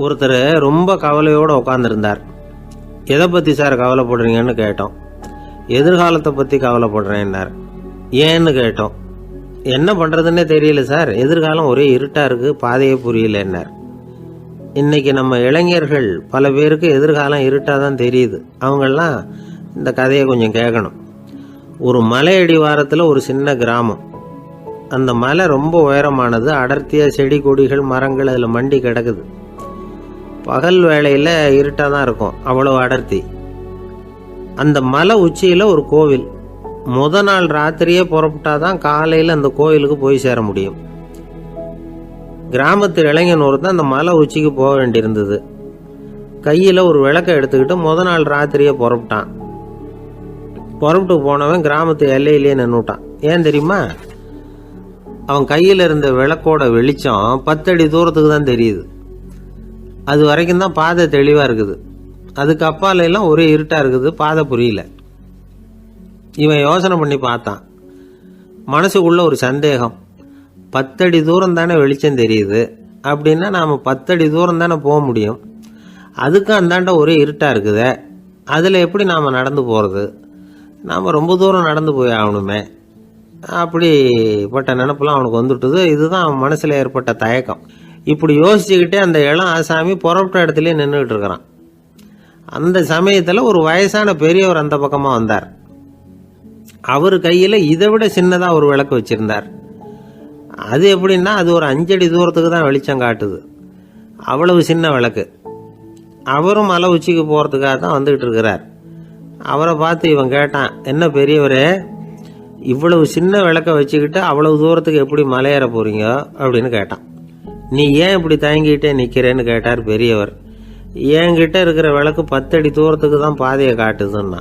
ஒருத்தர் ரொம்ப கவலையோடு உட்காந்துருந்தார். எதை பற்றி சார் கவலைப்படுறீங்கன்னு கேட்டோம். எதிர்காலத்தை பற்றி கவலைப்படுறேன்னார். ஏன்னு கேட்டோம். என்ன பண்ணுறதுன்னே தெரியல சார், எதிர்காலம் ஒரே இருட்டாக இருக்குது, பாதையே புரியலன்னார். இன்றைக்கி நம்ம இளைஞர்கள் பல பேருக்கு எதிர்காலம் இருட்டாக தான் தெரியுது. அவங்கெல்லாம் இந்த கதையை கொஞ்சம் கேட்கணும். ஒரு மலை அடிவாரத்தில் ஒரு சின்ன கிராமம். அந்த மலை ரொம்ப உயரமானது. அடர்த்தியாக செடி கொடிகள் மரங்கள் அதில் மண்டி கிடக்குது. பகல் வேளையில் இருட்டாக தான் இருக்கும், அவ்வளோ அடர்த்தி. அந்த மலை உச்சியில் ஒரு கோவில். நாள் ராத்திரியே புறப்பட்டாதான் காலையில் அந்த கோவிலுக்கு போய் சேர முடியும். கிராமத்து இளைஞன் ஒருத்தன் அந்த மலை உச்சிக்கு போக வேண்டியிருந்தது. கையில் ஒரு விளக்கை எடுத்துக்கிட்டு நாள் ராத்திரியே புறப்பட்டான். புறப்பட்டு போனவன் கிராமத்து எல்லையிலேயே நின்றுட்டான். ஏன் தெரியுமா? அவன் கையில் இருந்த விளக்கோட வெளிச்சம் 10 அடி தூரத்துக்கு தான் தெரியுது. அது வரைக்கும் தான் பாதை தெளிவாக இருக்குது. அதுக்கு அப்பால எல்லாம் ஒரே இருட்டாக இருக்குது, பாதை புரியல. இவன் யோசனை பண்ணி பார்த்தான். மனசுக்குள்ள ஒரு சந்தேகம். 10 அடி தூரம் தானே வெளிச்சம் தெரியுது, அப்படின்னா நாம் 10 அடி தூரம் தானே போக முடியும். அதுக்கும் அந்தாண்ட ஒரே இருட்டாக இருக்குதே, அதில் எப்படி நாம் நடந்து போகிறது? நாம் ரொம்ப தூரம் நடந்து போய் ஆகணுமே. அப்படிப்பட்ட நினப்பெல்லாம் அவனுக்கு வந்துட்டுது. இதுதான் அவன் மனசில் ஏற்பட்ட தயக்கம். இப்படி யோசிச்சுக்கிட்டே அந்த இளம் ஆசாமி புறப்பட்ட இடத்துலயே நின்றுக்கிட்டு இருக்கிறான். அந்த சமயத்தில் ஒரு வயசான பெரியவர் அந்த பக்கமாக வந்தார். அவர் கையில் இதை விட சின்னதாக ஒரு விளக்கு வச்சுருந்தார். அது எப்படின்னா அது ஒரு 5 அடி தூரத்துக்கு தான் வெளிச்சம் காட்டுது. அவ்வளவு சின்ன விளக்கு. அவரும் மலை உச்சிக்கு போகிறதுக்காக தான் வந்துக்கிட்டு இருக்கிறார். அவரை பார்த்து இவன் கேட்டான், என்ன பெரியவரே, இவ்வளவு சின்ன விளக்க வச்சுக்கிட்டு அவ்வளவு தூரத்துக்கு எப்படி மலையேற போறீங்க அப்படின்னு கேட்டான். நீ ஏன் இப்படி தயங்கிட்டே நிற்கிறேன்னு கேட்டார் பெரியவர். என்கிட்ட இருக்கிற விளக்கு 10 அடி தூரத்துக்கு தான் பாதையை காட்டுதுன்னா.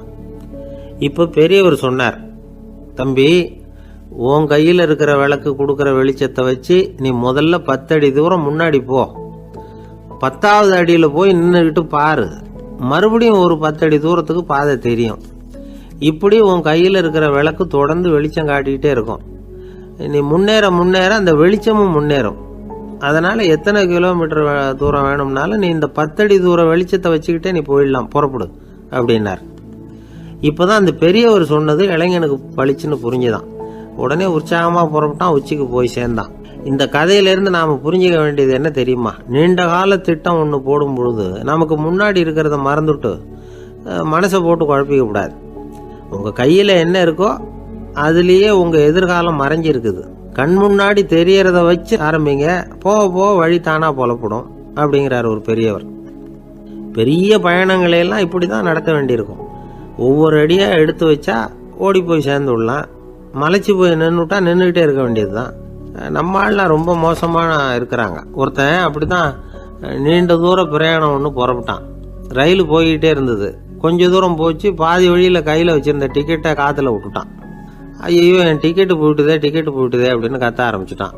இப்போ பெரியவர் சொன்னார், தம்பி, உன் கையில் இருக்கிற விளக்கு கொடுக்குற வெளிச்சத்தை வச்சு நீ முதல்ல 10 அடி தூரம் முன்னாடி போ. 10வது அடியில் போய் நின்றுக்கிட்டு பாரு, மறுபடியும் ஒரு 10 அடி தூரத்துக்கு பாதை தெரியும். இப்படி உன் கையில் இருக்கிற விளக்கு தொடர்ந்து வெளிச்சம் காட்டிக்கிட்டே இருக்கும். நீ முன்னேற முன்னேற அந்த வெளிச்சமும் முன்னேறும். அதனால் எத்தனை கிலோமீட்டர் தூரம் வேணும்னாலும் நீ இந்த 10 அடி தூரம் வெளிச்சத்தை வச்சுக்கிட்டே நீ போயிடலாம், புறப்படு அப்படின்னார். இப்போ தான் அந்த பெரியவர் சொன்னது இளைஞனுக்கு பளிச்சுன்னு புரிஞ்சுதான். உடனே உற்சாகமாக புறப்பட்டான், உச்சிக்கு போய் சேர்ந்தான். இந்த கதையிலேருந்து நாம் புரிஞ்சிக்க வேண்டியது என்ன தெரியுமா? நீண்ட கால திட்டம் ஒன்று போடும் பொழுது நமக்கு முன்னாடி இருக்கிறத மறந்துட்டு மனசை போட்டு குழப்பிக்க கூடாது. உங்கள் கையில் என்ன இருக்கோ அதுலேயே உங்கள் எதிர்காலம் மறைஞ்சிருக்குது. கண் முன்னாடி தெரியறத வச்சு ஆரம்பிங்க, போக போக வழி தானாக புலப்படும் அப்படிங்கிறார் ஒரு பெரியவர். பெரிய பயணங்களையெல்லாம் இப்படி தான் நடத்த வேண்டியிருக்கும். ஒவ்வொரு அடியாக எடுத்து வச்சா ஓடி போய் சேர்ந்து விடலாம். மலைச்சி போய் நின்றுட்டா நின்றுக்கிட்டே இருக்க வேண்டியது தான். நம்ம ஆள்லாம் ரொம்ப மோசமான இருக்கிறாங்க. ஒருத்தன் அப்படி தான் நீண்ட தூர பிரயாணம் ஒன்று புறப்பட்டான். ரயில் போய்கிட்டே இருந்தது. கொஞ்சம் தூரம் போச்சு, பாதி வழியில் கையில் வச்சுருந்த டிக்கெட்டை காற்றுல விட்டுட்டான். ஐயோ, என் டிக்கெட்டு போயிட்டுதே அப்படின்னு கத்த ஆரம்பிச்சிட்டான்.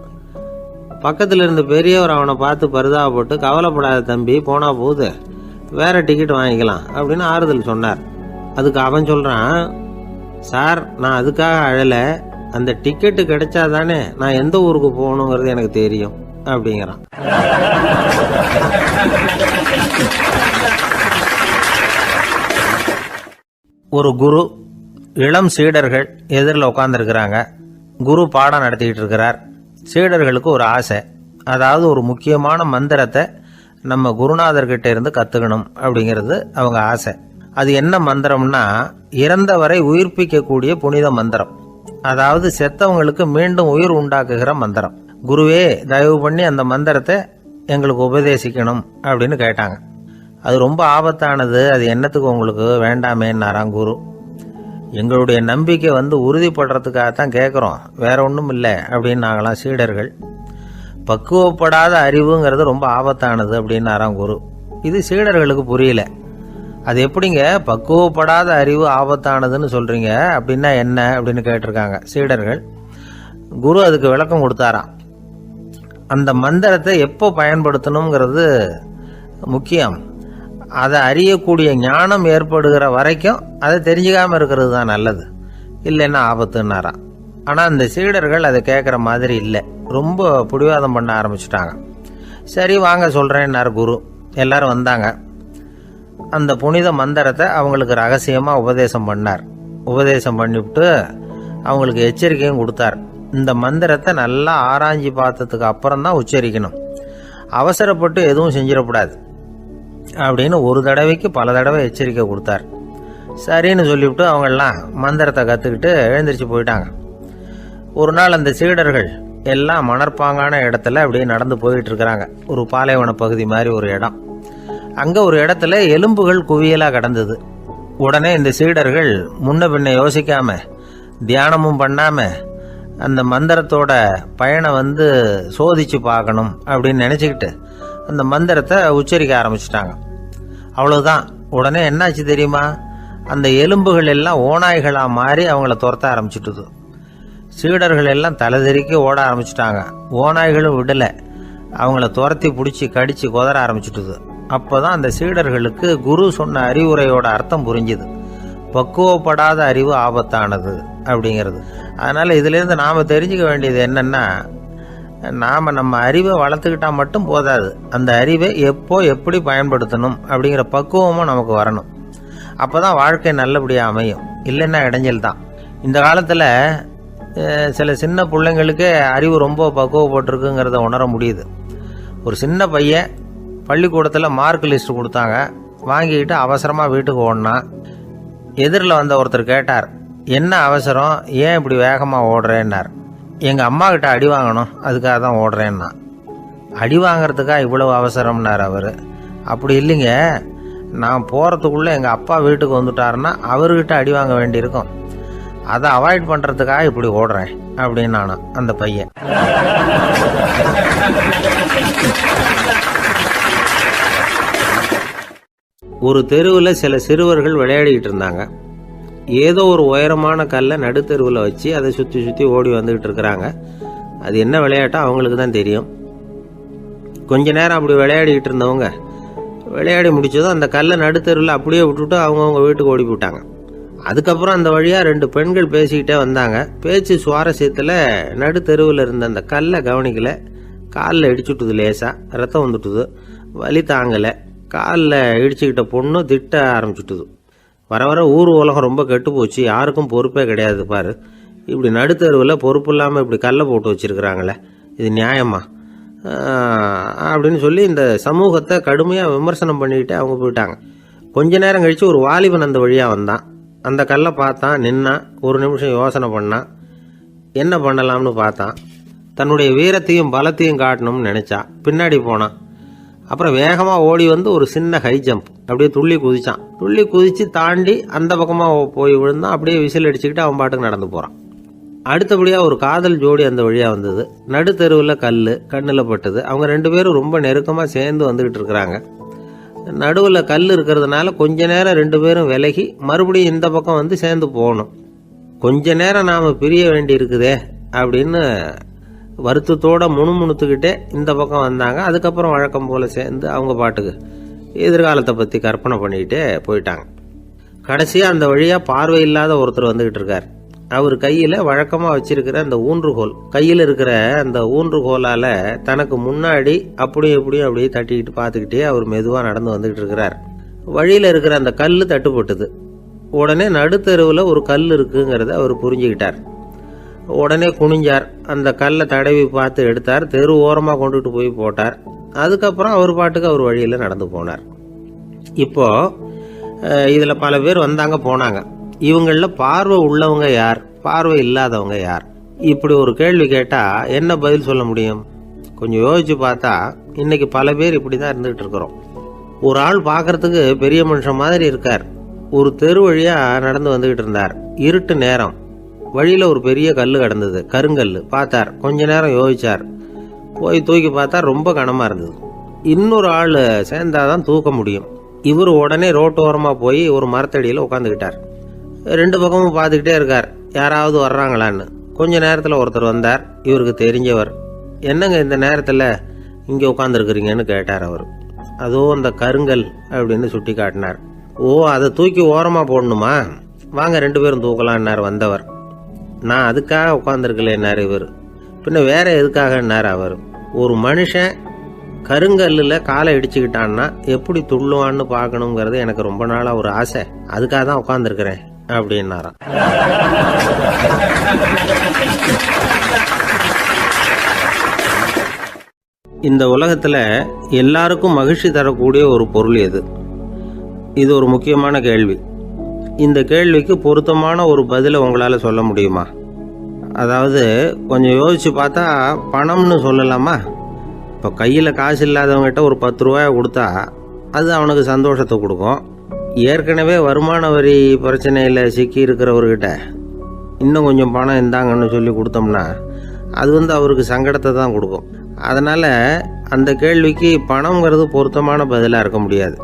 பக்கத்தில் இருந்த பெரியவர் அவனை பார்த்து பரிதாபப்பட்டு, கவலைப்படாத தம்பி, போனால் போகுது, வேற டிக்கெட் வாங்கிக்கலாம் அப்படின்னு ஆறுதல் சொன்னார். அதுக்கு அவன் சொல்கிறான், சார், நான் அதுக்காக அழலை, அந்த டிக்கெட்டு கிடைச்சா தானே நான் எந்த ஊருக்கு போகணுங்கிறது எனக்கு தெரியும் அப்படிங்கிறான். ஒரு குரு, இளம் சீடர்கள் எதிரில் உட்காந்துருக்கிறாங்க. குரு பாடம் நடத்திக்கிட்டு இருக்கிறார். சீடர்களுக்கு ஒரு ஆசை, அதாவது ஒரு முக்கியமான மந்திரத்தை நம்ம குருநாதர்கிட்ட இருந்து கற்றுக்கணும் அப்படிங்கிறது அவங்க ஆசை. அது என்ன மந்திரம்னா, இறந்தவரை உயிர்ப்பிக்கக்கூடிய புனித மந்திரம். அதாவது செத்தவங்களுக்கு மீண்டும் உயிர் உண்டாக்குகிற மந்திரம். குருவே, தயவு பண்ணி அந்த மந்திரத்தை எங்களுக்கு உபதேசிக்கணும் அப்படின்னு கேட்டாங்க. அது ரொம்ப ஆபத்தானது, அது என்னத்துக்கு உங்களுக்கு வேண்டாமேன்னாராம் குரு. எங்களுடைய நம்பிக்கை உறுதிப்படுறதுக்காகத்தான் கேட்குறோம், வேற ஒன்றும் இல்லை அப்படின்னு நாங்களாம் சீடர்கள். பக்குவப்படாத அறிவுங்கிறது ரொம்ப ஆபத்தானது அப்படின்னாராம் குரு. இது சீடர்களுக்கு புரியல. அது எப்படிங்க பக்குவப்படாத அறிவு ஆபத்தானதுன்னு சொல்றீங்க, அப்படின்னா என்ன அப்படின்னு கேட்டிருக்காங்க சீடர்கள். குரு அதுக்கு விளக்கம் கொடுத்தாராம். அந்த மந்திரத்தை எப்போ பயன்படுத்தணுங்கிறது முக்கியம். அதை அறியக்கூடிய ஞானம் ஏற்படுகிற வரைக்கும் அதை தெரிஞ்சுக்காம இருக்கிறது தான் நல்லது, இல்லைன்னா ஆபத்துன்னாராம். ஆனால் அந்த சீடர்கள் அதை கேட்குற மாதிரி இல்லை, ரொம்ப பிடிவாதம் பண்ண ஆரம்பிச்சுட்டாங்க. சரி வாங்க சொல்கிறேன்னார் குரு. எல்லாரும் வந்தாங்க. அந்த புனித மந்திரத்தை அவங்களுக்கு ரகசியமாக உபதேசம் பண்ணார். உபதேசம் பண்ணிவிட்டு அவங்களுக்கு எச்சரிக்கையும் கொடுத்தார். இந்த மந்திரத்தை நல்லா ஆராய்ச்சி பார்த்ததுக்கு அப்புறம் தான் உச்சரிக்கணும், அவசரப்பட்டு எதுவும் செஞ்சிடக்கூடாது அப்படின்னு ஒரு தடவைக்கு பல தடவை எச்சரிக்கை கொடுத்தார். சரின்னு சொல்லிவிட்டு அவங்கெல்லாம் மந்திரத்தை கற்றுக்கிட்டு எழுந்திரிச்சு போயிட்டாங்க. ஒரு நாள் அந்த சீடர்கள் எல்லாம் மணற்பாங்கான இடத்துல அப்படியே நடந்து போயிட்டு இருக்கிறாங்க. ஒரு பாலைவன பகுதி மாதிரி ஒரு இடம். அங்கே ஒரு இடத்துல எலும்புகள் குவியலாக கிடந்தது. உடனே இந்த சீடர்கள் முன்ன பின்ன யோசிக்காம, தியானமும் பண்ணாம, அந்த மந்திரத்தோட பயனை சோதிச்சு பார்க்கணும் அப்படின்னு நினச்சிக்கிட்டு அந்த மந்திரத்தை உச்சரிக்க ஆரம்பிச்சிட்டாங்க. அவ்வளோதான். உடனே என்னாச்சு தெரியுமா? அந்த எலும்புகள் எல்லாம் ஓநாய்களாக மாறி அவங்கள துரத்த ஆரம்பிச்சுட்டுது. சீடர்கள் எல்லாம் தலைதெறிக்க ஓட ஆரம்பிச்சிட்டாங்க. ஓநாய்களும் விடலை, அவங்கள துரத்தி பிடிச்சி கடிச்சு கொதற ஆரம்பிச்சுட்டுது. அப்போதான் அந்த சீடர்களுக்கு குரு சொன்ன அறிவுரையோட அர்த்தம் புரிஞ்சுது. பக்குவப்படாத அறிவு ஆபத்தானது அப்படிங்கிறது. அதனால் இதிலேருந்து நாம் தெரிஞ்சுக்க வேண்டியது என்னென்னா, நாம் நம்ம அறிவை வளர்த்துக்கிட்டா மட்டும் போதாது, அந்த அறிவை எப்போ எப்படி பயன்படுத்தணும் அப்படிங்கிற பக்குவமும் நமக்கு வரணும். அப்போ தான் வாழ்க்கை நல்லபடியாக அமையும். இல்லைன்னா இடைஞ்சல் தான். இந்த காலத்தில் சில சின்ன பிள்ளைங்களுக்கே அறிவு ரொம்ப பக்குவப்பட்டிருக்குங்கிறத உணர முடியுது. ஒரு சின்ன பையன் பள்ளிக்கூடத்தில் மார்க் லிஸ்ட் கொடுத்தாங்க, வாங்கிக்கிட்டு அவசரமாக வீட்டுக்கு ஓடினான். எதிரில் வந்த ஒருத்தர் கேட்டார், என்ன அவசரம், ஏன் இப்படி வேகமாக ஓடுறேன்னார். எங்கள் அம்மா கிட்ட அடி வாங்கணும், அதுக்காக தான் ஓடுறேன்னா. அடி வாங்கிறதுக்கா இவ்வளவு அவசரம்னார் அவர். அப்படி இல்லைங்க, நான் போகிறதுக்குள்ளே எங்கள் அப்பா வீட்டுக்கு வந்துட்டாருன்னா அவர்கிட்ட அடி வாங்க வேண்டியிருக்கும், அதை அவாய்ட் பண்ணுறதுக்காக இப்படி ஓடுறேன் அப்படின்னு நானும் அந்த பையன். ஒரு தெருவில் சில சிறுவர்கள் விளையாடிக்கிட்டு இருந்தாங்க. ஏதோ ஒரு உயரமான கல்லை நடுத்தெருவில் வச்சு அதை சுற்றி சுற்றி ஓடி வந்துக்கிட்டு இருக்கிறாங்க. அது என்ன விளையாட்டோ அவங்களுக்கு தான் தெரியும். கொஞ்ச நேரம் அப்படி விளையாடிக்கிட்டு இருந்தவங்க விளையாடி முடிச்சதும் அந்த கல்லை நடுத்தெருவில் அப்படியே விட்டுட்டு அவங்கவுங்க வீட்டுக்கு ஓடி போயிட்டாங்க. அதுக்கப்புறம் அந்த வழியாக 2 பெண்கள் பேசிக்கிட்டே வந்தாங்க. பேச்சு சுவாரஸ்யத்தில் நடுத்தெருவில் இருந்த அந்த கல்லை கவனிக்கலை. காலில் இடிச்சுட்டுது, லேசாக ரத்தம் வந்துட்டுது, வலி தாங்கலை. காலில் இடிச்சுக்கிட்ட பொண்ணு திட்ட ஆரம்பிச்சுட்டுது. வர வர ஊர் உலகம் ரொம்ப கெட்டு போச்சு, யாருக்கும் பொறுப்பே கிடையாது பாரு, இப்படி நடுத்தெருவில் பொறுப்பு இல்லாமல் இப்படி கல்லை போட்டு வச்சுருக்கிறாங்களே, இது நியாயமா அப்படின்னு சொல்லி இந்த சமூகத்தை கடுமையாக விமர்சனம் பண்ணிக்கிட்டு அவங்க போயிட்டாங்க. கொஞ்ச நேரம் கழித்து ஒரு வாலிபன் அந்த வழியாக வந்தான். அந்த கல்லை பார்த்தான், நின்னான். ஒரு நிமிஷம் யோசனை பண்ணான், என்ன பண்ணலாம்னு பார்த்தான். தன்னுடைய வீரத்தையும் பலத்தையும் காட்டணும்னு நினச்சான். பின்னாடி போனான். அப்புறம் வேகமாக ஓடி ஒரு சின்ன ஹை ஜம்ப் அப்படியே துள்ளி குதிச்சான். துள்ளி குதித்து தாண்டி அந்த பக்கமாக போய் விழுந்தான். அப்படியே விசில் அடிச்சுக்கிட்டு அவன் பாட்டுக்கு நடந்து போகிறான். அடுத்தபடியாக ஒரு காதல் ஜோடி அந்த வழியாக வந்தது. நடுத்தெருவில் கல் கண்ணில் பட்டது. அவங்க 2 பேரும் ரொம்ப நெருக்கமாக சேர்ந்து வந்துக்கிட்டு இருக்கிறாங்க. நடுவில் கல் இருக்கிறதுனால கொஞ்ச நேரம் 2 பேரும் விலகி மறுபடியும் இந்த பக்கம் சேர்ந்து போகணும். கொஞ்ச நேரம் நாம் பிரிய வேண்டி இருக்குதே அப்படின்னு வருத்தத்தோட முணுமுணுத்துக்கிட்டே இந்த பக்கம் வந்தாங்க. அதுக்கப்புறம் வழக்கம் போல் சேர்ந்து அவங்க பாட்டுக்கு எதிர்காலத்தை பற்றி கற்பனை பண்ணிக்கிட்டே போயிட்டாங்க. கடைசியாக அந்த வழியாக பார்வை இல்லாத ஒருத்தர் வந்துக்கிட்டு இருக்கார். அவர் கையில் வழக்கமாக வச்சிருக்கிற அந்த ஊன்றுகோல், கையில் இருக்கிற அந்த ஊன்றுகோலால் தனக்கு முன்னாடி அப்படியும் எப்படியும் அப்படியே தட்டிக்கிட்டு பார்த்துக்கிட்டே அவர் மெதுவாக நடந்து வந்துக்கிட்டு இருக்கிறார். வழியில் இருக்கிற அந்த கல் தட்டுப்பட்டுது. உடனே நடுத்தெருவில் ஒரு கல் இருக்குங்கிறத அவர் புரிஞ்சுக்கிட்டார். உடனே குனிஞ்சார். அந்த கல்லை தடவி பார்த்து எடுத்தார். தெரு ஓரமாக கொண்டுட்டு போய் போட்டார். அதுக்கப்புறம் அவர் பாட்டுக்கு அவர் வழியில் நடந்து போனார். இப்போது இதில் பல பேர் வந்தாங்க போனாங்க. இவங்களில் பார்வை உள்ளவங்க யார், பார்வை இல்லாதவங்க யார்? இப்படி ஒரு கேள்வி கேட்டால் என்ன பதில் சொல்ல முடியும்? கொஞ்சம் யோசிச்சு பார்த்தா இன்னைக்கு பல பேர் இப்படி தான் இருந்துகிட்டு இருக்கிறோம். ஒரு ஆள் பார்க்கறதுக்கு பெரிய மனுஷன் மாதிரி இருக்கார். ஒரு தெரு வழியாக நடந்து வந்துக்கிட்டு இருந்தார். இருட்டு நேரம். வழியில் ஒரு பெரிய கல் கிடந்தது, கருங்கல். பார்த்தார். கொஞ்ச நேரம் யோசிச்சார். போய் தூக்கி பார்த்தா ரொம்ப கனமாக இருந்தது. இன்னொரு ஆள் சேர்ந்தாதான் தூக்க முடியும். இவர் உடனே ரோட்டோரமாக போய் ஒரு மரத்தடியில் உட்காந்துக்கிட்டார். 2 பக்கமும் பார்த்துக்கிட்டே இருக்கார், யாராவது வர்றாங்களான்னு. கொஞ்ச நேரத்தில் ஒருத்தர் வந்தார், இவருக்கு தெரிஞ்சவர். என்னங்க இந்த நேரத்தில் இங்கே உட்காந்துருக்குறீங்கன்னு கேட்டார் அவர். அதோ அந்த கருங்கல் அப்படின்னு சுட்டி காட்டினார். ஓ, அதை தூக்கி ஓரமாக போடணுமா? வாங்க 2 பேரும் தூக்கலான்னார் வந்தவர். நான் அதுக்காக உட்காந்துருக்கலேன்னார் இவர். பின்ன வேற எதுக்காகன்னார் அவர். ஒரு மனுஷன் கருங்கல்லில் காலை இடிச்சுக்கிட்டான்னா எப்படி துள்ளுவான்னு பார்க்கணுங்கிறது எனக்கு ரொம்ப நாளாக ஒரு ஆசை, அதுக்காக தான் உட்காந்துருக்கிறேன் அப்படின்னாராம். இந்த உலகத்தில் எல்லாருக்கும் மகிழ்ச்சி தரக்கூடிய ஒரு பொருள் எது? இது ஒரு முக்கியமான கேள்வி. இந்த கேள்விக்கு பொருத்தமான ஒரு பதிலை உங்களால் சொல்ல முடியுமா? அதாவது கொஞ்சம் யோசித்து பார்த்தா பணம்னு சொல்லலாமா? இப்போ கையில் காசு இல்லாதவங்ககிட்ட ஒரு 10 ரூபாயை கொடுத்தா அது அவனுக்கு சந்தோஷத்தை கொடுக்கும். ஏற்கனவே வருமான வரி பிரச்சனையில் சிக்கி இருக்கிறவர்கிட்ட இன்னும் கொஞ்சம் பணம் இருந்தாங்கன்னு சொல்லி கொடுத்தோம்னா அது அவருக்கு சங்கடத்தை தான் கொடுக்கும். அதனால் அந்த கேள்விக்கு பணங்கிறது பொருத்தமான பதிலாக இருக்க முடியாது.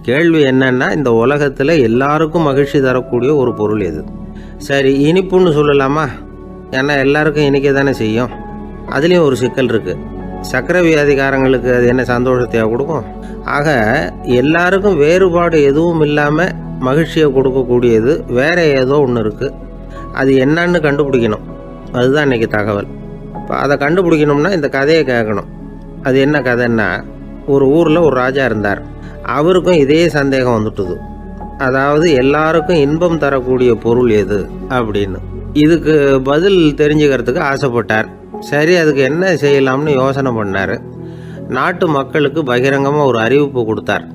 கேள்வி என்னன்னா, இந்த உலகத்தில் எல்லாருக்கும் மகிழ்ச்சி தரக்கூடிய ஒரு பொருள் எது? சரி, இனிப்புன்னு சொல்லலாமா? ஏன்னா எல்லாருக்கும் இனிக்க தானே செய்யும். அதுலேயும் ஒரு சிக்கல் இருக்குது. சர்க்கரை வியாதிக்காரங்களுக்கு அது என்ன சந்தோஷத்தையா கொடுக்கும்? ஆக எல்லாருக்கும் வேறுபாடு எதுவும் இல்லாமல் மகிழ்ச்சியை கொடுக்கக்கூடியது வேற ஏதோ ஒன்று இருக்குது. அது என்னன்னு கண்டுபிடிக்கணும். அதுதான் இன்றைக்கி தகவல். இப்போ அதை கண்டுபிடிக்கணும்னா இந்த கதையை கேட்கணும். அது என்ன கதைன்னா, ஒரு ஊரில் ஒரு ராஜா இருந்தார். அவருக்கும் இதே சந்தேகம் வந்துட்டுது. அதாவது எல்லாருக்கும் இன்பம் தரக்கூடிய பொருள் எது அப்படின்னு. இதுக்கு பதில் தெரிஞ்சுக்கிறதுக்கு ஆசைப்பட்டார். சரி, அதுக்கு என்ன செய்யலாம்னு யோசனை பண்ணார். நாட்டு மக்களுக்கு பகிரங்கமாக ஒரு அறிவிப்பு கொடுத்தார்.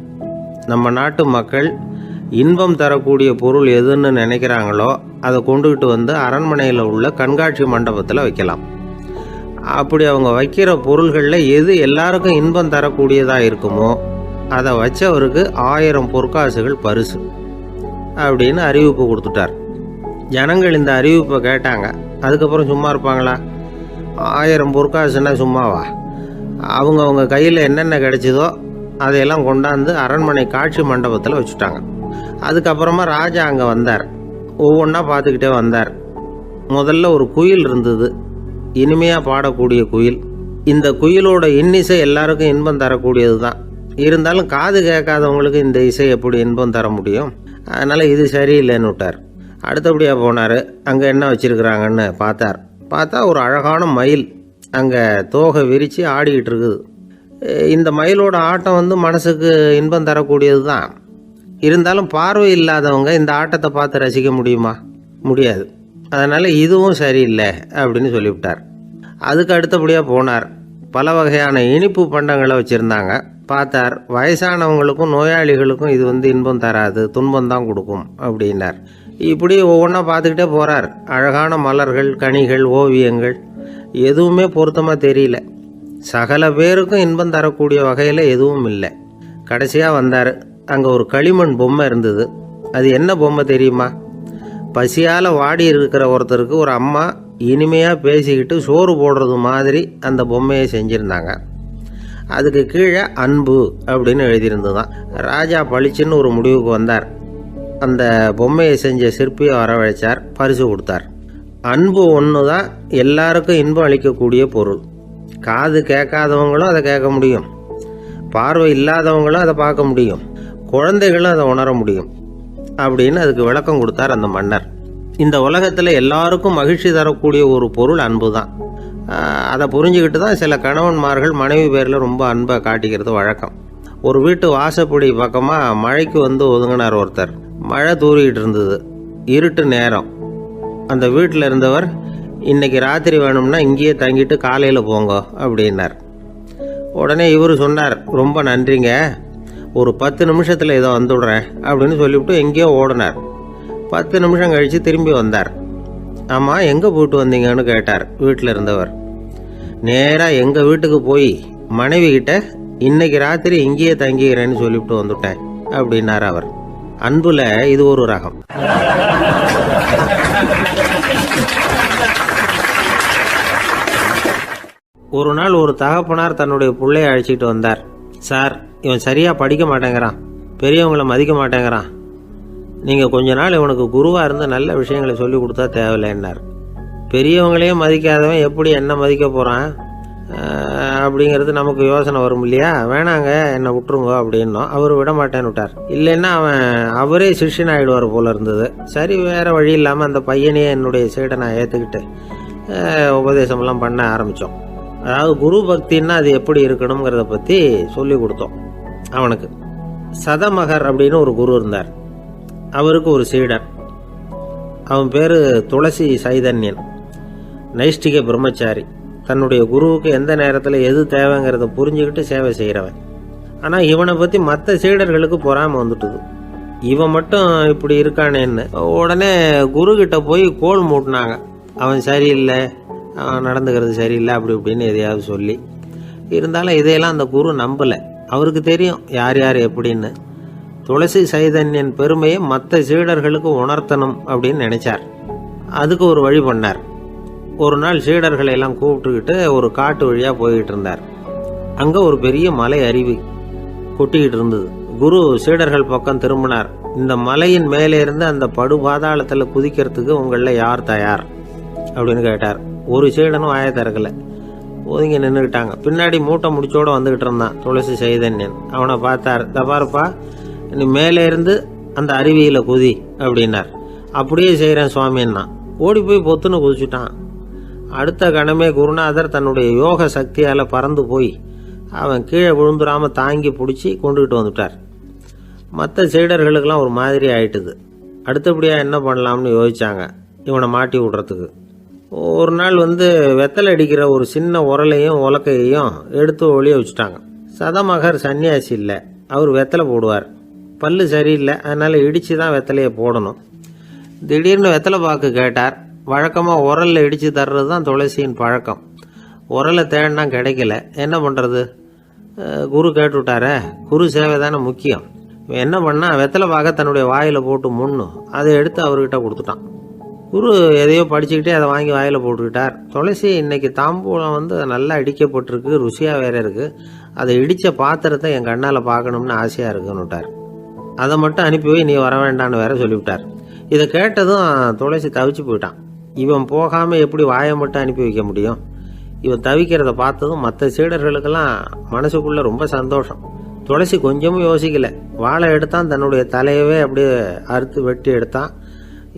நம்ம நாட்டு மக்கள் இன்பம் தரக்கூடிய பொருள் எதுன்னு நினைக்கிறாங்களோ அதை கொண்டுகிட்டு வந்து அரண்மனையில் உள்ள கண்காட்சி மண்டபத்தில் வைக்கலாம். அப்படி அவங்க வைக்கிற பொருள்களில் எது எல்லாருக்கும் இன்பம் தரக்கூடியதாக இருக்குமோ அதை வச்சவருக்கு 1000 பொற்காசுகள் பரிசு அப்படின்னு அறிவிப்பு கொடுத்துட்டார். ஜனங்கள் இந்த அறிவிப்பை கேட்டாங்க. அதுக்கப்புறம் சும்மா இருப்பாங்களா? 1000 பொற்காசுன்னா சும்மாவா? அவங்க கையில் என்னென்ன கிடைச்சதோ அதையெல்லாம் கொண்டாந்து அரண்மனை காட்சி மண்டபத்தில் வச்சுட்டாங்க. அதுக்கப்புறமா ராஜா அங்கே வந்தார். ஒவ்வொன்றா பார்த்துக்கிட்டே வந்தார். முதல்ல ஒரு குயில் இருந்தது, இனிமையாக பாடக்கூடிய குயில். இந்த குயிலோட இன்னிசை எல்லாருக்கும் இன்பம் தரக்கூடியது தான். இருந்தாலும் காது கேட்காதவங்களுக்கு இந்த இசை எப்படி இன்பம் தர முடியும்? அதனால் இது சரியில்லைன்னு விட்டார். அடுத்தபடியாக போனார். அங்கே என்ன வச்சுருக்குறாங்கன்னு பார்த்தா ஒரு அழகான மயில் அங்கே தோகை விரித்து ஆடிக்கிட்டு இருக்குது. இந்த மயிலோட ஆட்டம் மனசுக்கு இன்பம் தரக்கூடியது தான். இருந்தாலும் பார்வை இல்லாதவங்க இந்த ஆட்டத்தை பார்த்து ரசிக்க முடியுமா? முடியாது. அதனால் இதுவும் சரியில்லை அப்படின்னு சொல்லிவிட்டார். அதுக்கு அடுத்தபடியாக போனார். பல வகையான இனிப்பு பண்டங்களை வச்சுருந்தாங்க. பார்த்தார், வயசானவங்களுக்கும் நோயாளிகளுக்கும் இது இன்பம் தராது, துன்பம் தான் கொடுக்கும் அப்படின்னார். இப்படி ஒவ்வொன்றா பார்த்துக்கிட்டே போகிறார். அழகான மலர்கள், கனிகள், ஓவியங்கள் எதுவுமே பொருத்தமாக தெரியல. சகல பேருக்கும் இன்பம் தரக்கூடிய வகையில் எதுவும் இல்லை. கடைசியாக வந்தார். அங்கே ஒரு களிமண் பொம்மை இருந்தது. அது என்ன பொம்மை தெரியுமா? பசியால் வாடி இருக்கிற ஒருத்தருக்கு ஒரு அம்மா இனிமையாக பேசிக்கிட்டு சோறு போடுறது மாதிரி அந்த பொம்மையை செஞ்சுருந்தாங்க. அதுக்கு கீழே அன்பு அப்படின்னு எழுதியிருந்ததுதான். ராஜா பளிச்சுன்னு ஒரு முடிவுக்கு வந்தார். அந்த பொம்மையை செஞ்ச சிற்பியை வரவழைச்சார், பரிசு கொடுத்தார். அன்பு ஒன்று தான் எல்லாருக்கும் இன்பம் அளிக்கக்கூடிய பொருள். காது கேட்காதவங்களும் அதை கேட்க முடியும், பார்வை இல்லாதவங்களும் அதை பார்க்க முடியும், குழந்தைகளும் அதை உணர முடியும் அப்படின்னு அதுக்கு விளக்கம் கொடுத்தார் அந்த மன்னர். இந்த உலகத்தில் எல்லாருக்கும் மகிழ்ச்சி தரக்கூடிய ஒரு பொருள் அன்பு தான். அதை புரிஞ்சுக்கிட்டு தான் சில கணவன்மார்கள் மனைவி பேரில் ரொம்ப அன்பை காட்டிக்கிறது வழக்கம். ஒரு வீட்டு வாசப்படி பக்கமாக மழைக்கு ஒதுங்கினார் ஒருத்தர். மழை தூரிக்கிட்டு இருந்தது, இருட்டு நேரம். அந்த வீட்டில் இருந்தவர், இன்னைக்கு ராத்திரி வேணும்னா இங்கேயே தங்கிட்டு காலையில் போங்க அப்படின்னார். உடனே இவர் சொன்னார், ரொம்ப நன்றிங்க, ஒரு 10 நிமிஷத்தில் இதை வந்துவிடுறேன் அப்படின்னு சொல்லிவிட்டு எங்கேயோ ஓடினார். 10 நிமிஷம் கழித்து திரும்பி வந்தார். ஆமாம், எங்கே போயிட்டு வந்தீங்கன்னு கேட்டார் வீட்டில் இருந்தவர். நேராக எங்கள் வீட்டுக்கு போய் மனைவி கிட்ட இன்னைக்கு ராத்திரி இங்கேயே தங்கிக்கிறேன்னு சொல்லிவிட்டு வந்துவிட்டேன் அப்படின்னார் அவர். அன்புல இது ஒரு ரகம். ஒரு நாள் ஒரு தகப்பனார் தன்னுடைய பிள்ளையை அழைச்சிக்கிட்டு வந்தார். சார், இவன் சரியாக படிக்க மாட்டேங்கிறான், பெரியவங்களை மதிக்க மாட்டேங்கிறான், நீங்கள் கொஞ்ச நாள் இவனுக்கு குருவாக இருந்து நல்ல விஷயங்களை சொல்லி கொடுத்தா தேவையில்லைன்னார். பெரியவங்களையும் மதிக்காதவன் எப்படி என்ன மதிக்க போகிறான் அப்படிங்கிறது நமக்கு யோசனை வரும் இல்லையா? வேணாங்க, என்னை விட்டுருங்க அப்படின்னோம். அவர் விட மாட்டேன்னு விட்டார். இல்லைன்னா அவரே சிஷ்யன் ஆகிடுவார் போல இருந்தது. சரி, வேறு வழி இல்லாமல் அந்த பையனையே என்னுடைய சீடை நான் ஏற்றுக்கிட்டு உபதேசமெல்லாம் பண்ண ஆரம்பித்தோம். அதாவது குரு பக்தின்னா அது எப்படி இருக்கணுங்கிறத பற்றி சொல்லி கொடுத்தோம் அவனுக்கு. சதமகர் அப்படின்னு ஒரு குரு இருந்தார். அவருக்கு ஒரு சீடர். அவன் பேர் துளசி சைதன்யன், நைஷ்டிக பிரம்மச்சாரி. தன்னுடைய குருவுக்கு எந்த நேரத்தில் எது தேவைங்கிறத புரிஞ்சுக்கிட்டு சேவை செய்கிறவன். ஆனால் இவனை பற்றி மற்ற சீடர்களுக்கு பொறாமை வந்துட்டுது. இவன் மட்டும் இப்படி இருக்கானேன்னு உடனே குரு கிட்ட போய் கோல் மூட்டினாங்க. அவன் சரியில்லை, அவன் நடந்துக்கிறது சரியில்லை, அப்படி இப்படின்னு எதையாவது சொல்லி. இருந்தாலும் இதையெல்லாம் அந்த குரு நம்பலை. அவருக்கு தெரியும் யார் யார் எப்படின்னு. துளசி சைதன்யன் பெருமையை மற்ற சீடர்களுக்கு உணர்த்தணும் அப்படின்னு நினைச்சார். அதுக்கு ஒரு வழி பண்ணார். ஒரு நாள் சீடர்களை எல்லாம் கூப்பிட்டுக்கிட்டு ஒரு காட்டு வழியாக போய்கிட்டு இருந்தார். அங்கே ஒரு பெரிய மலை அருவி கொட்டிக்கிட்டு இருந்தது. குரு சீடர்கள் பக்கம் திரும்பினார். இந்த மலையின் மேலே இருந்து அந்த படுபாதாளத்தில் குதிக்கிறதுக்கு உங்களில் யார் தயார் அப்படின்னு கேட்டார். ஒரு சீடனும் வாயை திறக்கலை, ஒதுங்கி நின்றுக்கிட்டாங்க. பின்னாடி மூட்டை முடிச்சோடு வந்துக்கிட்டு இருந்தான் துளசி சைதன்யன். அவனை பார்த்தார். தப்பாருப்பா, நீ மேலே இருந்து அந்த அருவியில் குதி அப்படின்னார். அப்படியே செய்கிறேன் சுவாமின்னா ஓடி போய் பொத்துன்னு குதிச்சுட்டான். அடுத்த கணமே குருநாதர் தன்னுடைய யோக சக்தியால் பறந்து போய் அவன் கீழே விழுந்துடாமல் தாங்கி பிடிச்சி கொண்டுகிட்டு வந்துட்டார். மற்ற சீடர்களுக்கெல்லாம் ஒரு மாதிரி ஆயிட்டுது. அடுத்தபடியாக என்ன பண்ணலாம்னு யோசிச்சாங்க இவனை மாட்டி விடுறதுக்கு. ஒரு நாள் வெத்தலை அடிக்கிற ஒரு சின்ன உரலையும் உலக்கையையும் எடுத்து ஒளிய வச்சுட்டாங்க. சதமகர் சன்னியாசி இல்லை, அவர் வெத்தலை போடுவார். பல்லு சரியில்லை, அதனால் இடித்து தான் வெத்தலையை போடணும். திடீர்னு வெத்தலை பாக்கு கேட்டார். வழக்கமாக உரலில் இடித்து தர்றது தான் துளசியின் பழக்கம். உரலை தேடினா கிடைக்கல, என்ன பண்ணுறது? குரு கேட்டுவிட்டாரே, குரு சேவை தானே முக்கியம். என்ன பண்ணா, வெத்தலை பாக்க தன்னுடைய வாயில் போட்டு முன்னு அதை எடுத்து அவர்கிட்ட கொடுத்துட்டான். குரு எதையோ படிச்சுக்கிட்டே அதை வாங்கி வாயில் போட்டுக்கிட்டார். துளசி இன்னைக்கு தாம்பூலம் நல்லா இடிக்கப்பட்டிருக்கு, ருசியாக வேற இருக்குது, அதை இடித்த பாத்திரத்தை என் கண்ணால் பார்க்கணும்னு ஆசையாக இருக்குன்னுட்டார். அதை மட்டும் அனுப்பி போய் நீ வர வேண்டான்னு வேற சொல்லிவிட்டார். இதை கேட்டதும் துளசி தவிச்சு போயிட்டான். இவன் போகாமல் எப்படி வாயை மட்டும் அனுப்பி வைக்க முடியும்? இவன் தவிக்கிறத பார்த்ததும் மற்ற சீடர்களுக்கெல்லாம் மனசுக்குள்ளே ரொம்ப சந்தோஷம். துளசி கொஞ்சமும் யோசிக்கல, வாழை எடுத்தான், தன்னுடைய தலையவே அப்படியே அறுத்து வெட்டி எடுத்தான்.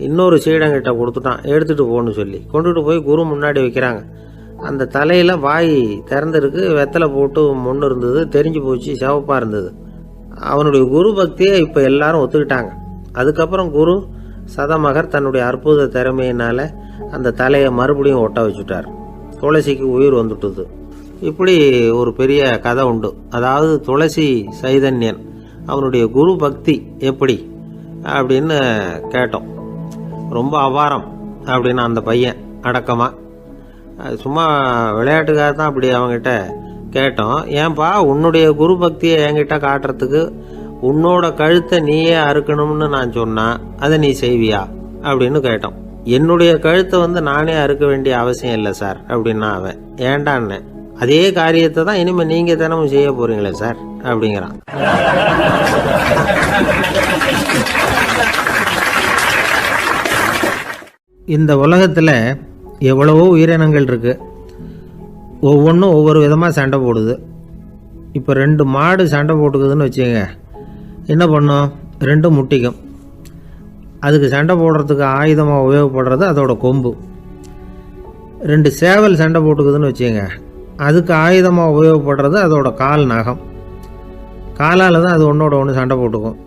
இன்னொரு சீடங்கிட்ட கொடுத்துட்டான், எடுத்துகிட்டு போன்னு சொல்லி கொண்டுட்டு போய் குரு முன்னாடி வைக்கிறாங்க. அந்த தலையில் வாய் திறந்துருக்கு, வெத்தலை போட்டு முன்னு இருந்தது, தெரிஞ்சு போச்சு, சிவப்பாக இருந்தது. அவனுடைய குரு பக்தியை இப்போ எல்லாரும் ஒத்துக்கிட்டாங்க. அதுக்கப்புறம் குரு சதமகர் தன்னுடைய அற்புத திறமையினால் அந்த தலையை மறுபடியும் ஒட்ட வச்சுட்டார். துளசிக்கு உயிர் வந்துட்டுது. இப்படி ஒரு பெரிய கதை உண்டு. அதாவது துளசி சைதன்யன் அவனுடைய குரு பக்தி எப்படி அப்படின்னு கேட்டோம். ரொம்ப அபாரம் அப்படின்னு அந்த பையன் அடக்கமாக, சும்மா விளையாட்டுக்காக தான் அப்படி அவங்ககிட்ட கேட்டோம். ஏன்பா உன்னுடைய குரு பக்தியை என்கிட்ட காட்டுறதுக்கு உன்னோட கழுத்தை நீயே அறுக்கணும்னு நான் சொன்னா அதை நீ செய்வியா அப்படின்னு கேட்டோம். என்னுடைய கழுத்தை நானே அறுக்க வேண்டிய அவசியம் இல்லை சார் அப்படின்னா அவன். ஏண்டான்னு, அதே காரியத்தை தான் இனிமேல் நீங்கள் தினமும் செய்ய போறீங்களே சார் அப்படிங்கிறான். இந்த உலகத்தில் எவ்வளவோ உயிரினங்கள் இருக்கு, ஒவ்வொன்றும் ஒவ்வொரு விதமாக சண்டை போடுது. இப்போ 2 மாடு சண்டை போட்டுக்குதுன்னு வச்சுங்க, என்ன பண்ணும்? 2 முட்டிக்கும். அதுக்கு சண்டை போடுறதுக்கு ஆயுதமாக உபயோகப்படுறது அதோட கொம்பு. 2 சேவல் சண்டை போட்டுக்குதுன்னு வச்சுங்க, அதுக்கு ஆயுதமாக உபயோகப்படுறது அதோட கால் நகம். காலால் தான் அது ஒன்றோட ஒன்று சண்டை போட்டுக்கும்.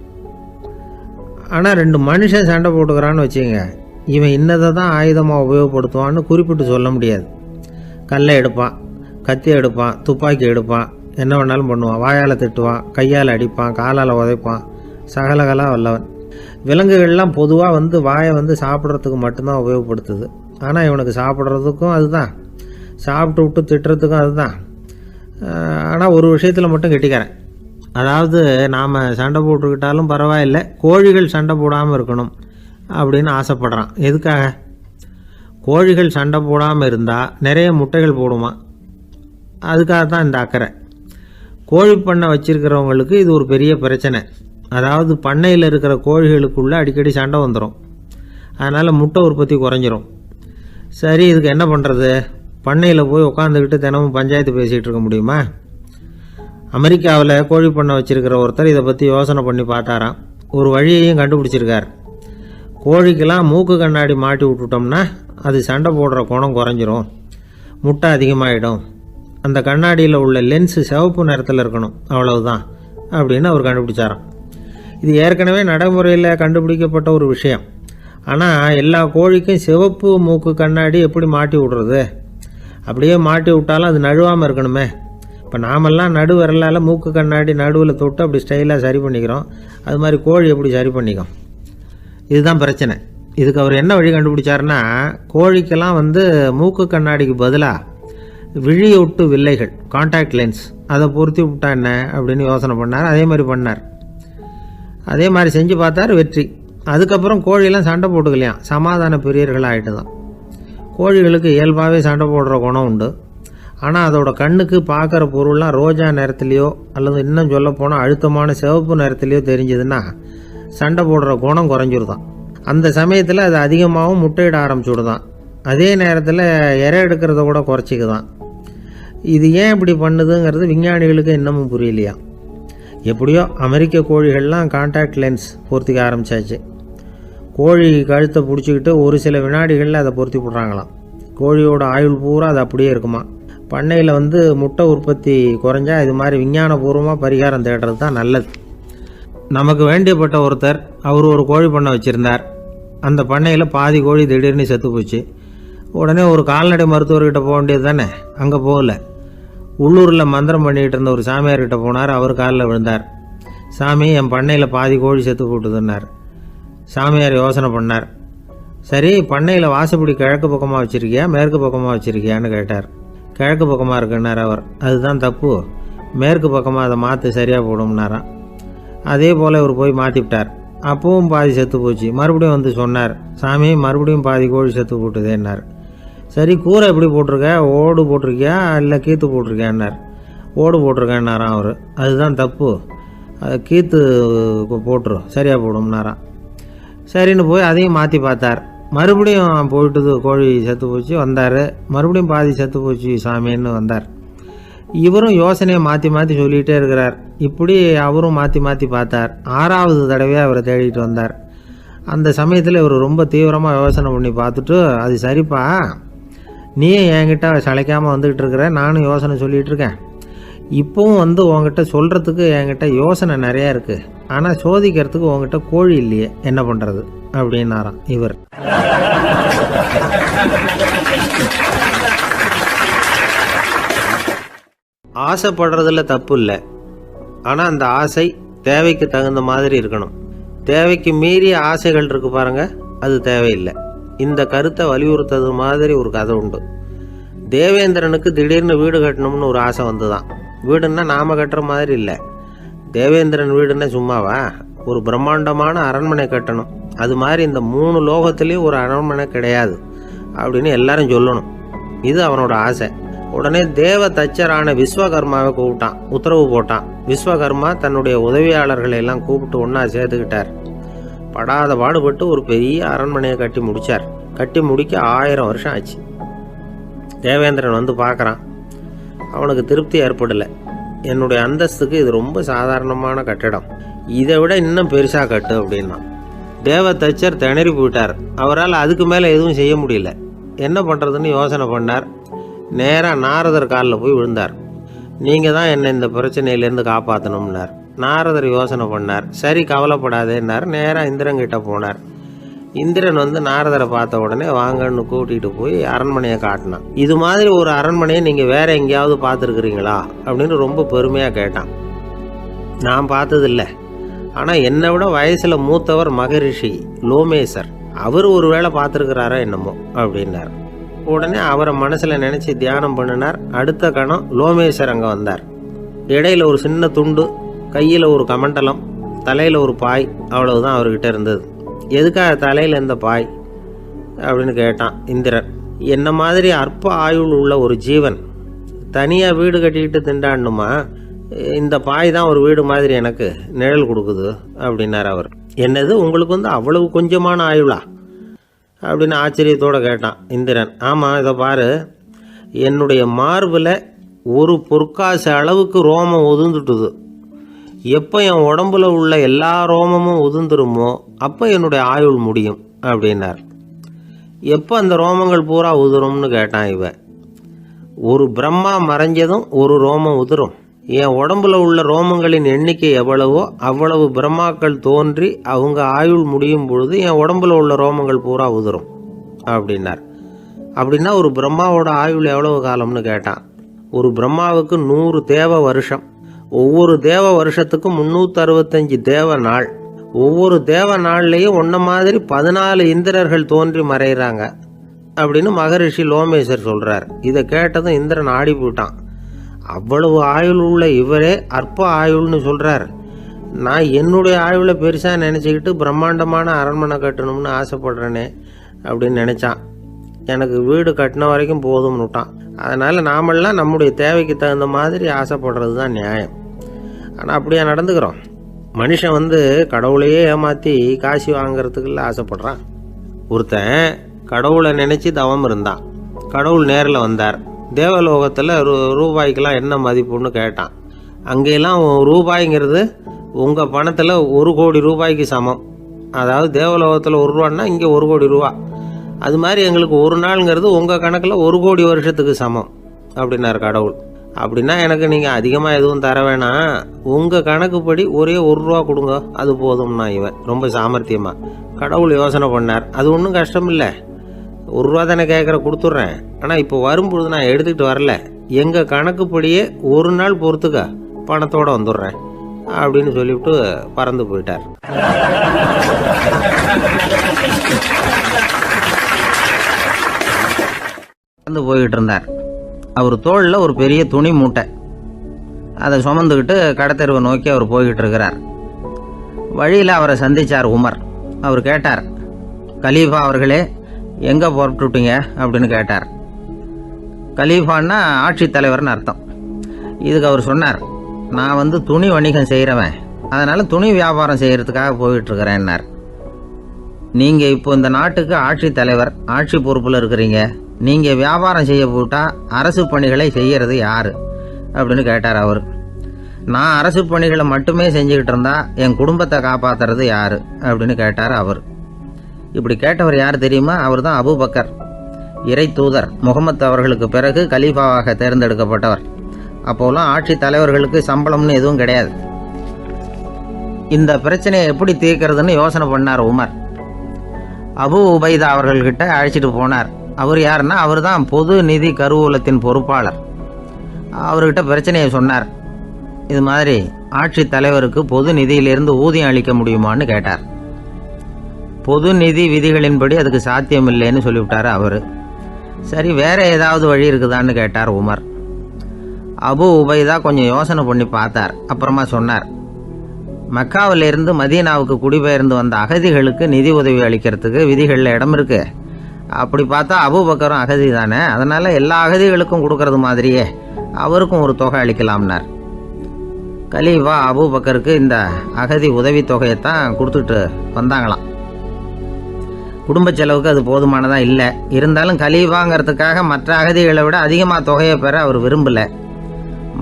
ஆனால் 2 மனுஷன் சண்டை போட்டுக்கிறான்னு வச்சுங்க, இவன் இன்னதை தான் ஆயுதமாக உபயோகப்படுத்துவான்னு குறிப்பிட்டு சொல்ல முடியாது. கல்லை எடுப்பான், கத்தி எடுப்பான், துப்பாக்கி எடுப்பான், என்ன வேணாலும் பண்ணுவான். வாயால் திட்டுவான், கையால் அடிப்பான், காலால் உதைப்பான், சகலகலாக வல்லவன். விலங்குகள்லாம் பொதுவாக வாயை சாப்பிட்றதுக்கு மட்டும்தான் உபயோகப்படுத்துது. ஆனால் இவனுக்கு சாப்பிட்றதுக்கும் அதுதான், சாப்பிட்டு விட்டு திட்டுறதுக்கும் அதுதான். ஆனால் ஒரு விஷயத்தில் மட்டும் கெட்டிக்கிறேன். அதாவது நாம் சண்டை போட்டுக்கிட்டாலும் பரவாயில்லை, கோழிகள் சண்டை போடாமல் இருக்கணும் அப்படின்னு ஆசைப்படுறான். எதுக்காக? கோழிகள் சண்டை போடாமல் இருந்தால் நிறைய முட்டைகள் போடுமா, அதுக்காக தான் இந்த அக்கறை. கோழி பண்ணை வச்சிருக்கிறவங்களுக்கு இது ஒரு பெரிய பிரச்சனை. அதாவது பண்ணையில் இருக்கிற கோழிகளுக்குள்ளே அடிக்கடி சண்டை வந்துடும், அதனால் முட்டை உற்பத்தி குறைஞ்சிரும். சரி, இதுக்கு என்ன பண்ணுறது? பண்ணையில் போய் உட்காந்துக்கிட்டு தினமும் பஞ்சாயத்து பேசிகிட்டு இருக்க முடியுமா? அமெரிக்காவில் கோழி பண்ணை வச்சிருக்கிற ஒருத்தர் இதை பற்றி யோசனை பண்ணி பார்த்தாராம். ஒரு வழியையும் கண்டுபிடிச்சிருக்கார். கோழிக்கெல்லாம் மூக்கு கண்ணாடி மாட்டி விட்டுட்டோம்னா அது சண்டை போடுற குணம் குறைஞ்சிரும், முட்டை அதிகமாகிடும் அந்த கண்ணாடியில் உள்ள லென்ஸு சிவப்பு நிறத்தில் இருக்கணும், அவ்வளவுதான் அப்படின்னு அவர் கண்டுபிடிச்சாராம். இது ஏற்கனவே நடைமுறையில் கண்டுபிடிக்கப்பட்ட ஒரு விஷயம். ஆனால் எல்லா கோழிக்கும் சிவப்பு மூக்கு கண்ணாடி எப்படி மாட்டி விடுறது? அப்படியே மாட்டி விட்டாலும் அது நழுவாமல் இருக்கணுமே. இப்போ நாமெல்லாம் நடு விரலால் மூக்கு கண்ணாடி நடுவில் தொட்டு அப்படி ஸ்டைலாக சரி பண்ணிக்கிறோம். அது மாதிரி கோழி எப்படி சரி பண்ணிக்கும்? இதுதான் பிரச்சனை. இதுக்கு அவர் என்ன வழி கண்டுபிடிச்சாருன்னா, கோழிக்கெல்லாம் மூக்கு கண்ணாடிக்கு பதிலாக விழியொட்டு வில்லைகள், கான்டாக்ட் லென்ஸ், அதை பொருத்தி விட்டா என்ன அப்படின்னு யோசனை பண்ணார். அதே மாதிரி பண்ணார். அதே மாதிரி செஞ்சு பார்த்தார், வெற்றி. அதுக்கப்புறம் கோழியெல்லாம் சண்டை போட்டுக்கலையாம், சமாதான பிரியர்கள் ஆகிட்டு தான். கோழிகளுக்கு இயல்பாகவே சண்டை போடுற குணம் உண்டு. ஆனால் அதோட கண்ணுக்கு பார்க்குற பொருள்லாம் ரோஜா நிறத்துலையோ அல்லது இன்னும் சொல்ல போனால் அழுத்தமான சிவப்பு நிறத்துலையோ தெரிஞ்சதுன்னா சண்டை போடுற குணம் குறைஞ்சிருதான். அந்த சமயத்தில் அது அதிகமாகவும் முட்டையிட ஆரம்பிச்சுடுதான். அதே நேரத்தில் இறை எடுக்கிறத கூட குறைச்சிக்குதான். இது ஏன் இப்படி பண்ணுதுங்கிறது விஞ்ஞானிகளுக்கு இன்னமும் புரியலையா. எப்படியோ அமெரிக்க கோழிகள்லாம் கான்டாக்ட் லென்ஸ் பொருத்திக்க ஆரம்பித்தாச்சு. கோழி கழுத்தை பிடிச்சிக்கிட்டு ஒரு சில வினாடிகளில் அதை பொருத்தி போடுறாங்களாம். கோழியோட ஆயுள் பூரா அது அப்படியே இருக்குமா. பண்ணையில் முட்டை உற்பத்தி குறைஞ்சா இது மாதிரி விஞ்ஞானபூர்வமாக பரிகாரம் தேடுறது தான் நல்லது. நமக்கு வேண்டியப்பட்ட ஒருத்தர், அவர் ஒரு கோழி பண்ணை வச்சுருந்தார். அந்த பண்ணையில் பாதி கோழி திடீர்னு செத்து போச்சு. உடனே ஒரு கால்நடை மருத்துவர்கிட்ட போக வேண்டியது தானே. அங்கே போகல. உள்ளூரில் மந்திரம் பண்ணிகிட்டு இருந்த ஒரு சாமியார்கிட்ட போனார். அவர் காலில் விழுந்தார். சாமி, என் பண்ணையில் பாதி கோழி செத்து போட்டுதுன்னார். சாமியார் யோசனை பண்ணார். சரி, பண்ணையில் வாசப்படி கிழக்கு பக்கமாக வச்சுருக்கியா மேற்கு பக்கமாக வச்சுருக்கியான்னு கேட்டார். கிழக்கு பக்கமாக இருக்குன்னார் அவர். அதுதான் தப்பு, மேற்கு பக்கமாக அதை மாற்று, சரியாக போடும்னாராம். அதே போல் இவர் போய் மாற்றிவிட்டார். அப்பவும் பாதி செத்து போச்சு. மறுபடியும் சொன்னார், சாமி மறுபடியும் பாதி கோழி செத்து போட்டுதேன்னார். சரி, கூரை எப்படி போட்டிருக்க, ஓடு போட்டிருக்கியா இல்லை கீத்து போட்டிருக்கியான்னார். ஓடு போட்டிருக்கேன்னாராம் அவர். அதுதான் தப்பு, அது கீத்து போட்டுரும், சரியாக போடும்னாராம். சரின்னு போய் அதையும் மாற்றி பார்த்தார். மறுபடியும் போயிட்டுது, கோழி செத்து போச்சு. வந்தார். மறுபடியும் பாதி செத்து போச்சு சாமின்னு வந்தார். இவரும் யோசனையை மாற்றி மாற்றி சொல்லிகிட்டே இருக்கிறார். இப்படி அவரும் மாற்றி மாற்றி பார்த்தார். 6வது தடவையாக அவரை தேடிட்டு வந்தார். அந்த சமயத்தில் இவர் ரொம்ப தீவிரமாக யோசனை பண்ணி பார்த்துட்டு, அது சரிப்பா, நீயே என்கிட்ட சளைக்காமல் வந்துக்கிட்டு இருக்கிற, நானும் யோசனை சொல்லிகிட்டு இருக்கேன். இப்போவும் உங்ககிட்ட சொல்கிறதுக்கு என்கிட்ட யோசனை நிறையா இருக்குது. ஆனால் சோதிக்கிறதுக்கு உங்ககிட்ட கோழி இல்லையே, என்ன பண்ணுறது அப்படின்னாராம் இவர். ஆசைப்படுறதுல தப்பு இல்லை. ஆனால் அந்த ஆசை தேவைக்கு தகுந்த மாதிரி இருக்கணும். தேவைக்கு மீறிய ஆசைகள் இருக்கு பாருங்க, அது தேவையில்லை. இந்த கருத்தை வலியுறுத்தது மாதிரி ஒரு கதை உண்டு. தேவேந்திரனுக்கு திடீர்னு வீடு கட்டணும்னு ஒரு ஆசை வந்துதான். வீடுன்னா நாம கட்டுற மாதிரி இல்லை. தேவேந்திரன் வீடுன்னா சும்மாவா, ஒரு பிரம்மாண்டமான அரண்மனை கட்டணும். அது மாதிரி இந்த 3 லோகத்திலையும் ஒரு அரண்மனை கிடையாது அப்படின்னு எல்லாரும் சொல்லணும். இது அவனோட ஆசை. உடனே தேவ தச்சரான விஸ்வகர்மாவை கூப்பிட்டான், உத்தரவு போட்டான். விஸ்வகர்மா தன்னுடைய உதவியாளர்களை எல்லாம் கூப்பிட்டு ஒன்றா சேர்த்துக்கிட்டார். படாத பாடுபட்டு ஒரு பெரிய அரண்மனையை கட்டி முடித்தார். கட்டி முடிக்க 1000 வருஷம் ஆச்சு. தேவேந்திரன் பார்க்குறான். அவனுக்கு திருப்தி ஏற்படலை. என்னுடைய அந்தஸ்துக்கு இது ரொம்ப சாதாரணமான கட்டிடம், இதை விட இன்னும் பெருசாக கட்டு அப்படின்னா. தேவ தச்சர் திணறி போயிட்டார். அவரால் அதுக்கு மேலே எதுவும் செய்ய முடியல. என்ன பண்ணுறதுன்னு யோசனை பண்ணார். நேராக நாரதர் காலில் போய் விழுந்தார். நீங்கள் தான் என்னை இந்த பிரச்சனையிலேருந்து காப்பாற்றணும்னார். நாரதர் யோசனை பண்ணார். சரி, கவலைப்படாதேன்னார். நேராக இந்திரன்கிட்ட போனார். இந்திரன் நாரதரை பார்த்த உடனே வாங்கன்னு கூட்டிகிட்டு போய் அரண்மனையை காட்டினான். இது மாதிரி ஒரு அரண்மனையை நீங்கள் வேற எங்கேயாவது பார்த்துருக்குறீங்களா அப்படின்னு ரொம்ப பெருமையாக கேட்டான். நான் பார்த்ததில்லை, ஆனால் என்னை விட வயசில் மூத்தவர் மகரிஷி லோமேசர், அவர் ஒரு வேளை பார்த்துருக்கிறாரா என்னமோ அப்படின்னார். உடனே அவரை மனசில் நினச்சி தியானம் பண்ணினார். அடுத்த கணம் லோமேசர் அங்கே வந்தார். இடையில ஒரு சின்ன துண்டு, கையில் ஒரு கமண்டலம், தலையில் ஒரு பாய், அவ்வளவுதான் அவர்கிட்ட இருந்தது. எதுக்காக தலையில் இந்த பாய் அப்படின்னு கேட்டான் இந்திரன். என்ன மாதிரி அற்ப ஆயுள் உள்ள ஒரு ஜீவன் தனியாக வீடு கட்டிக்கிட்டு திண்டாடணுமா? இந்த பாய் தான் ஒரு வீடு மாதிரி எனக்கு நிழல் கொடுக்குது அப்படின்னார் அவர். என்னது, உங்களுக்கு அவ்வளவு கொஞ்சமான ஆயுளா அப்படின்னு ஆச்சரியத்தோடு கேட்டான் இந்திரன். ஆமாம், இதை பாரு, என்னுடைய மார்பில் ஒரு பொற்காசு அளவுக்கு ரோமம் உதிர்ந்துட்டுது. எப்போ என் உடம்புல உள்ள எல்லா ரோமமும் உதிர்ந்துருமோ அப்போ என்னுடைய ஆயுள் முடியும் அப்படின்னார். எப்போ அந்த ரோமங்கள் பூரா உதிரும்னு கேட்டான் இவன். ஒரு பிரம்மா மறைஞ்சதும் ஒரு ரோமம் உதிரும். என் உடம்புல உள்ள ரோமங்களின் எண்ணிக்கை எவ்வளவோ அவ்வளவு பிரம்மாக்கள் தோன்றி அவங்க ஆயுள் முடியும் பொழுது என் உடம்புல உள்ள ரோமங்கள் பூரா உதிரும் அப்படின்னார். அப்படின்னா ஒரு பிரம்மாவோட ஆயுள் எவ்வளவு காலம்னு கேட்டான். ஒரு பிரம்மாவுக்கு 100 தேவ வருஷம். ஒவ்வொரு தேவ வருஷத்துக்கும் 365 தேவ நாள். ஒவ்வொரு தேவ நாள்லையும் ஒன்ன மாதிரி 14 இந்திரர்கள் தோன்றி மறைகிறாங்க அப்படின்னு மகரிஷி லோமேசர் சொல்றார். இதை கேட்டதும் இந்திரன் ஆடி போயிட்டான். அவ்வளவு ஆயுள் உள்ள இவரே அற்ப ஆயுள்னு சொல்றார். நான் என்னுடைய ஆயுளை பெருசா நினைச்சுக்கிட்டு பிரம்மாண்டமான அரண்மனை கட்டணும்னு ஆசைப்படுறேனே அப்படின்னு நினைச்சான். எனக்கு வீடு கட்டின வரைக்கும் போதும்னு விட்டான். அதனால நாமெல்லாம் நம்முடைய தேவைக்கு தகுந்த மாதிரி ஆசைப்படுறது தான் நியாயம். ஆனால் அப்படியே நடந்துக்கிறோம். மனுஷன் கடவுளையே ஏமாற்றி காசி வாங்கிறதுக்குள்ள ஆசைப்படுறான். ஒருத்தன் கடவுளை நினச்சி தவம் இருந்தான். கடவுள் நேரில் வந்தார். தேவலோகத்தில் ரூபாய்க்கெல்லாம் என்ன மதிப்புன்னு கேட்டான். அங்கெல்லாம் ரூபாய்ங்கிறது உங்கள் பணத்தில் 1 கோடி ரூபாய்க்கு சமம். அதாவது தேவலோகத்தில் 1 ரூபான்னா இங்கே 1 கோடி ரூபா. அது மாதிரி எங்களுக்கு ஒரு நாளுங்கிறது உங்கள் கணக்கில் 1 கோடி வருஷத்துக்கு சமம் அப்படின்னார் கடவுள். அப்படின்னா எனக்கு நீங்கள் அதிகமாக எதுவும் தர வேணாம், உங்கள் கணக்குப்படி ஒரே 1 ரூபா கொடுங்க, அது போதும்னா இவன் ரொம்ப சாமர்த்தியமாக. கடவுள் யோசனை பண்ணார். அது ஒன்றும் கஷ்டம் இல்லை, 1 ரூபா தானே கேட்குற, கொடுத்துட்றேன். ஆனால் இப்போ வரும்பொழுது நான் எடுத்துக்கிட்டு வரல, எங்கள் கணக்குப்படியே 1 நாள் பொறுத்துக்க பணத்தோடு வந்துடுறேன் அப்படின்னு சொல்லிவிட்டு பறந்து போயிட்டார். பறந்து போய்கிட்டு இருந்தார். அவர் தோளில் ஒரு பெரிய துணி மூட்டை, அதை சுமந்துக்கிட்டு கடத்தெருவை நோக்கி அவர் போய்கிட்டு இருக்கிறார். வழியில் அவரை சந்திச்சார் உமர். அவர் கேட்டார், கலீஃபா அவர்களே, எங்கே புறப்பட்டுட்டீங்க அப்படின்னு கேட்டார். கலீஃபான்னா ஆட்சித்தலைவர்னு அர்த்தம். இதுக்கு அவர் சொன்னார், நான் துணி வணிகம் செய்கிறவன், அதனால துணி வியாபாரம் செய்கிறதுக்காக போயிட்டுருக்கிறேன்னார். நீங்கள் இப்போ இந்த நாட்டுக்கு ஆட்சித்தலைவர், ஆட்சி பொறுப்பில் இருக்கிறீங்க, நீங்கள் வியாபாரம் செய்ய போட்டால் அரசு பணிகளை செய்கிறது யார் அப்படின்னு கேட்டார் அவர். நான் அரசு பணிகளை மட்டுமே செஞ்சுக்கிட்டு இருந்தா என் குடும்பத்தை காப்பாற்றுறது யார் அப்படின்னு கேட்டார் அவர். இப்படி கேட்டவர் யார் தெரியுமா? அவர் தான் அபூபக்கர், இறை தூதர் முகமது அவர்களுக்கு பிறகு கலீஃபாவாக தேர்ந்தெடுக்கப்பட்டவர். அப்போலாம் ஆட்சி தலைவர்களுக்கு சம்பளம்னு எதுவும் கிடையாது. இந்த பிரச்சனையை எப்படி தீர்க்கிறதுன்னு யோசனை பண்ணார் உமர். அபு உபைதா அவர்கள்கிட்ட அழைச்சிட்டு போனார். அவர் யாருன்னா, அவர் தான் பொது நிதி கருவூலத்தின் பொறுப்பாளர். அவர்கிட்ட பிரச்சனையை சொன்னார். இது மாதிரி ஆட்சி தலைவருக்கு பொது நிதியிலிருந்து ஊதியம் அளிக்க முடியுமான்னு கேட்டார். பொது நிதி விதிகளின்படி அதுக்கு சாத்தியம் இல்லைன்னு சொல்லிவிட்டார் அவர். சரி, வேற ஏதாவது வழி இருக்குதான்னு கேட்டார் உமர். அபு உபைதா கொஞ்சம் யோசனை பண்ணி பார்த்தார். அப்புறமா சொன்னார், மக்காவிலிருந்து மதீனாவுக்கு குடிபெயர்ந்து வந்த அகதிகளுக்கு நிதி உதவி அளிக்கிறதுக்கு விதிகளில் இடம் இருக்கு. அப்படி பார்த்தா அபூபக்கரும் அகதி தானே, அதனால எல்லா அகதிகளுக்கும் கொடுக்கறது மாதிரியே அவருக்கும் ஒரு தொகை அளிக்கலாம்னார். கலீஃபா அபூபக்கருக்கு இந்த அகதி உதவி தொகையைத்தான் கொடுத்துட்டு வந்தாங்களாம். குடும்ப செலவுக்கு அது போதுமானதா இல்லை. இருந்தாலும் கலீஃபாங்கிறதுக்காக மற்ற அகதிகளை விட அதிகமாக தொகையை பெற அவர் விரும்பலை.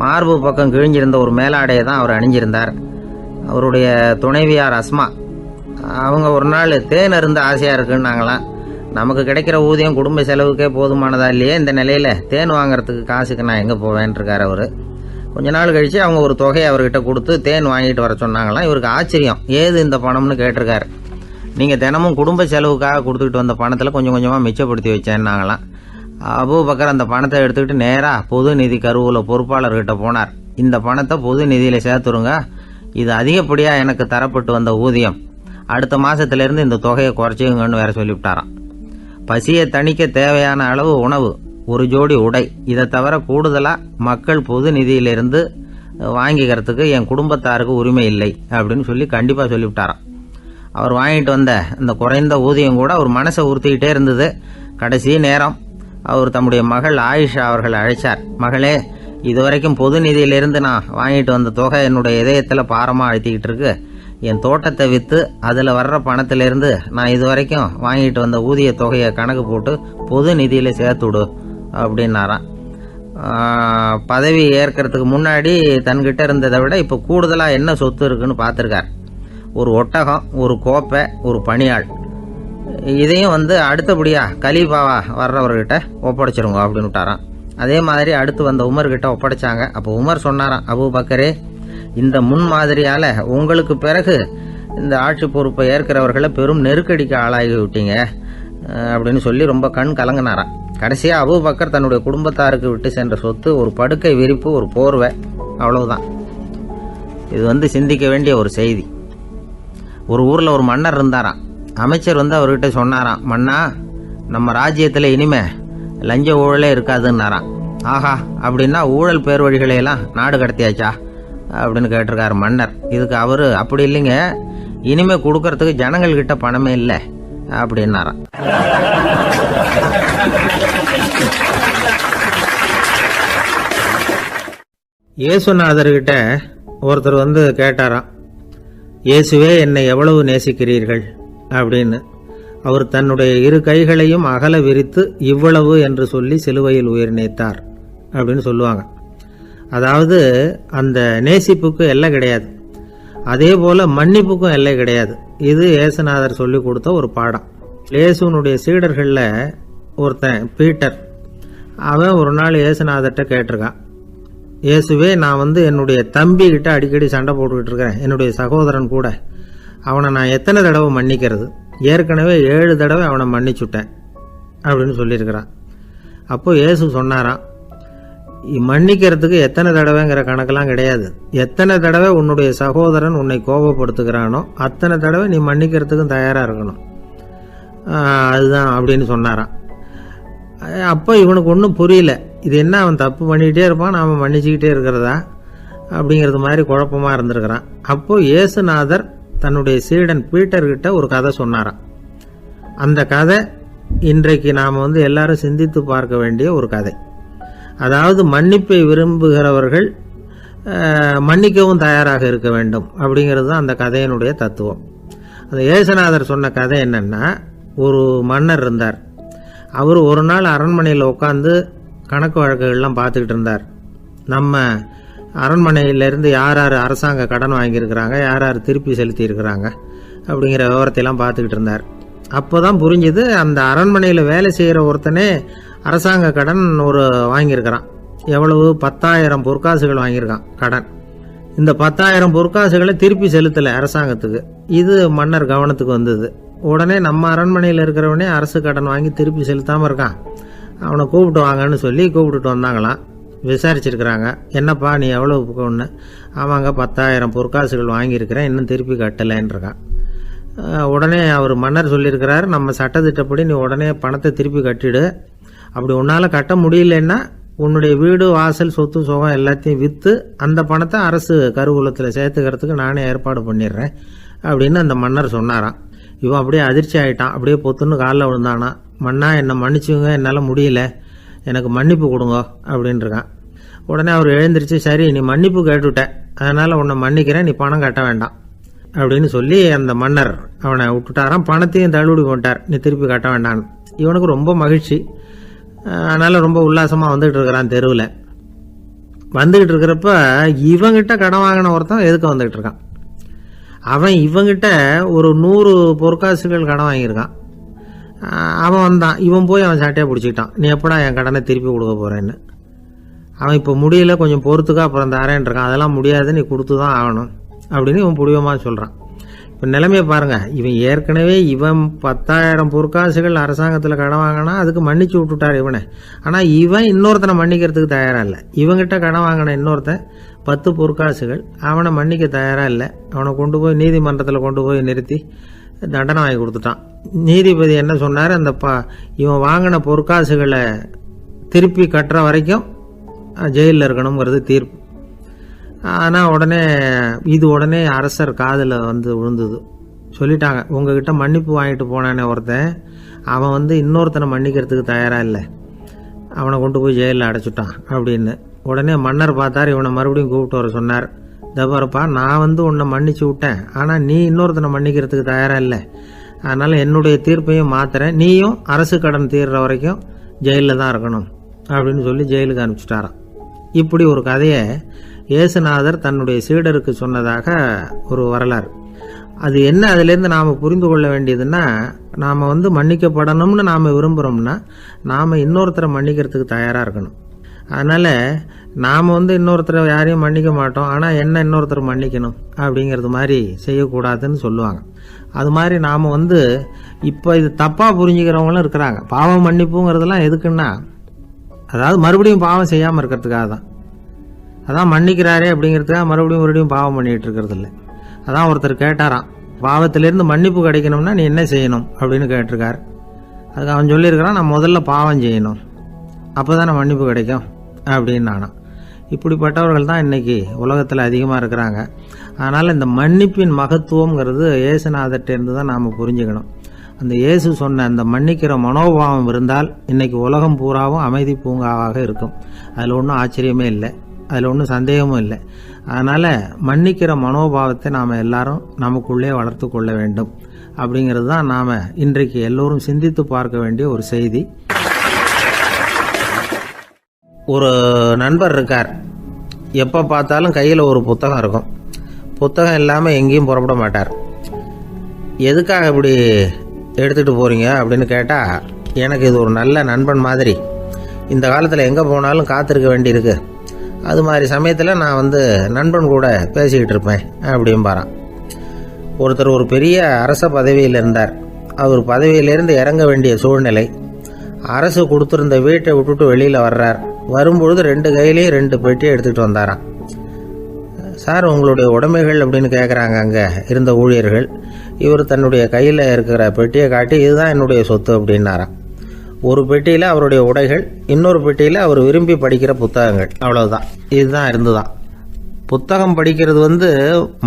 மார்பு பக்கம் கிழிஞ்சிருந்த ஒரு மேலாடையை தான் அவர் அணிஞ்சிருந்தார். அவருடைய துணைவியார் அஸ்மா, அவங்க ஒரு நாள் தேன் அருந்த ஆசையாக இருக்குன்னாங்களாம். நமக்கு கிடைக்கிற ஊதியம் குடும்ப செலவுக்கே போதுமானதா இல்லையே, இந்த நிலையில் தேன் வாங்கிறதுக்கு காசுக்கு நான் எங்கே போவேன்ருக்கார் அவர். கொஞ்ச நாள் கழித்து அவங்க ஒரு தொகையை அவர்கிட்ட கொடுத்து தேன் வாங்கிட்டு வர சொன்னாங்களாம். இவருக்கு ஆச்சரியம், ஏது இந்த பணம்னு கேட்டிருக்காரு. நீங்கள் தினமும் குடும்ப செலவுக்காக கொடுத்துக்கிட்டு வந்த பணத்தில் கொஞ்சம் கொஞ்சமாக மிச்சப்படுத்தி வச்சேன்னாங்களாம். அபூபக்கர் அந்த பணத்தை எடுத்துக்கிட்டு நேராக பொது நிதி கருவூல பொறுப்பாளர்கிட்ட போனார். இந்த பணத்தை பொது நிதியில் சேர்த்துருங்க, இது அதிகப்படியாக எனக்கு தரப்பட்டு வந்த ஊதியம், அடுத்த மாதத்துலேருந்து இந்த தொகையை குறைச்சிங்கன்னு வேற சொல்லிவிட்டாராம். பசியை தணிக்க தேவையான அளவு உணவு, ஒரு ஜோடி உடை, இதை தவிர கூடுதலாக மக்கள் பொது நிதியிலிருந்து வாங்கிக்கிறதுக்கு என் குடும்பத்தாருக்கு உரிமை இல்லை அப்படின்னு சொல்லி கண்டிப்பாக சொல்லிவிட்டாராம். அவர் வாங்கிட்டு வந்த இந்த குறைந்த ஊதியம் கூட அவர் மனசை உறுத்திக்கிட்டே இருந்தது. கடைசி நேரம் அவர் தம்முடைய மகள் ஆயிஷா அவர்களை அழைச்சார். மகளே, இதுவரைக்கும் பொது நிதியிலிருந்து நான் வாங்கிட்டு வந்த தொகை என்னுடைய இதயத்தில் பாரமாக அழுத்திக்கிட்டு இருக்கு. என் தோட்டத்தை விற்று அதில் வர்ற பணத்திலிருந்து நான் இதுவரைக்கும் வாங்கிட்டு வந்த ஊதிய தொகையை கணக்கு போட்டு பொது நிதியில் சேர்த்துடு அப்படின்னாராம். பதவி ஏற்கிறதுக்கு முன்னாடி தன்கிட்ட இருந்ததை விட இப்போ கூடுதலாக என்ன சொத்து இருக்குன்னு பார்த்துருக்கார். ஒரு ஒட்டகம், ஒரு கோப்பை, ஒரு பணியாள். இதையும் அடுத்தபடியாக கலீஃபாவா வர்றவர்கிட்ட ஒப்படைச்சிருங்க அப்படின்னு விட்டாராம். அதே மாதிரி அடுத்து வந்த உமர்கிட்ட ஒப்படைச்சாங்க. அப்போ உமர் சொன்னாராம், அபூபக்கரே, இந்த முன்மாதிரியால உங்களுக்கு பிறகு இந்த ஆட்சி பொறுப்பை ஏற்கிறவர்களை பெரும் நெருக்கடிக்கு ஆளாகி விட்டீங்க அப்படின்னு சொல்லி ரொம்ப கண் கலங்கினாராம். கடைசியா அபூபக்கர் தன்னுடைய குடும்பத்தாருக்கு விட்டு சென்ற சொத்து ஒரு படுக்கை விரிப்பு, ஒரு போர்வை, அவ்வளவுதான். இது சிந்திக்க வேண்டிய ஒரு செய்தி. ஒரு ஊர்ல ஒரு மன்னர் இருந்தாராம். அமைச்சர் அவர்கிட்ட சொன்னாராம், மன்னா, நம்ம ராஜ்யத்தில் இனிமே லஞ்ச ஊழலே இருக்காதுன்னாராம். ஆஹா, அப்படின்னா ஊழல் பேர் வழிகளையெல்லாம் நாடு கடத்தியாச்சா அப்படின்னு கேட்டிருக்காரு மன்னர். இதுக்கு அவரு, அப்படி இல்லைங்க, இனிமே கொடுக்கறதுக்கு ஜனங்கள்கிட்ட பணமே இல்லை அப்படின்னாராம். இயேசுநாதர்கிட்ட ஒருத்தர் கேட்டாராம், இயேசுவே, என்னை எவ்வளவு நேசிக்கிறீர்கள் அப்படின்னு. அவர் தன்னுடைய இரு கைகளையும் அகல விரித்து இவ்வளவு என்று சொல்லி சிலுவையில் உயிர் நீத்தார் அப்படின்னு சொல்லுவாங்க. அதாவது அந்த நேசிப்புக்கு எல்லை கிடையாது, அதே போல மன்னிப்புக்கும் எல்லை கிடையாது. இது இயேசுநாதர் சொல்லி கொடுத்த ஒரு பாடம். இயேசுனுடைய சீடர்களில் ஒருத்தன் பீட்டர், அவன் ஒரு நாள் இயேசுநாதர்கிட்ட கேட்டிருக்கான், இயேசுவே, நான் என்னுடைய தம்பி கிட்ட அடிக்கடி சண்டை போட்டுக்கிட்டு இருக்கிறேன், என்னுடைய சகோதரன் கூட. அவனை நான் எத்தனை தடவை மன்னிக்கிறது? ஏற்கனவே 7 தடவை அவனை மன்னிச்சுட்டேன் அப்படின்னு சொல்லியிருக்கிறான். அப்போ இயேசு சொன்னாராம், மன்னிக்கிறதுக்கு எத்தனை தடவைங்கிற கணக்கெல்லாம் கிடையாது. எத்தனை தடவை உன்னுடைய சகோதரன் உன்னை கோபப்படுத்துகிறானோ அத்தனை தடவை நீ மன்னிக்கிறதுக்கும் தயாராக இருக்கணும், அதுதான் அப்படின்னு சொன்னாராம். அப்போ இவனுக்கு ஒன்றும் புரியல, இது என்ன அவன் தப்பு பண்ணிக்கிட்டே இருப்பான், நாம் மன்னிச்சுக்கிட்டே இருக்கிறதா அப்படிங்கிறது மாதிரி குழப்பமாக இருந்திருக்கிறான். அப்போ இயேசுநாதர் தன்னுடைய சீடன் பீட்டர்கிட்ட ஒரு கதை சொன்னாராம். அந்த கதை இன்றைக்கு நாம் எல்லாரும் சிந்தித்து பார்க்க வேண்டிய ஒரு கதை. அதாவது மன்னிப்பை விரும்புகிறவர்கள் மன்னிக்கவும் தயாராக இருக்க வேண்டும் அப்படிங்கிறது தான் அந்த கதையினுடைய தத்துவம். அந்த இயேசுநாதர் சொன்ன கதை என்னன்னா, ஒரு மன்னர் இருந்தார். அவர் ஒரு நாள் அரண்மனையில் உட்காந்து கணக்கு வழக்குகள்லாம் பார்த்துக்கிட்டு இருந்தார். நம்ம அரண்மனையிலேருந்து யார் யார் அரசாங்க கடன் வாங்கியிருக்கிறாங்க, யார் யார் திருப்பி செலுத்தி இருக்கிறாங்க அப்படிங்கிற விவரத்தையெல்லாம் பார்த்துக்கிட்டு இருந்தார். அப்போ தான் புரிஞ்சுது, அந்த அரண்மனையில் வேலை செய்கிற ஒருத்தனே அரசாங்க கடன் வாங்கியிருக்கிறான். எவ்வளவு? 10,000 பொற்காசுகள் வாங்கியிருக்கான் கடன். இந்த 10,000 பொற்காசுகளை திருப்பி செலுத்தலை அரசாங்கத்துக்கு. இது மன்னர் கவனத்துக்கு வந்தது. உடனே நம்ம அரண்மனையில் இருக்கிறவனே அரசு கடன் வாங்கி திருப்பி செலுத்தாமல் இருக்கான், அவனை கூப்பிட்டு வாங்கன்னு சொல்லி கூப்பிட்டுட்டு வந்தாங்களாம். விசாரிச்சிருக்கிறாங்க, என்னப்பா நீ எவ்வளவு ஒன்று? ஆமாங்க, 10,000 பொற்காசுகள் வாங்கியிருக்கிறேன், இன்னும் திருப்பி கட்டலைன்றிருக்கான். உடனே அவர் மன்னர் சொல்லியிருக்கிறார், நம்ம சட்டத்திட்டப்படி நீ உடனே பணத்தை திருப்பி கட்டிடு. அப்படி உன்னால் கட்ட முடியலன்னா உன்னுடைய வீடு, வாசல், சொத்து, சுகம் எல்லாத்தையும் விற்று அந்த பணத்தை அரசு கருவூலத்தில் சேர்த்துக்கிறதுக்கு நானே ஏற்பாடு பண்ணிடுறேன் அப்படின்னு அந்த மன்னர் சொன்னாராம். இவன் அப்படியே அதிர்ச்சி ஆகிட்டான், அப்படியே பொத்துன்னு காலில் விழுந்தானா. மன்னா, என்னை மன்னிச்சுங்க, என்னால் முடியல, எனக்கு மன்னிப்பு கொடுங்க அப்படின்ட்டுருக்கான். உடனே அவர் எழுந்திரிச்சு, சரி நீ மன்னிப்பு கேட்டுவிட்ட, அதனால் உன்னை மன்னிக்கிறேன், நீ பணம் கட்ட வேண்டாம் அப்படின்னு சொல்லி அந்த மன்னர் அவனை விட்டுட்டாராம். பணத்தையும் தள்ளுபடி போட்டார், நீ திருப்பி கட்ட வேண்டான்னு. இவனுக்கு ரொம்ப மகிழ்ச்சி, அதனால் ரொம்ப உல்லாசமாக வந்துகிட்டு இருக்கிறான். தெருவில் வந்துக்கிட்டு இருக்கிறப்ப இவங்கிட்ட கடன் வாங்கின ஒருத்தன் எதுக்கு வந்துக்கிட்டு இருக்கான். அவன் இவங்கிட்ட ஒரு 100 பொற்காசுகள் கடன் வாங்கியிருக்கான். அவன் வந்தான், இவன் போய் அவன் சாட்டையாக பிடிச்சிக்கிட்டான், நீ எப்படா என் கடனை திருப்பி கொடுக்க போகிறேன்னு. அவன் இப்போ முடியல, கொஞ்சம் பொறுத்துக்கா, அப்புறம் தரேன்ருக்கான். அதெல்லாம் முடியாது, நீ கொடுத்து தான் ஆகணும் அப்படின்னு இவன் புடிவமாக சொல்கிறான். இப்போ நிலைமையை பாருங்கள், இவன் ஏற்கனவே 10,000 பொற்காசுகள் அரசாங்கத்தில் கடன் வாங்கினா அதுக்கு மன்னிச்சு விட்டுட்டார் இவனை. ஆனால் இவன் இன்னொருத்தனை மன்னிக்கிறதுக்கு தயாராக இல்லை. இவங்கிட்ட கடன் வாங்கின இன்னொருத்தன் 10 பொற்காசுகள், அவனை மன்னிக்க தயாராக இல்லை. அவனை கொண்டு போய் நீதிமன்றத்தில் கொண்டு போய் நிறுத்தி தண்டனை வாங்கி கொடுத்துட்டான். நீதிபதி என்ன சொன்னார், அந்த இவன் வாங்கின பொற்காசுகளை திருப்பி கட்டுற வரைக்கும் ஜெயிலில் இருக்கணுங்கிறது தீர்ப்பு. ஆனால் உடனே அரசர் காதில் விழுந்தது. சொல்லிட்டாங்க, உங்ககிட்ட மன்னிப்பு வாங்கிட்டு போனானே ஒருத்தன், அவன் இன்னொருத்தனை மன்னிக்கிறதுக்கு தயாராக இல்லை, அவனை கொண்டு போய் ஜெயிலில் அடைச்சிட்டான் அப்படின்னு. உடனே மன்னர் பார்த்தார், இவனை மறுபடியும் கூப்பிட்டு வர சொன்னார். தபாரப்பா, நான் உன்னை மன்னிச்சு விட்டேன், ஆனால் நீ இன்னொருத்தனை மன்னிக்கிறதுக்கு தயாராக இல்லை, அதனால் என்னுடைய தீர்ப்பையும் மாத்துறேன், நீயும் அரசு கடன் தீர்ற வரைக்கும் ஜெயிலில் தான் இருக்கணும் அப்படின்னு சொல்லி ஜெயிலுக்கு அனுப்பிச்சிட்டாராம். இப்படி ஒரு கதையை இயேசுநாதர் தன்னுடைய சீடருக்கு சொன்னதாக ஒரு வரலாறு. அது என்ன, அதுலேருந்து நாம் புரிந்து கொள்ள வேண்டியதுன்னா, நாம் மன்னிக்கப்படணும்னு நாம் விரும்புகிறோம்னா நாம் இன்னொருத்தரை மன்னிக்கிறதுக்கு தயாராக இருக்கணும். அதனால் நாம் இன்னொருத்தரை யாரையும் மன்னிக்க மாட்டோம், ஆனால் என்ன இன்னொருத்தர் மன்னிக்கணும் அப்படிங்கிறது மாதிரி செய்யக்கூடாதுன்னு சொல்லுவாங்க. அது மாதிரி நாம் இப்போ இது தப்பாக புரிஞ்சுக்கிறவங்களும் இருக்கிறாங்க. பாவம் மன்னிப்புங்கிறதெல்லாம் எதுக்குன்னா, அதாவது மறுபடியும் பாவம் செய்யாமல் இருக்கிறதுக்காக தான். அதான் மன்னிக்கிறாரே அப்படிங்கிறதுக்காக மறுபடியும் பாவம் பண்ணிகிட்டு இருக்கிறது இல்லை. அதான் ஒருத்தர் கேட்டாராம், பாவத்திலேருந்து மன்னிப்பு கிடைக்கணும்னா நீ என்ன செய்யணும் அப்படின்னு கேட்டிருக்கார். அதுக்கு அவன் சொல்லியிருக்கிறான், நான் முதல்ல பாவம் செய்யணும், அப்போ தானே மன்னிப்பு கிடைக்கும் அப்படின்னு நானும். இப்படிப்பட்டவர்கள் தான் இன்றைக்கி உலகத்தில் அதிகமாக இருக்கிறாங்க. அதனால் இந்த மன்னிப்பின் மகத்துவங்கிறது இயேசுநாதர்கிட்டேருந்து தான் நாம் புரிஞ்சுக்கணும். அந்த இயேசு சொன்ன அந்த மன்னிக்கிற மனோபாவம் இருந்தால் இன்றைக்கி உலகம் பூராவும் அமைதி பூங்காவாக இருக்கும். அதில் ஒன்றும் ஆச்சரியமே இல்லை, அதில் ஒன்றும் சந்தேகமும் இல்லை. அதனால் மன்னிக்கிற மனோபாவத்தை நாம் எல்லாரும் நமக்குள்ளே வளர்த்து கொள்ள வேண்டும் அப்படிங்கிறது தான் நாம் இன்றைக்கு எல்லோரும் சிந்தித்து பார்க்க வேண்டிய ஒரு செய்தி. ஒரு நண்பர் இருக்கார், எப்போ பார்த்தாலும் கையில் ஒரு புத்தகம் இருக்கும். புத்தகம் இல்லாமல் எங்கேயும் புறப்பட மாட்டார். எதுக்காக இப்படி எடுத்துகிட்டு போகிறீங்க அப்படின்னு கேட்டால், எனக்கு இது ஒரு நல்ல நண்பன் மாதிரி, இந்த காலத்தில் எங்கே போனாலும் காத்திருக்க வேண்டியிருக்கு, அது மாதிரி சமயத்தில் நான் நண்பன் கூட பேசிக்கிட்டு இருப்பேன் அப்படிம்பாரான். ஒருத்தர் ஒரு பெரிய அரச பதவியில் இருந்தார். அவர் பதவியிலேருந்து இறங்க வேண்டிய சூழ்நிலை. அரசு கொடுத்துருந்த வீட்டை விட்டுட்டு வெளியில் வர்றார். வரும்பொழுது 2 கையிலையும் 2 பெட்டியை எடுத்துகிட்டு வந்தாராம். சார், உங்களுடைய உடைமைகள் அப்படின்னு கேட்குறாங்க அங்கே இருந்த ஊழியர்கள். இவர் தன்னுடைய கையில் இருக்கிற பெட்டியை காட்டி, இதுதான் என்னுடைய சொத்து அப்படின்னாராம். ஒரு பெட்டியில் அவருடைய உடைகள், இன்னொரு பெட்டியில் அவர் விரும்பி படிக்கிற புத்தகங்கள், அவ்வளவுதான். இதுதான் இருந்துதான். புத்தகம் படிக்கிறது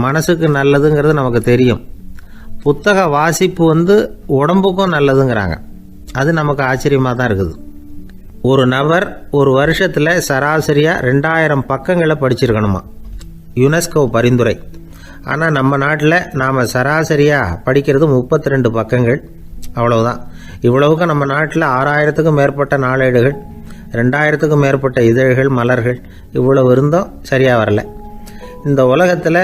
மனசுக்கு நல்லதுங்கிறது நமக்கு தெரியும். புத்தக வாசிப்பு உடம்புக்கும் நல்லதுங்கிறாங்க. அது நமக்கு ஆச்சரியமாக தான் இருக்குது. ஒரு நபர் ஒரு வருஷத்தில் சராசரியாக 2000 பக்கங்களை படிச்சிருக்கணுமா, யுனெஸ்கோ பரிந்துரை. ஆனால் நம்ம நாட்டில் நாம் சராசரியாக படிக்கிறது 32 பக்கங்கள், அவ்வளவுதான். இவ்வளவுக்கு நம்ம நாட்டில் 6000த்துக்கும் மேற்பட்ட நாளேடுகள், 2000த்துக்கும் மேற்பட்ட இதழ்கள், மலர்கள், இவ்வளவு இருந்தும் சரியாக வரல. இந்த உலகத்தில்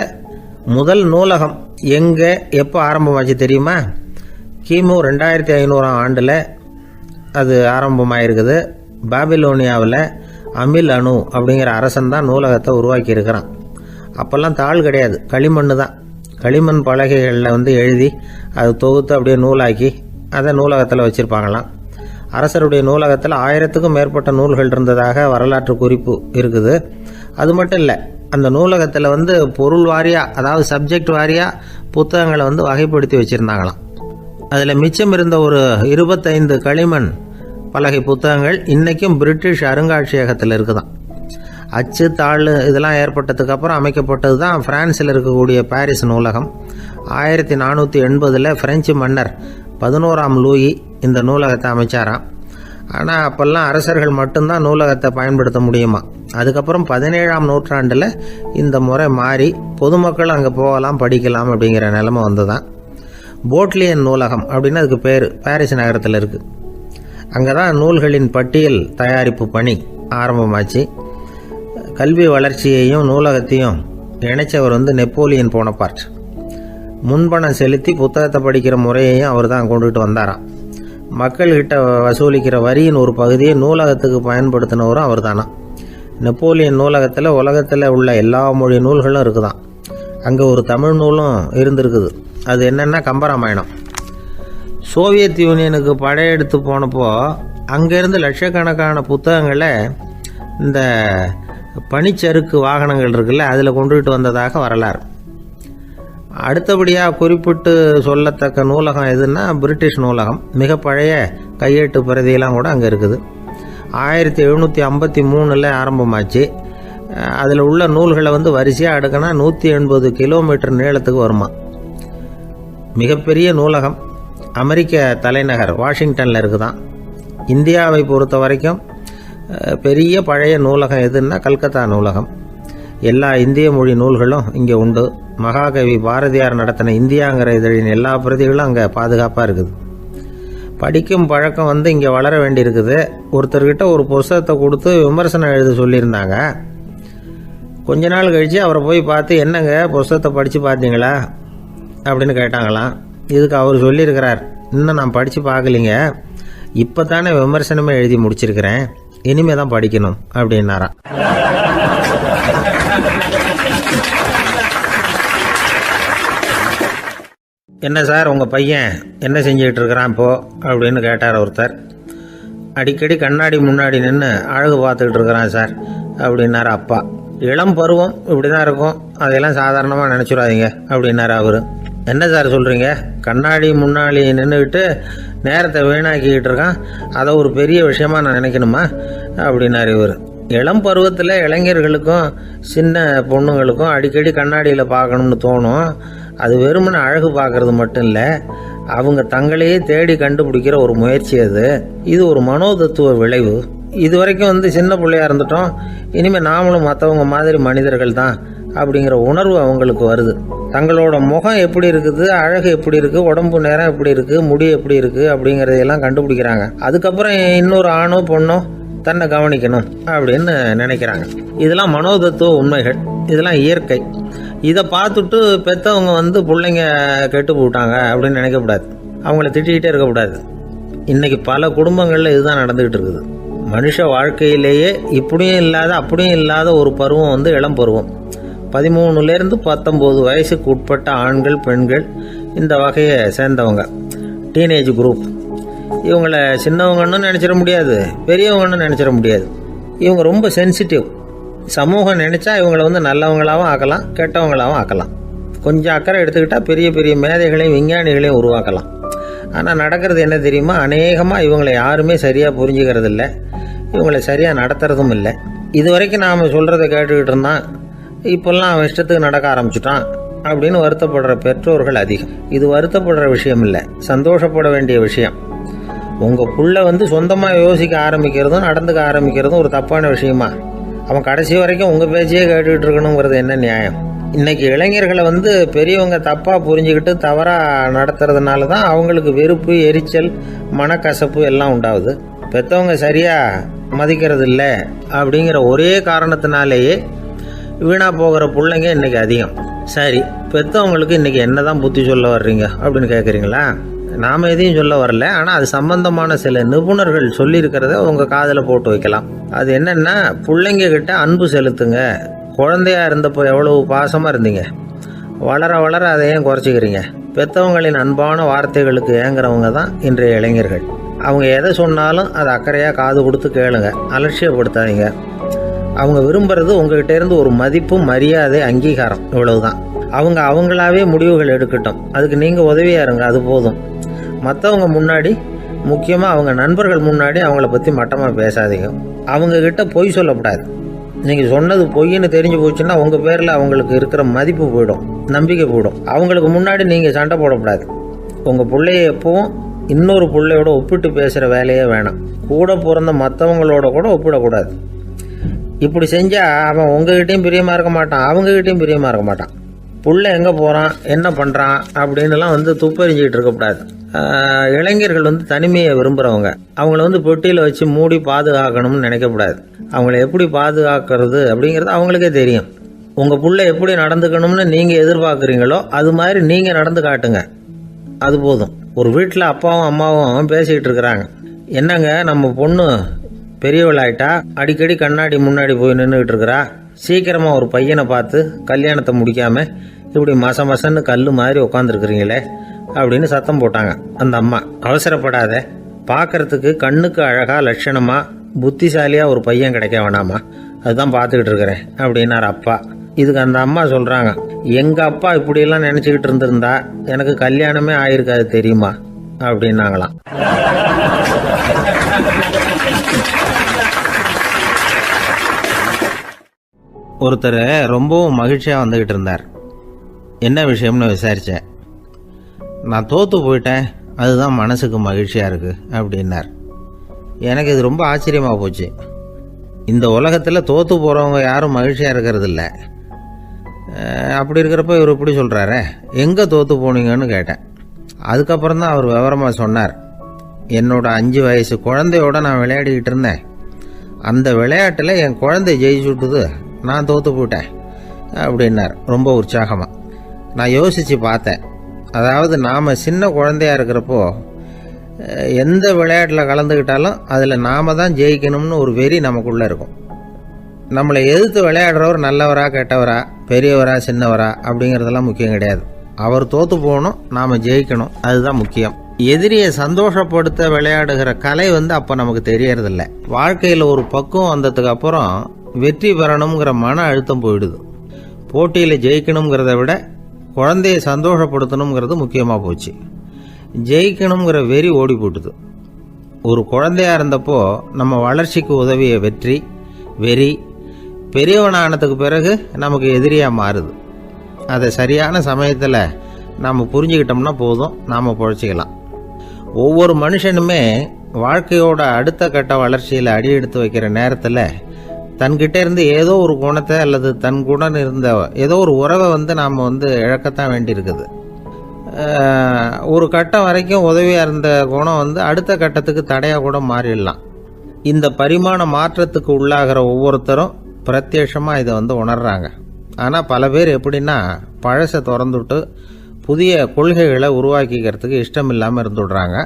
முதல் நூலகம் எங்கே எப்போ ஆரம்பமாச்சு தெரியுமா? கிமு 2500ஆம் ஆண்டில் அது ஆரம்பமாயிருக்குது. பாபிலோனியாவில் அமில் அணு அப்படிங்கிற அரசன் தான் நூலகத்தை உருவாக்கி இருக்கிறான். அப்போல்லாம் தாள் கிடையாது, களிமண் தான். களிமண் பலகைகளில் எழுதி அது தொகுத்து அப்படியே நூலாக்கி அதை நூலகத்தில் வச்சுருப்பாங்களாம். அரசருடைய நூலகத்தில் 1000த்துக்கும் மேற்பட்ட நூல்கள் இருந்ததாக வரலாற்று குறிப்பு இருக்குது. அது மட்டும் இல்லை, அந்த நூலகத்தில் பொருள் வாரியாக, அதாவது சப்ஜெக்ட் வாரியாக புத்தகங்களை வகைப்படுத்தி வச்சுருந்தாங்களாம். அதில் மிச்சம் இருந்த ஒரு 25 களிமண் பலகை புத்தகங்கள் இன்றைக்கும் பிரிட்டிஷ் அருங்காட்சியகத்தில் இருக்குதான். அச்சு தாள் இதெல்லாம் ஏற்பட்டதுக்கு அப்புறம் அமைக்கப்பட்டது தான் பிரான்சில் இருக்கக்கூடிய பாரிஸ் நூலகம். 1480 பிரெஞ்சு மன்னர் 11ஆம் லூயி இந்த நூலகத்தை அமைச்சாராம். ஆனால் அப்போல்லாம் அரசர்கள் மட்டும்தான் நூலகத்தை பயன்படுத்த முடியுமா. அதுக்கப்புறம் 17ஆம் நூற்றாண்டில் இந்த முறை மாறி பொதுமக்கள் அங்கே போகலாம், படிக்கலாம் அப்படிங்கிற நிலைமை வந்துதான். போட்லியன் நூலகம் அப்படின்னு அதுக்கு பேர், பாரிஸ் நகரத்தில் இருக்குது. அங்கே தான் நூல்களின் பட்டியல் தயாரிப்பு பணி ஆரம்பமாச்சு. கல்வி வளர்ச்சியையும் நூலகத்தையும் இணைச்சவர் நெப்போலியன் போனபார்ட். முன்பணம் செலுத்தி புத்தகத்தை படிக்கிற முறையையும் அவர் தான் கொண்டுட்டு வந்தாராம். மக்கள்கிட்ட வசூலிக்கிற வரியின் ஒரு பகுதியை நூலகத்துக்கு பயன்படுத்தினவரும் அவர் தானா. நெப்போலியன் நூலகத்தில் உலகத்தில் உள்ள எல்லா மொழி நூல்களும் இருக்குதான். அங்கே ஒரு தமிழ் நூலும் இருந்திருக்குது. அது என்னென்னா கம்பராமாயணம். சோவியத் யூனியனுக்கு படையெடுத்து போனப்போ அங்கேருந்து லட்சக்கணக்கான புத்தகங்களை இந்த பனிச்சறுக்கு வாகனங்கள் இருக்குல்ல, அதில் கொண்டுகிட்டு வந்ததாக வரலாறு. அடுத்தபடியாக குறிப்பிட்டு சொல்லத்தக்க நூலகம் எதுன்னா பிரிட்டிஷ் நூலகம். மிக பழைய கையெட்டு பிரதியெல்லாம் கூட அங்கே இருக்குது. 1753 ஆரம்பமாச்சு. அதில் உள்ள நூல்களை வரிசையாக அடுக்கினா 180 கிலோமீட்டர் நீளத்துக்கு வருமா. மிகப்பெரிய நூலகம் அமெரிக்க தலைநகர் வாஷிங்டனில் இருக்குதான். இந்தியாவை பொறுத்த வரைக்கும் பெரிய பழைய நூலகம் எதுன்னா கல்கத்தா நூலகம். எல்லா இந்திய மொழி நூல்களும் இங்கே உண்டு. மகாகவி பாரதியார் நடத்தின இந்தியாங்கிற இதழின் எல்லா பிரதிகளும் அங்கே பாதுகாப்பாக இருக்குது. படிக்கும் பழக்கம் இங்கே வளர வேண்டியிருக்குது. ஒருத்தர்கிட்ட ஒரு புஸ்தகத்தை கொடுத்து விமர்சனம் எழுத சொல்லியிருந்தாங்க. கொஞ்ச நாள் கழித்து அவரை போய் பார்த்து, என்னங்க புஸ்தகத்தை படித்து பார்த்தீங்களா அப்படின்னு கேட்டாங்களாம். இதுக்கு அவர் சொல்லியிருக்கிறார், இன்னும் நான் படித்து பார்க்கலிங்க, இப்போ தானே விமர்சனமே எழுதி முடிச்சிருக்கிறேன், இனிமே தான் படிக்கணும் அப்படின்னாராம். என்ன சார் உங்கள் பையன் என்ன செஞ்சுக்கிட்டு இருக்கிறான் இப்போ அப்படின்னு கேட்டார் ஒருத்தர். அடிக்கடி கண்ணாடி முன்னாடி நின்று அழகு பார்த்துக்கிட்டு இருக்கிறான் சார் அப்படின்னாரு அப்பா. இளம் பருவம் இப்படி தான் இருக்கும், அதையெல்லாம் சாதாரணமாக நினச்சிடாதீங்க அப்படின்னாரு அவர். என்ன சார் சொல்கிறீங்க, கண்ணாடி முன்னாடி நின்றுக்கிட்டு நேரத்தை வீணாக்கிக்கிட்டு இருக்கான், அதை ஒரு பெரிய விஷயமா நான் நினைக்கணுமா அப்படின்னாரு இவர். இளம் பருவத்தில் இளைஞர்களுக்கும் சின்ன பொண்ணுங்களுக்கும் அடிக்கடி கண்ணாடியில் பார்க்கணும்னு தோணும். அது வெறுமனே அழகு பார்க்கறது மட்டும் இல்லை, அவங்க தங்களையே தேடி கண்டுபிடிக்கிற ஒரு முயற்சி அது. இது ஒரு மனோதத்துவ விளைவு. இது வரைக்கும் சின்ன பிள்ளையா இருந்துட்டோம், இனிமேல் நாமளும் மற்றவங்க மாதிரி மனிதர்கள் தான் அப்படிங்கிற உணர்வு அவங்களுக்கு வருது. தங்களோட முகம் எப்படி இருக்குது, அழகு எப்படி இருக்குது, உடம்பு நேரம் எப்படி இருக்குது, முடி எப்படி இருக்குது அப்படிங்கிறதையெல்லாம் கண்டுபிடிக்கிறாங்க. அதுக்கப்புறம் இன்னொரு ஆணோ பொண்ணோ தன்னை கவனிக்கணும் அப்படின்னு நினைக்கிறாங்க. இதெல்லாம் மனோதத்துவ உண்மைகள், இதெல்லாம் இயற்கை. இதை பார்த்துட்டு பெற்றவங்க பிள்ளைங்க கெட்டு போட்டாங்க அப்படின்னு நினைக்கக்கூடாது, அவங்கள திட்டிக்கிட்டே இருக்கக்கூடாது. இன்னைக்கு பல குடும்பங்களில் இதுதான் நடந்துகிட்டு இருக்குது. மனுஷ வாழ்க்கையிலேயே இப்படியும் இல்லாத அப்படியும் இல்லாத ஒரு பருவம் இளம் பருவம். 13லேருந்து 19 வயசுக்கு உட்பட்ட ஆண்கள் பெண்கள் இந்த வகையை சேர்ந்தவங்க, டீனேஜ் குரூப். இவங்களை சின்னவங்கன்னு நினச்சிட முடியாது, பெரியவங்கன்னு நினச்சிட முடியாது. இவங்க ரொம்ப சென்சிட்டிவ். சமூகம் நினச்சா இவங்களை நல்லவங்களாகவும் ஆக்கலாம், கெட்டவங்களாகவும் ஆக்கலாம். கொஞ்சம் அக்கறை எடுத்துக்கிட்டால் பெரிய பெரிய மேதைகளையும் விஞ்ஞானிகளையும் உருவாக்கலாம். ஆனால் நடக்கிறது என்ன தெரியுமா, அநேகமாக இவங்களை யாருமே சரியாக புரிஞ்சுக்கிறது இல்லை, இவங்களை சரியாக நடத்துறதும் இல்லை. இது வரைக்கும் நாம் சொல்கிறத கேட்டுக்கிட்டு இருந்தான், இப்போல்லாம் அவன் இஷ்டத்துக்கு நடக்க ஆரம்பிச்சுட்டான் அப்படின்னு வருத்தப்படுற பெற்றோர்கள் அதிகம். இது வருத்தப்படுற விஷயம் இல்லை, சந்தோஷப்பட வேண்டிய விஷயம். உங்கள் புள்ள சொந்தமாக யோசிக்க ஆரம்பிக்கிறதும் நடந்துக்க ஆரம்பிக்கிறதும் ஒரு தப்பான விஷயமா? அவன் கடைசி வரைக்கும் உங்கள் பேச்சையே கேட்டுக்கிட்டு இருக்கணுங்கிறது என்ன நியாயம்? இன்னைக்கு இளைஞர்களை பெரியவங்க தப்பாக புரிஞ்சுக்கிட்டு தவறாக நடத்துறதுனால தான் அவங்களுக்கு வெறுப்பு, எரிச்சல், மனக்கசப்பு எல்லாம் உண்டாகுது. பெற்றவங்க சரியாக மதிக்கிறது இல்லை அப்படிங்கிற ஒரே காரணத்தினாலேயே வீணாக போகிற பிள்ளைங்க இன்றைக்கி அதிகம். சரி, பெற்றவங்களுக்கு இன்றைக்கி என்ன தான் புத்தி சொல்ல வர்றீங்க அப்படின்னு கேட்குறீங்களா? நாம் எதையும் சொல்ல வரல, ஆனால் அது சம்பந்தமான சில நிபுணர்கள் சொல்லியிருக்கிறத உங்கள் காதில் போட்டு வைக்கலாம். அது என்னென்னா, பிள்ளைங்க கிட்ட அன்பு செலுத்துங்க. குழந்தையா இருந்தப்போ எவ்வளவு பாசமாக இருந்தீங்க, வளர வளர அதை ஏன் குறைச்சிக்கிறீங்க? பெற்றவங்களின் அன்பான வார்த்தைகளுக்கு ஏங்குறவங்க தான் இன்றைய இளைஞர்கள். அவங்க எதை சொன்னாலும் அதை அக்கறையாக காது கொடுத்து கேளுங்க, அலட்சியப்படுத்தாதீங்க. அவங்க விரும்புறது உங்ககிட்ட இருந்து ஒரு மதிப்பு, மரியாதை, அங்கீகாரம், இவ்வளவுதான். அவங்க அவங்களாவே முடிவுகள் எடுக்கட்டும், அதுக்கு நீங்கள் உதவியாக இருங்க, அது போதும். மற்றவங்க முன்னாடி, முக்கியமாக அவங்க நண்பர்கள் முன்னாடி அவங்கள பற்றி மட்டமாக பேசாதீங்க. அவங்கக்கிட்ட பொய் சொல்லக்கூடாது. நீங்கள் சொன்னது பொய்ன்னு தெரிஞ்சு போச்சுன்னா உங்கள் பேரில் அவங்களுக்கு இருக்கிற மதிப்பு போயிடும், நம்பிக்கை போயிடும். அவங்களுக்கு முன்னாடி நீங்கள் சண்டை போடக்கூடாது. உங்கள் பிள்ளைய எப்பவும் இன்னொரு பிள்ளையோட ஒப்பிட்டு பேசுகிற வேலையே வேணாம். கூட பிறந்த மற்றவங்களோட கூட ஒப்பிடக்கூடாது. இப்படி செஞ்சால் அவன் உங்ககிட்டையும் பிரியமாக இருக்க மாட்டான், அவங்ககிட்டையும் பிரியமாக இருக்க மாட்டான். புள்ள எங்கே போகிறான், என்ன பண்ணுறான் அப்படின்னுலாம் துப்பறிஞ்சிக்கிட்டு இருக்கக்கூடாது. இளைஞர்கள் தனிமையை விரும்புகிறவங்க. அவங்கள பெட்டியில் வச்சு மூடி பாதுகாக்கணும்னு நினைக்கக்கூடாது. அவங்கள எப்படி பாதுகாக்கிறது அப்படிங்கிறது அவங்களுக்கே தெரியும். உங்கள் புள்ள எப்படி நடந்துக்கணும்னு நீங்கள் எதிர்பார்க்குறீங்களோ அது மாதிரி நீங்கள் நடந்து காட்டுங்க, அது போதும். ஒரு வீட்டில் அப்பாவும் அம்மாவும் பேசிக்கிட்டு இருக்கிறாங்க. என்னங்க, நம்ம பொண்ணு பெரியவளாயிட்டா, அடிக்கடி கண்ணாடி முன்னாடி போய் நின்றுக்கிட்டு இருக்கிறா, சீக்கிரமாக ஒரு பையனை பார்த்து கல்யாணத்தை முடிக்காமல் இப்படி மசன்னு கல் மாதிரி உட்காந்துருக்குறீங்களே அப்படின்னு சத்தம் போட்டாங்க அந்த அம்மா. அவசரப்படாத, பார்க்கறதுக்கு கண்ணுக்கு அழகாக லட்சணமாக புத்திசாலியாக ஒரு பையன் கிடைக்க வேணாமா, அதுதான் பார்த்துக்கிட்டு இருக்கிறேன் அப்படின்னார் அப்பா. இதுக்கு அந்த அம்மா சொல்கிறாங்க, எங்கள் அப்பா இப்படியெல்லாம் நினச்சிக்கிட்டு இருந்திருந்தா எனக்கு கல்யாணமே ஆயிருக்காது தெரியுமா அப்படின்னாங்களாம். ஒருத்தர் ரொம்பவும் மகிழ்ச்சியாக வந்துக்கிட்டு இருந்தார். என்ன விஷயம்னு விசாரித்தேன். நான் தோற்று போயிட்டேன், அதுதான் மனசுக்கு மகிழ்ச்சியாக இருக்குது அப்படின்னார். எனக்கு இது ரொம்ப ஆச்சரியமாக போச்சு. இந்த உலகத்தில் தோற்று போகிறவங்க யாரும் மகிழ்ச்சியாக இருக்கிறது இல்லை. அப்படி இருக்கிறப்ப இவர் இப்படி சொல்கிறாரே, எங்கே தோற்று போனீங்கன்னு கேட்டேன். அதுக்கப்புறம் தான் அவர் விவரமாக சொன்னார். என்னோட 5 வயசு குழந்தையோடு நான் விளையாடிக்கிட்டு இருந்தேன். அந்த விளையாட்டில் என் குழந்தை ஜெயிச்சு விட்டுது, நான் தோற்று போயிட்டேன் அப்படின்னார் ரொம்ப உற்சாகமாக. நான் யோசித்து பார்த்தேன். அதாவது நாம் சின்ன குழந்தையாக இருக்கிறப்போ எந்த விளையாட்டில் கலந்துக்கிட்டாலும் அதில் நாம தான் ஜெயிக்கணும்னு ஒரு வெறி நமக்குள்ளே இருக்கும். நம்மளை எதிர்த்து விளையாடுறவர் நல்லவரா கெட்டவரா பெரியவரா சின்னவரா அப்படிங்கிறதெல்லாம் முக்கியம் கிடையாது. அவர் தோற்று போகணும், நாம் ஜெயிக்கணும், அதுதான் முக்கியம். எதிரியை சந்தோஷப்படுத்த விளையாடுகிற கலை அப்போ நமக்கு தெரியறதில்ல. வாழ்க்கையில் ஒரு பக்குவம் வந்ததுக்கு அப்புறம் வெற்றி பெறணுங்கிற மன அழுத்தம் போயிடுது. போட்டியில் ஜெயிக்கணுங்கிறத விட குழந்தையை சந்தோஷப்படுத்தணுங்கிறது முக்கியமாக போச்சு. ஜெயிக்கணுங்கிற வெறி ஓடி போட்டுது. ஒரு குழந்தையா இருந்தப்போ நம்ம வளர்ச்சிக்கு உதவிய வெறி பெரியவனானதுக்கு பிறகு நமக்கு எதிரியாக மாறுது. அதை சரியான சமயத்தில் நாம் புரிஞ்சுக்கிட்டோம்னா போதும், நாம் பொழைச்சிக்கலாம். ஒவ்வொரு மனுஷனுமே வாழ்க்கையோட அடுத்த கட்ட வளர்ச்சியில் அடி எடுத்து வைக்கிற நேரத்தில் தன்கிட்ட இருந்து ஏதோ ஒரு குணத்தை அல்லது தன் குணம் இருந்த ஏதோ ஒரு உறவை நாம் இழக்கத்தான் வேண்டியிருக்குது. ஒரு கட்டம் வரைக்கும் உதவியாக இருந்த குணம் அடுத்த கட்டத்துக்கு தடையாக கூட மாறிடலாம். இந்த பரிமாண மாற்றத்துக்கு உள்ளாகிற ஒவ்வொருத்தரும் பிரத்யட்சமாக இதை உணர்றாங்க. ஆனால் பல பேர் எப்படின்னா பழசை திறந்துவிட்டு புதிய கொள்கைகளை உருவாக்கிக்கிறதுக்கு இஷ்டம் இல்லாமல் இருந்துடுறாங்க,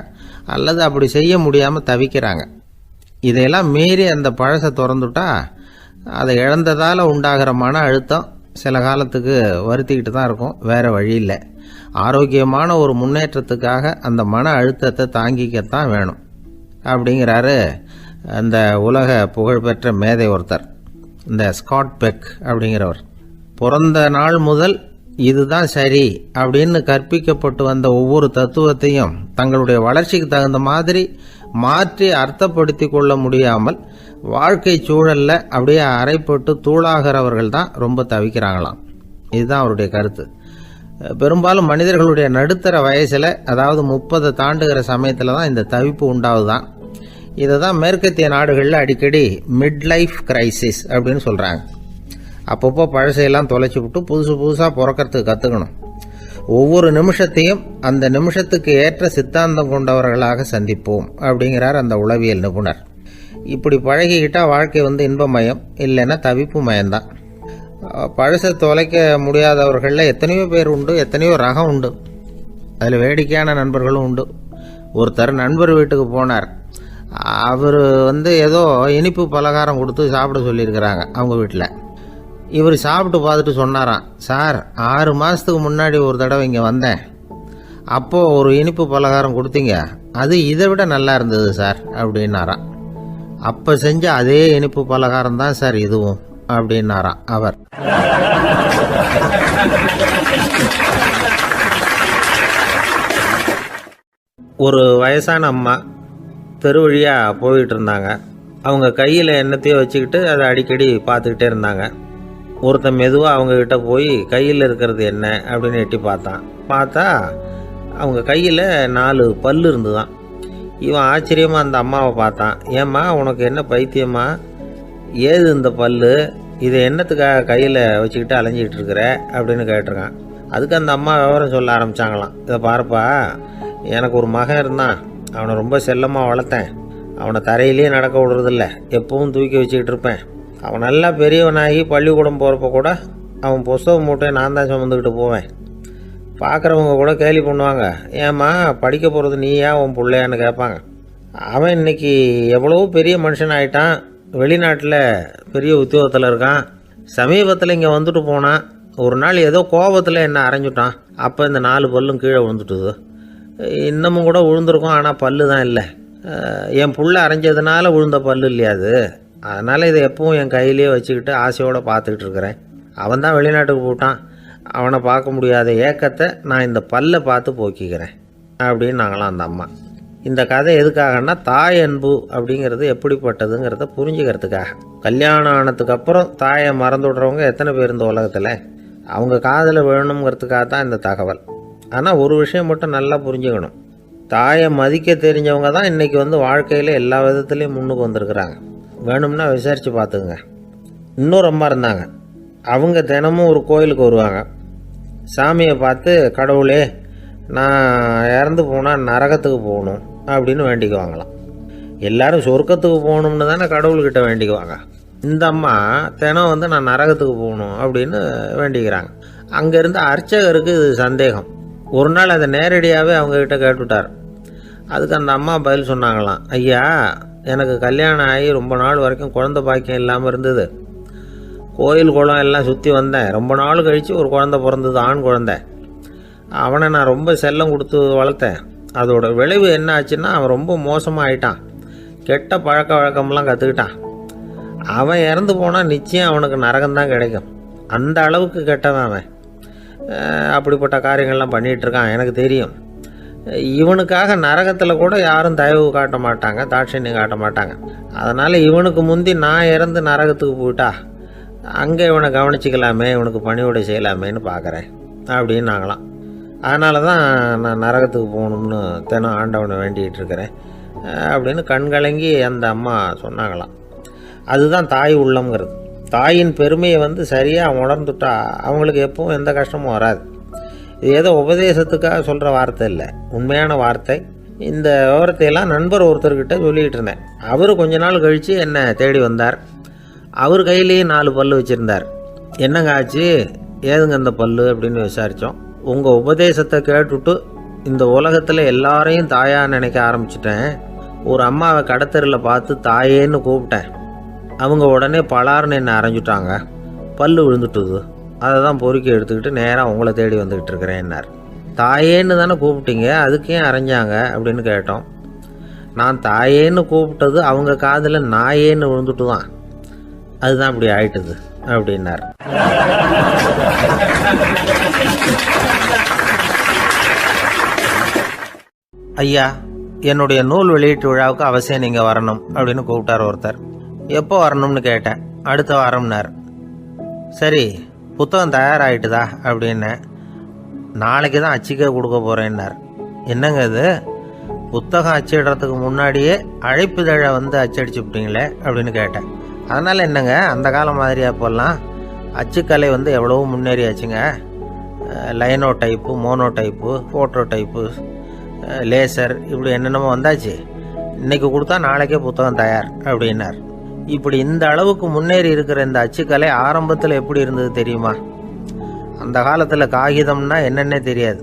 அல்லது அப்படி செய்ய முடியாமல் தவிக்கிறாங்க. இதையெல்லாம் மீறி அந்த பழசை திறந்துட்டா அதை இழந்ததால் உண்டாகிற மன அழுத்தம் சில காலத்துக்கு வருத்திக்கிட்டு தான் இருக்கும், வேறு வழி இல்லை. ஆரோக்கியமான ஒரு முன்னேற்றத்துக்காக அந்த மன அழுத்தத்தை தாங்கிக்கத்தான் வேணும் அப்படிங்கிறாரு அந்த உலக புகழ்பெற்ற மேதை ஒருத்தர், இந்த ஸ்காட் பெக் அப்படிங்கிறவர். பிறந்த நாள் முதல் இதுதான் சரி அப்படின்னு கற்பிக்கப்பட்டு வந்த ஒவ்வொரு தத்துவத்தையும் தங்களுடைய வளர்ச்சிக்கு தகுந்த மாதிரி மாற்றி அர்த்தப்படுத்தி கொள்ள முடியாமல் வாழ்க்கை சூழல்ல அப்படியே அரைப்பட்டு தூளாகிறவர்கள் தான் ரொம்ப தவிக்கிறாங்களாம். இதுதான் அவருடைய கருத்து. பெரும்பாலும் மனிதர்களுடைய நடுத்தர வயசில், அதாவது 30 தாண்டுகிற சமயத்தில் தான் இந்த தவிப்பு உண்டாவதுதான். இதை தான் மேற்கத்திய நாடுகளில் அடிக்கடி மிட் லைஃப் கிரைசிஸ் அப்படின்னு சொல்கிறாங்க. அப்பப்போ பழசையெல்லாம் தொலைச்சி விட்டு புதுசாக பிறக்கிறதுக்கு கற்றுக்கணும். ஒவ்வொரு நிமிஷத்தையும் அந்த நிமிஷத்துக்கு ஏற்ற சித்தாந்தம் கொண்டவர்களாக சந்திப்போம் அப்படிங்கிறார் அந்த உளவியல் நிபுணர். இப்படி பழகிக்கிட்டால் வாழ்க்கை இன்பமயம், இல்லைன்னா தவிப்பு மயம்தான். பழசை தொலைக்க முடியாதவர்களில் எத்தனையோ பேர் உண்டு, எத்தனையோ ரகம் உண்டு. அதில் வேடிக்கையான நண்பர்களும் உண்டு. ஒருத்தர் நண்பர் வீட்டுக்கு போனார். அவர் ஏதோ இனிப்பு பலகாரம் கொடுத்து சாப்பிட சொல்லியிருக்கிறாங்க அவங்க வீட்டில். இவர் சாப்பிட்டு பார்த்துட்டு சொன்னாராம், சார் 6 மாதத்துக்கு முன்னாடி ஒரு தடவை இங்கே வந்தேன், அப்போது ஒரு இனிப்பு பலகாரம் கொடுத்தீங்க, அது இதை விட நல்லா இருந்தது சார் அப்படின்னாராம். அப்போ செஞ்ச அதே இனிப்பு பலகாரம் தான் சார் இதுவும் அப்படின்னாராம் அவர். ஒரு வயசான அம்மா தெரு வழியாக போயிட்டு இருந்தாங்க. அவங்க கையில் எண்ணத்தையோ வச்சுக்கிட்டு அதை அடிக்கடி பார்த்துக்கிட்டே இருந்தாங்க. ஒருத்தன் மெதுவாக அவங்கக்கிட்ட போய் கையில் இருக்கிறது என்ன அப்படின்னு எட்டி பார்த்தா அவங்க கையில் 4 பல் இருந்துதான். இவன் ஆச்சரியமாக அந்த அம்மாவை பார்த்தான். ஏம்மா உனக்கு என்ன பைத்தியமா, ஏது இந்த பல், இதை என்னத்துக்காக கையில் வச்சுக்கிட்டு அலைஞ்சிக்கிட்டு இருக்கிற அப்படின்னு கேட்டிருக்கான். அதுக்கு அந்த அம்மா விவரம் சொல்ல ஆரம்பித்தாங்களாம். இதை பாருப்பா, எனக்கு ஒரு மகன் இருந்தான், அவனை ரொம்ப செல்லமாக வளர்த்தேன். அவனை தரையிலேயே நடக்க விடுறதில்ல, எப்பவும் தூக்கி வச்சுக்கிட்டு இருப்பேன். அவன் நல்லா பெரியவனாகி பள்ளிக்கூடம் போகிறப்ப கூட அவன் புஸ்தக மூட்டையை நான் தான் சுமந்துக்கிட்டு போவேன். பார்க்குறவங்க கூட கேலி பண்ணுவாங்க, ஏம்மா படிக்க போகிறது நீயா உன் பிள்ளையான்னு கேட்பாங்க. அவன் இன்னைக்கு எவ்வளவோ பெரிய மனுஷன் ஆகிட்டான், வெளிநாட்டில் பெரிய உத்தியோகத்தில் இருக்கான். சமீபத்தில் இங்கே வந்துட்டு போனான். ஒரு நாள் ஏதோ கோபத்தில் என்ன அரைஞ்சுட்டான். அப்போ இந்த 4 பல்லும் கீழே விழுந்துட்டுது. இன்னமும் கூட விழுந்திருக்கும், ஆனால் பல்லு தான் இல்லை. என் புள்ள அரைஞ்சதுனால விழுந்த பல்லு இல்லையா அது, அதனால் இதை எப்பவும் என் கையிலேயே வச்சுக்கிட்டு ஆசையோடு பார்த்துக்கிட்டு இருக்கிறேன். அவன் தான் வெளிநாட்டுக்கு போட்டான், அவனை பார்க்க முடியாத ஏக்கத்தை நான் இந்த பல்லை பார்த்து போக்கிக்கிறேன் அப்படின்னு நாங்களாம் அந்த அம்மா. இந்த கதை எதுக்காகன்னா, தாய் அன்பு அப்படிங்கிறது எப்படிப்பட்டதுங்கிறத புரிஞ்சுக்கிறதுக்காக. கல்யாணம் ஆனதுக்கு அப்புறம் தாயை மறந்து விடுறவங்க எத்தனை பேர் இந்த உலகத்தில், அவங்க காதில் வேணுங்கிறதுக்காக தான் இந்த தகவல். ஆனால் ஒரு விஷயம் மட்டும் நல்லா புரிஞ்சுக்கணும், தாயை மதிக்க தெரிஞ்சவங்க தான் இன்றைக்கி வாழ்க்கையில் எல்லா விதத்துலேயும் முன்னுக்கு வந்திருக்கிறாங்க. வேணும்னா விசாரித்து பார்த்துங்க. இன்னொரு அம்மா இருந்தாங்க, அவங்க தினமும் ஒரு கோயிலுக்கு வருவாங்க. சாமியை பார்த்து, கடவுளே நான் இறந்து போனால் நரகத்துக்கு போகணும் அப்படின்னு வேண்டிக்குவாங்களாம். எல்லாரும் சொர்க்கத்துக்கு போகணும்னு தானே கடவுள்கிட்ட வேண்டிக்குவாங்க. இந்த அம்மா தினம் நான் நரகத்துக்கு போகணும் அப்படின்னு வேண்டிக்கிறாங்க. அங்கேருந்து அர்ச்சகருக்கு இது சந்தேகம். ஒரு நாள் அதை நேரடியாகவே அவங்கக்கிட்ட கேட்டுவிட்டார். அதுக்கு அந்த அம்மா பதில் சொன்னாங்களாம், ஐயா, எனக்கு கல்யாணம் ஆகி ரொம்ப நாள் வரைக்கும் குழந்தை பாக்கியம் இல்லாமல் இருந்தது. கோயில் குளம் எல்லாம் சுற்றி வந்தேன். ரொம்ப நாள் கழித்து ஒரு குழந்தை பிறந்தது, ஆண் குழந்தை. அவனை நான் ரொம்ப செல்லம் கொடுத்து வளர்த்தேன். அதோட விளைவு என்ன ஆச்சுன்னா, அவன் ரொம்ப மோசமாக ஆயிட்டான். கெட்ட பழக்க வழக்கம்லாம் கற்றுக்கிட்டான். அவன் இறந்து போனால் நிச்சயம் அவனுக்கு நரகம்தான் கிடைக்கும். அந்த அளவுக்கு கெட்டவன் அவன். அப்படிப்பட்ட காரியங்கள்லாம் பண்ணிகிட்ருக்கான், எனக்கு தெரியும். இவனுக்காக நரகத்தில் கூட யாரும் தயவு காட்ட மாட்டாங்க, தாட்சண்யம் காட்ட மாட்டாங்க. அதனால் இவனுக்கு முந்தி நான் இறந்து நரகத்துக்கு போயிட்டா அங்கே இவனை கவனிச்சிக்கலாமே, இவனுக்கு பணிவிடை செய்யலாமேன்னு பார்க்குறேன் அப்படின்னு நாங்களாம். அதனால தான் நான் நரகத்துக்கு போகணும்னு தினம் ஆண்டவனை வேண்டிகிட்டு இருக்கிறேன் அப்படின்னு கண்கலங்கி அந்த அம்மா சொன்னாங்களாம். அதுதான் தாய் உள்ளம்ங்கிறது. தாயின் பெருமையை சரியாக உணர்ந்துட்டா அவங்களுக்கு எப்பவும் எந்த கஷ்டமும் வராது. இது ஏதோ உபதேசத்துக்காக சொல்கிற வார்த்தை இல்லை, உண்மையான வார்த்தை. இந்த விவரத்தையெல்லாம் நண்பர் ஒருத்தர்கிட்ட சொல்லிகிட்டு இருந்தேன். அவர் கொஞ்ச நாள் கழித்து என்னை தேடி வந்தார். அவர் கையிலேயே 4 பல்லு வச்சுருந்தார். என்னங்க ஆச்சு, ஏதுங்க அந்த பல்லு அப்படின்னு விசாரித்தோம். உங்கள் உபதேசத்தை கேட்டுட்டு இந்த உலகத்தில் எல்லாரையும் தாயாக நினைக்க ஆரம்பிச்சிட்டேன். ஒரு அம்மாவை கடத்தரில் பார்த்து தாயேன்னு கூப்பிட்டேன். அவங்க உடனே பலார்னு என்னை அரைஞ்சிட்டாங்க. பல்லு விழுந்துட்டுது. அதை தான் பொறுக்கி எடுத்துக்கிட்டு நேராக உங்களை தேடி வந்துக்கிட்டு இருக்கிறேன்னார். தாயேன்னு தானே கூப்பிட்டீங்க, அதுக்கு ஏன் அரைஞ்சாங்க அப்படின்னு கேட்டோம். நான் தாயேன்னு கூப்பிட்டது அவங்க காதில் நாயேன்னு விழுந்துட்டு தான், அதுதான் இப்படி ஆயிட்டுது அப்படின்னார். ஐயா, என்னுடைய நூல் வெளியீட்டு விழாவுக்கு அவசியம் நீங்கள் வரணும் அப்படின்னு கூப்பிட்டார் ஒருத்தர். எப்போ வரணும்னு கேட்டேன். அடுத்த வாரம்னார். சரி, புத்தகம் தயாராகிட்டுதா அப்படின்னு. நாளைக்கு தான் அச்சிக்க கொடுக்க போகிறேன்னார். என்னங்க இது, புத்தகம் அச்சிடுறதுக்கு முன்னாடியே அழைப்புதழை அச்சடிச்சுப்பிட்டீங்களே அப்படின்னு கேட்டேன். அதனால் என்னங்க, அந்த காலம் மாதிரி அப்போல்லாம் அச்சுக்கலை எவ்வளவோ முன்னேறியாச்சுங்க. Linotype, monotype, phototype, laser, இப்படி என்னென்னமோ வந்தாச்சு. இன்றைக்கி கொடுத்தா நாளைக்கே புத்தகம் தயார் அப்படின்னார். இப்படி இந்த அளவுக்கு முன்னேறி இருக்கிற இந்த அச்சுக்கலை ஆரம்பத்தில் எப்படி இருந்தது தெரியுமா? அந்த காலத்தில் காகிதம்னா என்னென்னே தெரியாது.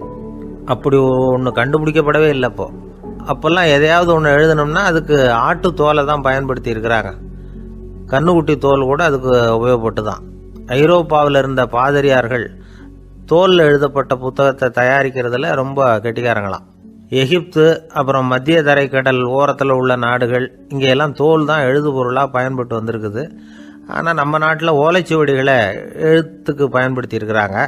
அப்படி ஒன்று கண்டுபிடிக்கப்படவே இல்லை. அப்போல்லாம் எதையாவது ஒன்று எழுதணும்னா அதுக்கு ஆட்டு தோலை தான் பயன்படுத்தி இருக்கிறாங்க. கண்ணுக்குட்டி தோல் கூட அதுக்கு உபயோகப்பட்டு தான். ஐரோப்பாவில் இருந்த பாதிரியார்கள் தோலில் எழுதப்பட்ட புத்தகத்தை தயாரிக்கிறதுல ரொம்ப கெட்டிக்காரங்களாம். எகிப்து, அப்புறம் மத்திய தரைக்கடல் ஓரத்தில் உள்ள நாடுகள், இங்கெல்லாம் தோல் தான் எழுது பொருளாக பயன்பட்டு வந்திருக்குது. ஆனால் நம்ம நாட்டில் ஓலைச்சுவடிகளை எழுத்துக்கு பயன்படுத்தி இருக்கிறாங்க.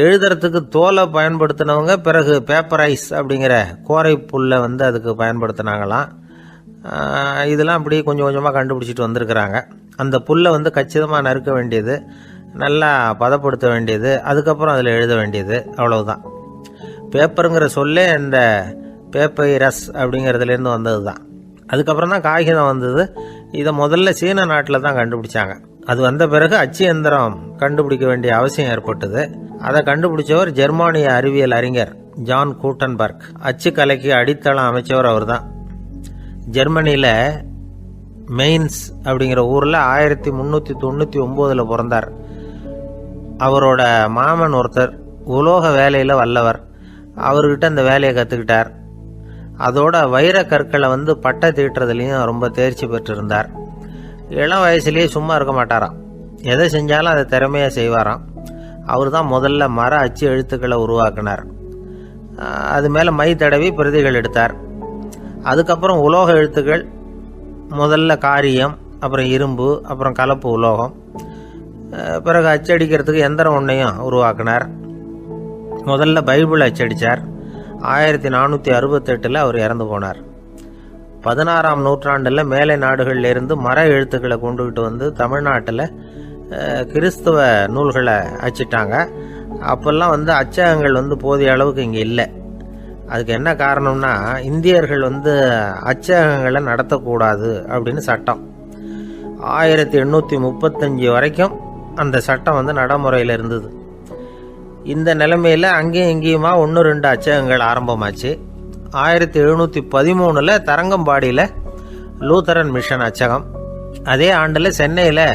எழுதுறதுக்கு தோலை பயன்படுத்தினவங்க பிறகு பேப்பரைஸ் அப்படிங்கிற கோரை புல்லை அதுக்கு பயன்படுத்தினாங்களாம். இதெல்லாம் அப்படி கொஞ்சம் கொஞ்சமாக கண்டுபிடிச்சிட்டு வந்திருக்கிறாங்க. அந்த புல்லை கச்சிதமாக நறுக்க வேண்டியது, நல்லா பதப்படுத்த வேண்டியது, அதுக்கப்புறம் அதில் எழுத வேண்டியது, அவ்வளவுதான். பேப்பருங்கிற சொல்லே இந்த பேப்பைரஸ் அப்படிங்கிறதுலேருந்து வந்தது தான். அதுக்கப்புறம் தான் காகிதம் வந்தது. இதை முதல்ல சீன நாட்டில் தான் கண்டுபிடிச்சாங்க. அது வந்த பிறகு அச்சு எந்திரம் கண்டுபிடிக்க வேண்டிய அவசியம் ஏற்பட்டது. அதை கண்டுபிடிச்சவர் ஜெர்மானிய அறிவியல் அறிஞர் ஜான் கூட்டன்பர்க். அச்சு கலைக்கு அடித்தளம் அமைச்சவர் அவர் தான். ஜெர்மனியில் மெயின்ஸ் அப்படிங்கிற ஊரில் 1399 பிறந்தார். அவரோட மாமன் ஒருத்தர் உலோக வேலையில் வல்லவர். அவர்கிட்ட அந்த வேலையை கற்றுக்கிட்டார். அதோட வைர கற்களை பட்டை தீட்டுறதுலையும் ரொம்ப தேர்ச்சி பெற்றிருந்தார். இளம் வயசுலேயே சும்மா இருக்க மாட்டாராம். எதை செஞ்சாலும் அதை திறமையாக செய்வாராம். அவர் தான் முதல்ல மர அச்சு எழுத்துக்களை உருவாக்கினார். அது மேலே மை தடவி பிரதிகள் எடுத்தார். அதுக்கப்புறம் உலோக எழுத்துக்கள், முதல்ல காரியம், அப்புறம் இரும்பு, அப்புறம் கலப்பு உலோகம், பிறகு அச்சடிக்கிறதுக்கு எந்திரம் ஒன்றையும் உருவாக்கினார். முதல்ல பைபிள் அச்சடித்தார். 1468 அவர் இறந்து போனார். 16ஆம் நூற்றாண்டில் மேலை நாடுகளிலிருந்து மர எழுத்துக்களை கொண்டுகிட்டு தமிழ்நாட்டில் கிறிஸ்துவ நூல்களை அச்சிட்டாங்க. அப்போல்லாம் அச்சகங்கள் போதிய அளவுக்கு இங்கே இல்லை. அதுக்கு என்ன காரணம்னா, இந்தியர்கள் அச்சகங்களை நடத்தக்கூடாது அப்படின்னு சட்டம். 1835 வரைக்கும் அந்த சட்டம் நடைமுறையில் இருந்தது. இந்த நிலைமையில் அங்கேயும் இங்கேயுமா 1-2 அச்சகங்கள் ஆரம்பமாச்சு. 1713 தரங்கம்பாடியில் லூத்தரன் மிஷன் அச்சகம், அதே ஆண்டில் சென்னையில்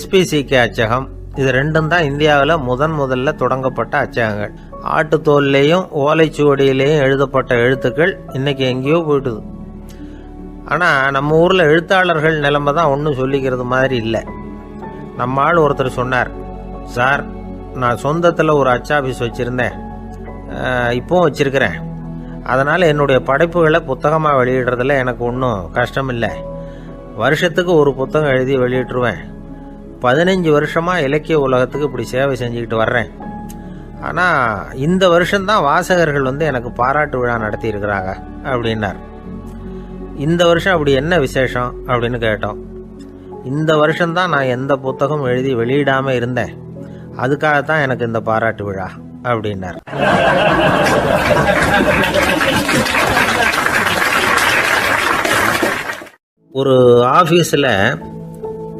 SPCK அச்சகம், இது ரெண்டும் தான் இந்தியாவில் முதல்ல தொடங்கப்பட்ட அச்சகங்கள். ஆட்டுத்தோல்லையும் ஓலைச்சுவடியிலையும் எழுதப்பட்ட எழுத்துக்கள் இன்னைக்கு எங்கேயோ போயிட்டுது. ஆனால் நம்ம ஊரில் எழுத்தாளர்கள் நிலைமை தான் ஒன்றும் சொல்லிக்கிறது மாதிரி இல்லை. நம்ம ஆள் ஒருத்தர் சொன்னார், சார் நான் சொந்தத்தில் ஒரு அச்சாபீஸ் வச்சுருந்தேன், இப்போவும் வச்சுருக்கிறேன். அதனால் என்னுடைய படைப்புகளை புத்தகமாக வெளியிடுறதுல எனக்கு ஒன்றும் கஷ்டம் இல்லை. வருஷத்துக்கு ஒரு புத்தகம் எழுதி வெளியிட்டுருவேன். 15 வருஷமாக இலக்கிய உலகத்துக்கு இப்படி சேவை செஞ்சுக்கிட்டு வர்றேன். ஆனால் இந்த வருஷம்தான் வாசகர்கள் எனக்கு பாராட்டு விழா நடத்தி இருக்கிறாங்க அப்படின்னார். இந்த வருஷம் அப்படி என்ன விசேஷம் அப்படின்னு கேட்டோம். இந்த வருஷம்தான் நான் எந்த புத்தகம் எழுதி வெளியிடாமல் இருந்தேன், அதுக்காகத்தான் எனக்கு இந்த பாராட்டு விழா அப்படின்னார். ஒரு ஆஃபீஸில்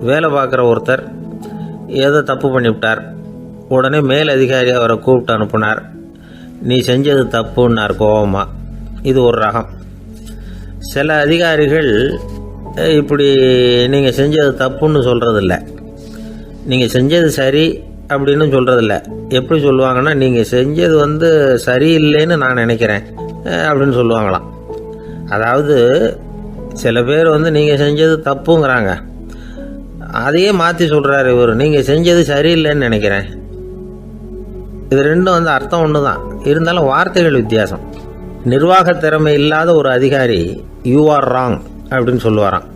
வேலை பார்க்குற ஒருத்தர் ஏதோ தப்பு பண்ணிவிட்டார். உடனே மேல் அதிகாரி அவரை கூப்பிட்டு அனுப்புனார். நீ செஞ்சது தப்புன்னார் கோபமா. இது ஒரு ரகம். சில அதிகாரிகள் இப்படி நீங்கள் செஞ்சது தப்புன்னு சொல்கிறதில்ல, நீங்கள் செஞ்சது சரி அப்படின்னு சொல்கிறதில்ல. எப்படி சொல்லுவாங்கன்னா, நீங்கள் செஞ்சது சரியில்லைன்னு நான் நினைக்கிறேன் அப்படின்னு சொல்லுவாங்களாம். அதாவது சில பேர் நீங்கள் செஞ்சது தப்புங்கிறாங்க, அதையே மாற்றி சொல்கிறாரு இவர், நீங்கள் செஞ்சது சரியில்லைன்னு நினைக்கிறேன். இது ரெண்டும் அர்த்தம் ஒன்று தான், இருந்தாலும் வார்த்தைகள் வித்தியாசம். நிர்வாக திறமை இல்லாத ஒரு அதிகாரி யூ ஆர் ராங் அப்படின்னு சொல்லுவாராம்.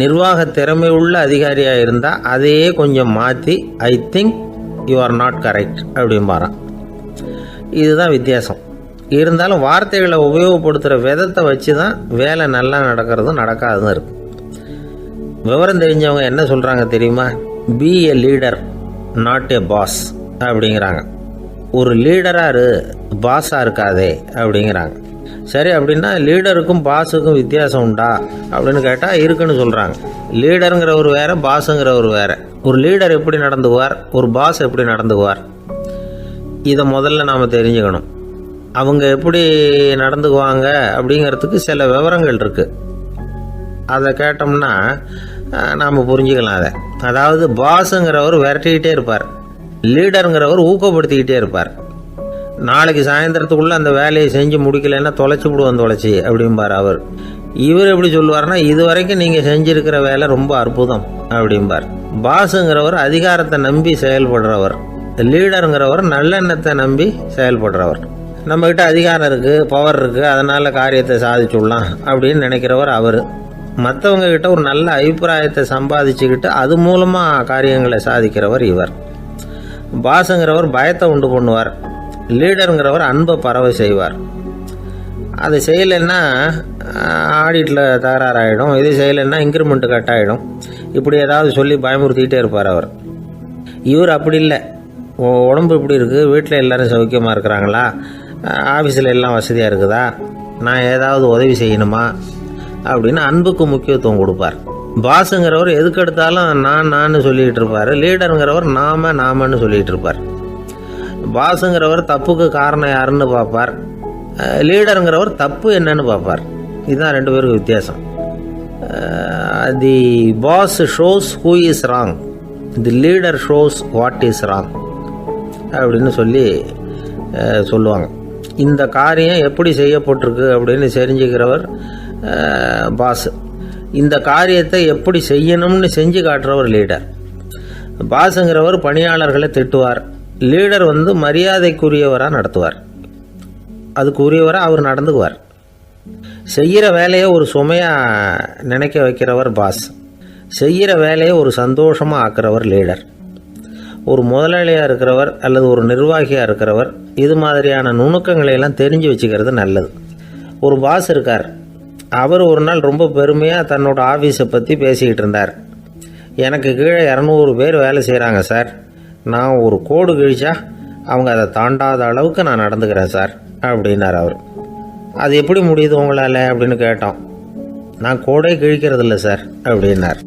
நிர்வாக திறமை உள்ள அதிகாரியாக இருந்தால் அதையே கொஞ்சம் மாற்றி I think you are not correct அப்படிம்பாராம். இதுதான் வித்தியாசம். இருந்தாலும் வார்த்தைகளை உபயோகப்படுத்துகிற விதத்தை வச்சு தான் வேலை நல்லா நடக்கிறதும் நடக்காததும் இருக்குது. விவரம் தெரிஞ்சவங்க என்ன சொல்கிறாங்க தெரியுமா? Be a leader not a boss அப்படிங்கிறாங்க. ஒரு லீடராக பாஸாக இருக்காதே அப்படிங்கிறாங்க. சரி, அப்படின்னா லீடருக்கும் பாஸுக்கும் வித்தியாசம் உண்டா அப்படின்னு கேட்டால் இருக்குன்னு சொல்கிறாங்க. லீடருங்கிறவர் வேற, பாஸுங்கிறவர் வேற. ஒரு லீடர் எப்படி நடந்துக்குவார், ஒரு பாஸ் எப்படி நடந்துக்குவார், இதை முதல்ல நாம் தெரிஞ்சுக்கணும். அவங்க எப்படி நடந்துக்குவாங்க அப்படிங்கிறதுக்கு சில விவரங்கள் இருக்குது. அதை கேட்டோம்னா நாம் புரிஞ்சுக்கலாம் அதை. அதாவது பாஸுங்கிறவர் விரட்டிக்கிட்டே இருப்பார், லீடருங்கிறவர் ஊக்கப்படுத்திக்கிட்டே இருப்பார். நாளைக்கு சாயந்தரத்துக்குள்ளே அந்த வேலையை செஞ்சு முடிக்கலைன்னா தொலைச்சி விடுவோம் தொலைச்சி அப்படிம்பார் அவர். இவர் எப்படி சொல்லுவார்னா, இது வரைக்கும் நீங்கள் செஞ்சுருக்கிற வேலை ரொம்ப அற்புதம் அப்படிம்பார். பாஸுங்கிறவர் அதிகாரத்தை நம்பி செயல்படுறவர், லீடருங்கிறவர் நல்லெண்ணத்தை நம்பி செயல்படுறவர். நம்மக்கிட்ட அதிகாரம் இருக்குது, பவர் இருக்குது, அதனால் காரியத்தை சாதிச்சுடலாம் அப்படின்னு நினைக்கிறவர் அவர். மற்றவங்க கிட்ட ஒரு நல்ல அபிப்பிராயத்தை சம்பாதிச்சுக்கிட்டு அது மூலமாக காரியங்களை சாதிக்கிறவர் இவர். பாஸுங்கிறவர் பயத்தை உண்டு பண்ணுவார், லீடருங்கிறவர் அன்பை பரவ செய்வார். அதை செய்யலைன்னா ஆடிட்டில் தகராறாயிடும், இது செய்யலைன்னா இன்க்ரிமெண்ட்டு கட் ஆகிடும், இப்படி ஏதாவது சொல்லி பயமுறுத்திக்கிட்டே இருப்பார் அவர். இவர் அப்படி இல்லை. உடம்பு இப்படி இருக்குது, வீட்டில் எல்லோரும் சௌக்கியமாக இருக்கிறாங்களா, ஆஃபீஸில் எல்லாம் வசதியாக இருக்குதா, நான் ஏதாவது உதவி செய்யணுமா அப்படின்னு அன்புக்கு முக்கியத்துவம் கொடுப்பார். பாஸுங்கிறவர் எதுக்கு எடுத்தாலும் நான் சொல்லிகிட்டு இருப்பார், லீடருங்கிறவர் நாமன்னு சொல்லிகிட்டு இருப்பார். பாஸுங்கிறவர் தப்புக்கு காரணம் யாருன்னு பார்ப்பார், லீடருங்கிறவர் தப்பு என்னன்னு பார்ப்பார். இதுதான் ரெண்டு பேருக்கு வித்தியாசம். The boss shows who is wrong, the leader shows what is wrong அப்படின்னு சொல்லுவாங்க. இந்த காரியம் எப்படி செய்யப்பட்டிருக்கு அப்படின்னு தெரிஞ்சுக்கிறவர் பாஸ். இந்த காரியத்தை எப்படி செய்யணும்னு செஞ்சு காட்டுறவர் லீடர். பாஸுங்கிறவர் பணியாளர்களை திட்டுவார், லீடர் மரியாதைக்குரியவராக நடத்துவார், அதுக்குரியவராக அவர் நடந்துக்குவார். செய்கிற வேலையை ஒரு சுமையாக நினைக்க வைக்கிறவர் பாஸ், செய்கிற வேலையை ஒரு சந்தோஷமாக ஆக்குறவர் லீடர். ஒரு முதலாளியாக இருக்கிறவர் அல்லது ஒரு நிர்வாகியாக இருக்கிறவர் இது மாதிரியான நுணுக்கங்களை எல்லாம் தெரிஞ்சு வச்சுக்கிறது நல்லது. ஒரு பாஸ் இருக்கார், அவர் ஒரு நாள் ரொம்ப பெருமையாக தன்னோட ஆஃபீஸை பற்றி பேசிக்கிட்டு இருந்தார். எனக்கு கீழே 200 பேர் வேலை செய்கிறாங்க சார், நான் ஒரு கோடு கிழிச்சா அவங்க அதை தாண்டாத அளவுக்கு நான் நடந்துக்கிறேன் சார் அப்படின்னார் அவர். அது எப்படி முடியுது உங்களால் அப்படின்னு கேட்டோம். நான் கோடே கிழிக்கிறதில்ல சார் அப்படின்னார்.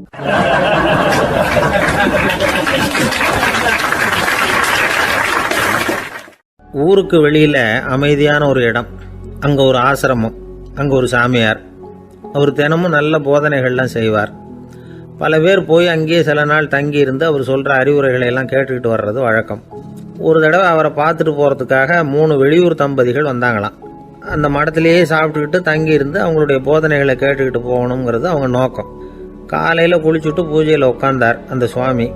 ஊருக்கு வெளியில் அமைதியான ஒரு இடம், அங்கே ஒரு ஆசிரமம், அங்கே ஒரு சாமியார். அவர் தினமும் நல்ல போதனைகள்லாம் செய்வார். பல பேர் போய் அங்கேயே சில நாள் தங்கி இருந்து அவர் சொல்கிற அறிவுரைகளை எல்லாம் கேட்டுக்கிட்டு வர்றது வழக்கம். ஒரு தடவை அவரை பார்த்துட்டு போகிறதுக்காக 3 வெளியூர் தம்பதிகள் வந்தாங்களாம். அந்த மடத்திலேயே சாப்பிட்டுக்கிட்டு தங்கியிருந்து அவங்களுடைய போதனைகளை கேட்டுக்கிட்டு போகணுங்கிறது அவங்க நோக்கம். காலையில் குளிச்சுட்டு பூஜையில் உட்காந்தார் அந்த சுவாமி.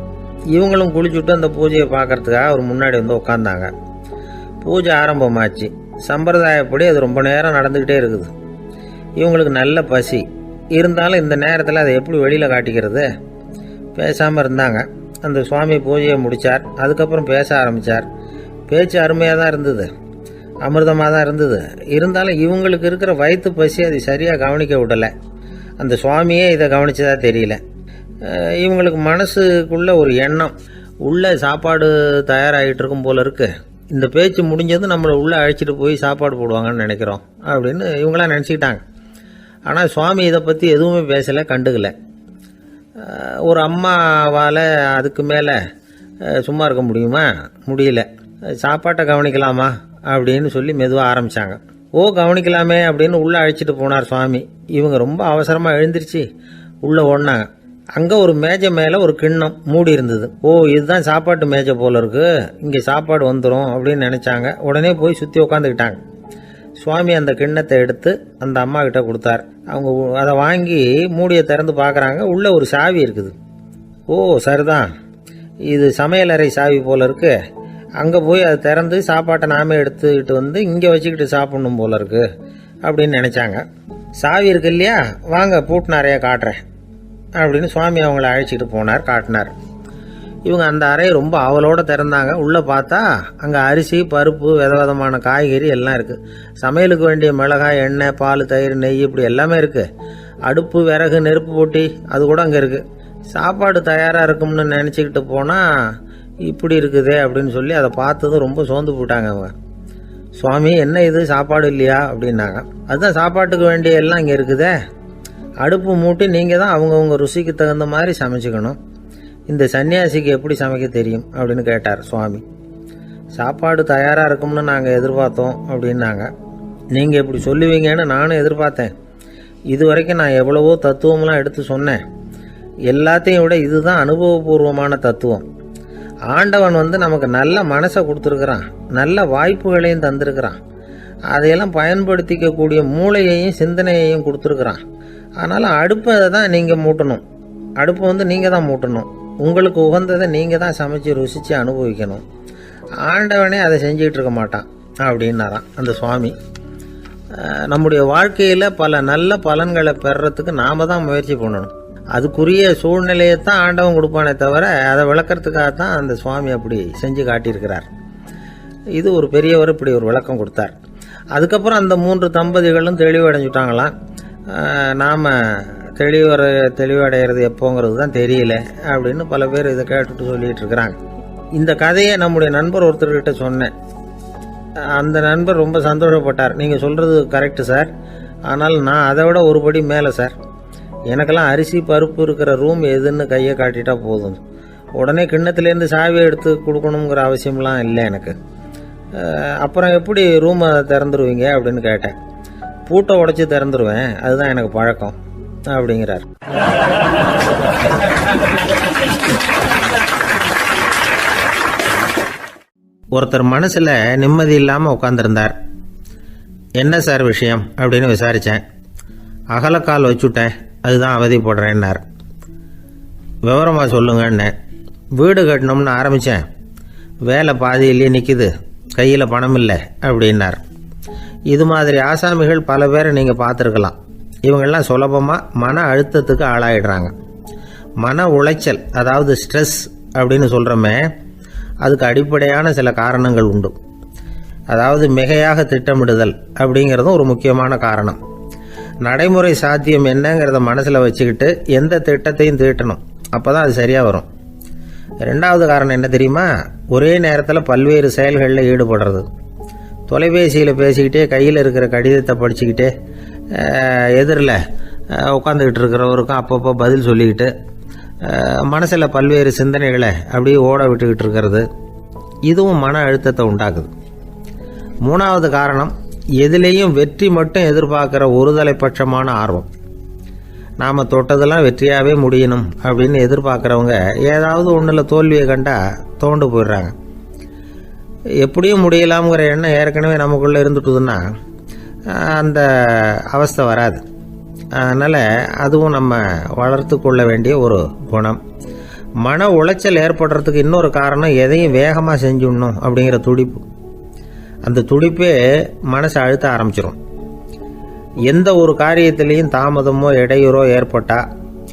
இவங்களும் குளிச்சுட்டு அந்த பூஜையை பார்க்கறதுக்காக அவர் முன்னாடி வந்து உட்காந்தாங்க. பூஜை ஆரம்பமாச்சு. சம்பிரதாயப்படி அது ரொம்ப நேரம் நடந்துக்கிட்டே இருக்குது. இவங்களுக்கு நல்ல பசி இருந்தாலும் இந்த நேரத்தில் அதை எப்படி வெளியில் காட்டிக்கிறது? பேசாமல் இருந்தாங்க. அந்த சுவாமி பூஜையை முடித்தார். அதுக்கப்புறம் பேச ஆரம்பித்தார். பேச்சு அருமையாக தான் இருந்தது, அமிர்தமாக தான் இருந்தது. இருந்தாலும் இவங்களுக்கு இருக்கிற வயிற்று பசி அது சரியாக கவனிக்க விடலை. அந்த சுவாமியே இதை கவனிச்சதா தெரியல. இவங்களுக்கு மனசுக்குள்ள ஒரு எண்ணம், உள்ளே சாப்பாடு தயாராகிட்டு இருக்கும் போல இருக்கு, இந்த பேச்சு முடிஞ்சது நம்மளை உள்ளே அழைச்சிட்டு போய் சாப்பாடு போடுவாங்கன்னு நினைக்கிறோம் அப்படின்னு இவங்களாம் நினச்சிக்கிட்டாங்க. ஆனால் சுவாமி இதை பற்றி எதுவுமே பேசலை, கண்டுக்கலை. ஒரு அம்மாவால் அதுக்கு மேலே சும்மா இருக்க முடியுமா? முடியல. சாப்பாட்டை கவனிக்கலாமா அப்படின்னு சொல்லி மெதுவாக ஆரம்பித்தாங்க. கவனிக்கலாமே அப்படின்னு உள்ளே அழைச்சிட்டு போனார் சுவாமி. இவங்க ரொம்ப அவசரமாக எழுந்திருச்சு உள்ளே ஓடினாங்க. அங்கே ஒரு மேஜை மேலே ஒரு கிண்ணம் மூடி இருந்தது. இதுதான் சாப்பாட்டு மேஜை போல இருக்கு, இங்கே சாப்பாடு வந்துடும் அப்படின்னு நினச்சாங்க. உடனே போய் சுற்றி உட்காந்துக்கிட்டாங்க. சுவாமி அந்த கிண்ணத்தை எடுத்து அந்த அம்மா கிட்ட கொடுத்தார். அவங்க அதை வாங்கி மூடியை திறந்து பார்க்குறாங்க. உள்ளே ஒரு சாவி இருக்குது. சரிதான், இது சமையலறை சாவி போல இருக்கு, அங்கே போய் அதை திறந்து சாப்பாட்டை நாமே எடுத்துக்கிட்டு வந்து இங்கே வச்சுக்கிட்டு சாப்பிடணும் போல இருக்கு அப்படின்னு நினச்சாங்க. சாவி இருக்கு இல்லையா, வாங்க பூட்டின அறையை காட்டுறேன் அப்படின்னு சுவாமி அவங்கள அழைச்சிட்டு போனார், காட்டினார். இவங்க அந்த அறையை ரொம்ப அவளோடு திறந்தாங்க. உள்ளே பார்த்தா அங்கே அரிசி, பருப்பு, விதவிதமான காய்கறி எல்லாம் இருக்குது. சமையலுக்கு வேண்டிய மிளகாய், எண்ணெய், பால், தயிர், நெய் இப்படி எல்லாமே இருக்குது. அடுப்பு, விறகு, நெருப்பு போட்டி அது கூட அங்கே இருக்குது. சாப்பாடு தயாராக இருக்கும்னு நினச்சிக்கிட்டு போனால் இப்படி இருக்குதே அப்படின்னு சொல்லி அதை பார்த்ததும் ரொம்ப சோர்ந்து போட்டாங்க அவங்க. சுவாமி, என்ன இது சாப்பாடு இல்லையா அப்படின்னாங்க. அதுதான் சாப்பாட்டுக்கு வேண்டிய எல்லாம் இங்கே இருக்குதே, அடுப்பு மூட்டி நீங்கள் தான் அவங்கவுங்க ருசிக்கு தகுந்த மாதிரி சமைச்சிக்கணும், இந்த சன்னியாசிக்கு எப்படி சமைக்க தெரியும் அப்படின்னு கேட்டார் சுவாமி. சாப்பாடு தயாராக இருக்கும்னு நாங்கள் எதிர்பார்த்தோம் அப்படின்னாங்க. நீங்கள் இப்படி சொல்லுவீங்கன்னு நானும் எதிர்பார்த்தேன். இது வரைக்கும் நான் எவ்வளவோ தத்துவம்லாம் எடுத்து சொன்னேன். எல்லாத்தையும் விட இதுதான் அனுபவபூர்வமான தத்துவம். ஆண்டவன் நமக்கு நல்ல மனசை கொடுத்துருக்குறான், நல்ல வாய்ப்புகளையும் தந்திருக்கிறான், அதையெல்லாம் பயன்படுத்திக்கக்கூடிய மூளையையும் சிந்தனையையும் கொடுத்துருக்குறான். அதனால் அடுப்பை தான் நீங்கள் மூட்டணும், அடுப்பு நீங்கள் தான் மூட்டணும், உங்களுக்கு உகந்ததை நீங்கள் தான் சமைச்சு ருசித்து அனுபவிக்கணும். ஆண்டவனே அதை செஞ்சிகிட்டு இருக்க மாட்டான் அப்படின்னாராம் அந்த சுவாமி. நம்முடைய வாழ்க்கையில் பல நல்ல பலன்களை பெறறதுக்கு நாம் தான் முயற்சி பண்ணணும். அதுக்குரிய சூழ்நிலையை தான் ஆண்டவன் கொடுப்பானே தவிர அதை விளக்கறதுக்காக தான் அந்த சுவாமி அப்படி செஞ்சு காட்டியிருக்கிறார். இது ஒரு பெரியவர் இப்படி ஒரு விளக்கம் கொடுத்தார். அதுக்கப்புறம் அந்த 3 தம்பதிகளும் தெளிவடைஞ்சுட்டாங்களாம். நாம் தெளிவடைகிறது எப்போங்கிறது தான் தெரியல அப்படின்னு பல பேர் இதை கேட்டுட்டு சொல்லிட்டு இருக்கிறாங்க. இந்த கதையை நம்முடைய நண்பர் ஒருத்தர்கிட்ட சொன்னேன். அந்த நண்பர் ரொம்ப சந்தோஷப்பட்டார். நீங்கள் சொல்கிறது கரெக்டு சார், ஆனால் நான் அதை விட ஒரு படி மேலே சார். எனக்கெல்லாம் அரிசி, பருப்பு இருக்கிற ரூம் எதுன்னு கையை காட்டிட்டா போதும், உடனே கிண்ணத்துலேருந்து சாவியை எடுத்து கொடுக்கணுங்கிற அவசியம்லாம் இல்லை எனக்கு. அப்புறம் எப்படி ரூமை திறந்துருவீங்க அப்படின்னு கேட்டேன். பூட்டை உடைச்சி திறந்துருவேன், அதுதான் எனக்கு பழக்கம் அப்படிங்கிறார். ஒருத்தர் மனசில் நிம்மதி இல்லாமல் உட்காந்துருந்தார். என்ன சார் விஷயம் அப்படின்னு விசாரித்தேன். அகலக்கால் வச்சுட்டேன், அதுதான் அவதிப்படுறேன்னார். விவரமாக சொல்லுங்கன்னு. வீடு கட்டணும்னு ஆரம்பித்தேன், வேலை பாதியிலேயே நிற்கிது, கையில் பணம் இல்லை அப்படின்னார். இது மாதிரி ஆசாமிகள் பல பேரை நீங்கள் பார்த்துருக்கலாம். இவங்கெல்லாம் சுலபமாக மன அழுத்தத்துக்கு ஆளாயிடுறாங்க. மன உளைச்சல், அதாவது ஸ்ட்ரெஸ் அப்படின்னு சொல்கிறோமே, அதுக்கு அடிப்படையான சில காரணங்கள் உண்டு. அதாவது மிகையாக திட்டமிடுதல் அப்படிங்கிறதும் ஒரு முக்கியமான காரணம். நடைமுறை சாத்தியம் என்னங்கிறத மனசில் வச்சுக்கிட்டு எந்த திட்டத்தையும் தீட்டணும், அப்போ தான் அது சரியாக வரும். 2வது காரணம் என்ன தெரியுமா? ஒரே நேரத்தில் பல்வேறு செயல்களில் ஈடுபடுறது. தொலைபேசியில் பேசிக்கிட்டே கையில் இருக்கிற கடிதத்தை படிச்சுக்கிட்டே எதிரில் உட்காந்துக்கிட்டு இருக்கிறவருக்கும் அப்பப்போ பதில் சொல்லிக்கிட்டு மனசில் பல்வேறு சிந்தனைகளை அப்படியே ஓட விட்டுக்கிட்டு இருக்கிறது, இதுவும் மன அழுத்தத்தை உண்டாக்குது. 3வது காரணம், எதிலேயும் வெற்றி மட்டும் எதிர்பார்க்குற ஒருதலைப்பட்சமான ஆர்வம். நாம் தொட்டதெல்லாம் வெற்றியாகவே முடியணும் அப்படின்னு எதிர்பார்க்குறவங்க ஏதாவது ஒன்றில் தோல்வியை கண்டா தோண்டு போயிடுறாங்க. எப்படியும் முடியலாம்ங்கிற எண்ணம் ஏற்கனவே நமக்குள்ளே இருந்துட்டுதுன்னா அந்த அவஸ்தை வராது. அதனால் அதுவும் நம்ம வளர்த்து கொள்ள வேண்டிய ஒரு குணம். மன உளைச்சல் ஏற்படுறதுக்கு இன்னொரு காரணம் எதையும் வேகமாக செஞ்சுடணும் அப்படிங்கிற துடிப்பு. அந்த துடிப்பே மனசை அழுத்த ஆரம்பிச்சிடும். எந்த ஒரு காரியத்திலையும் தாமதமோ இடையூறோ ஏற்பட்டால்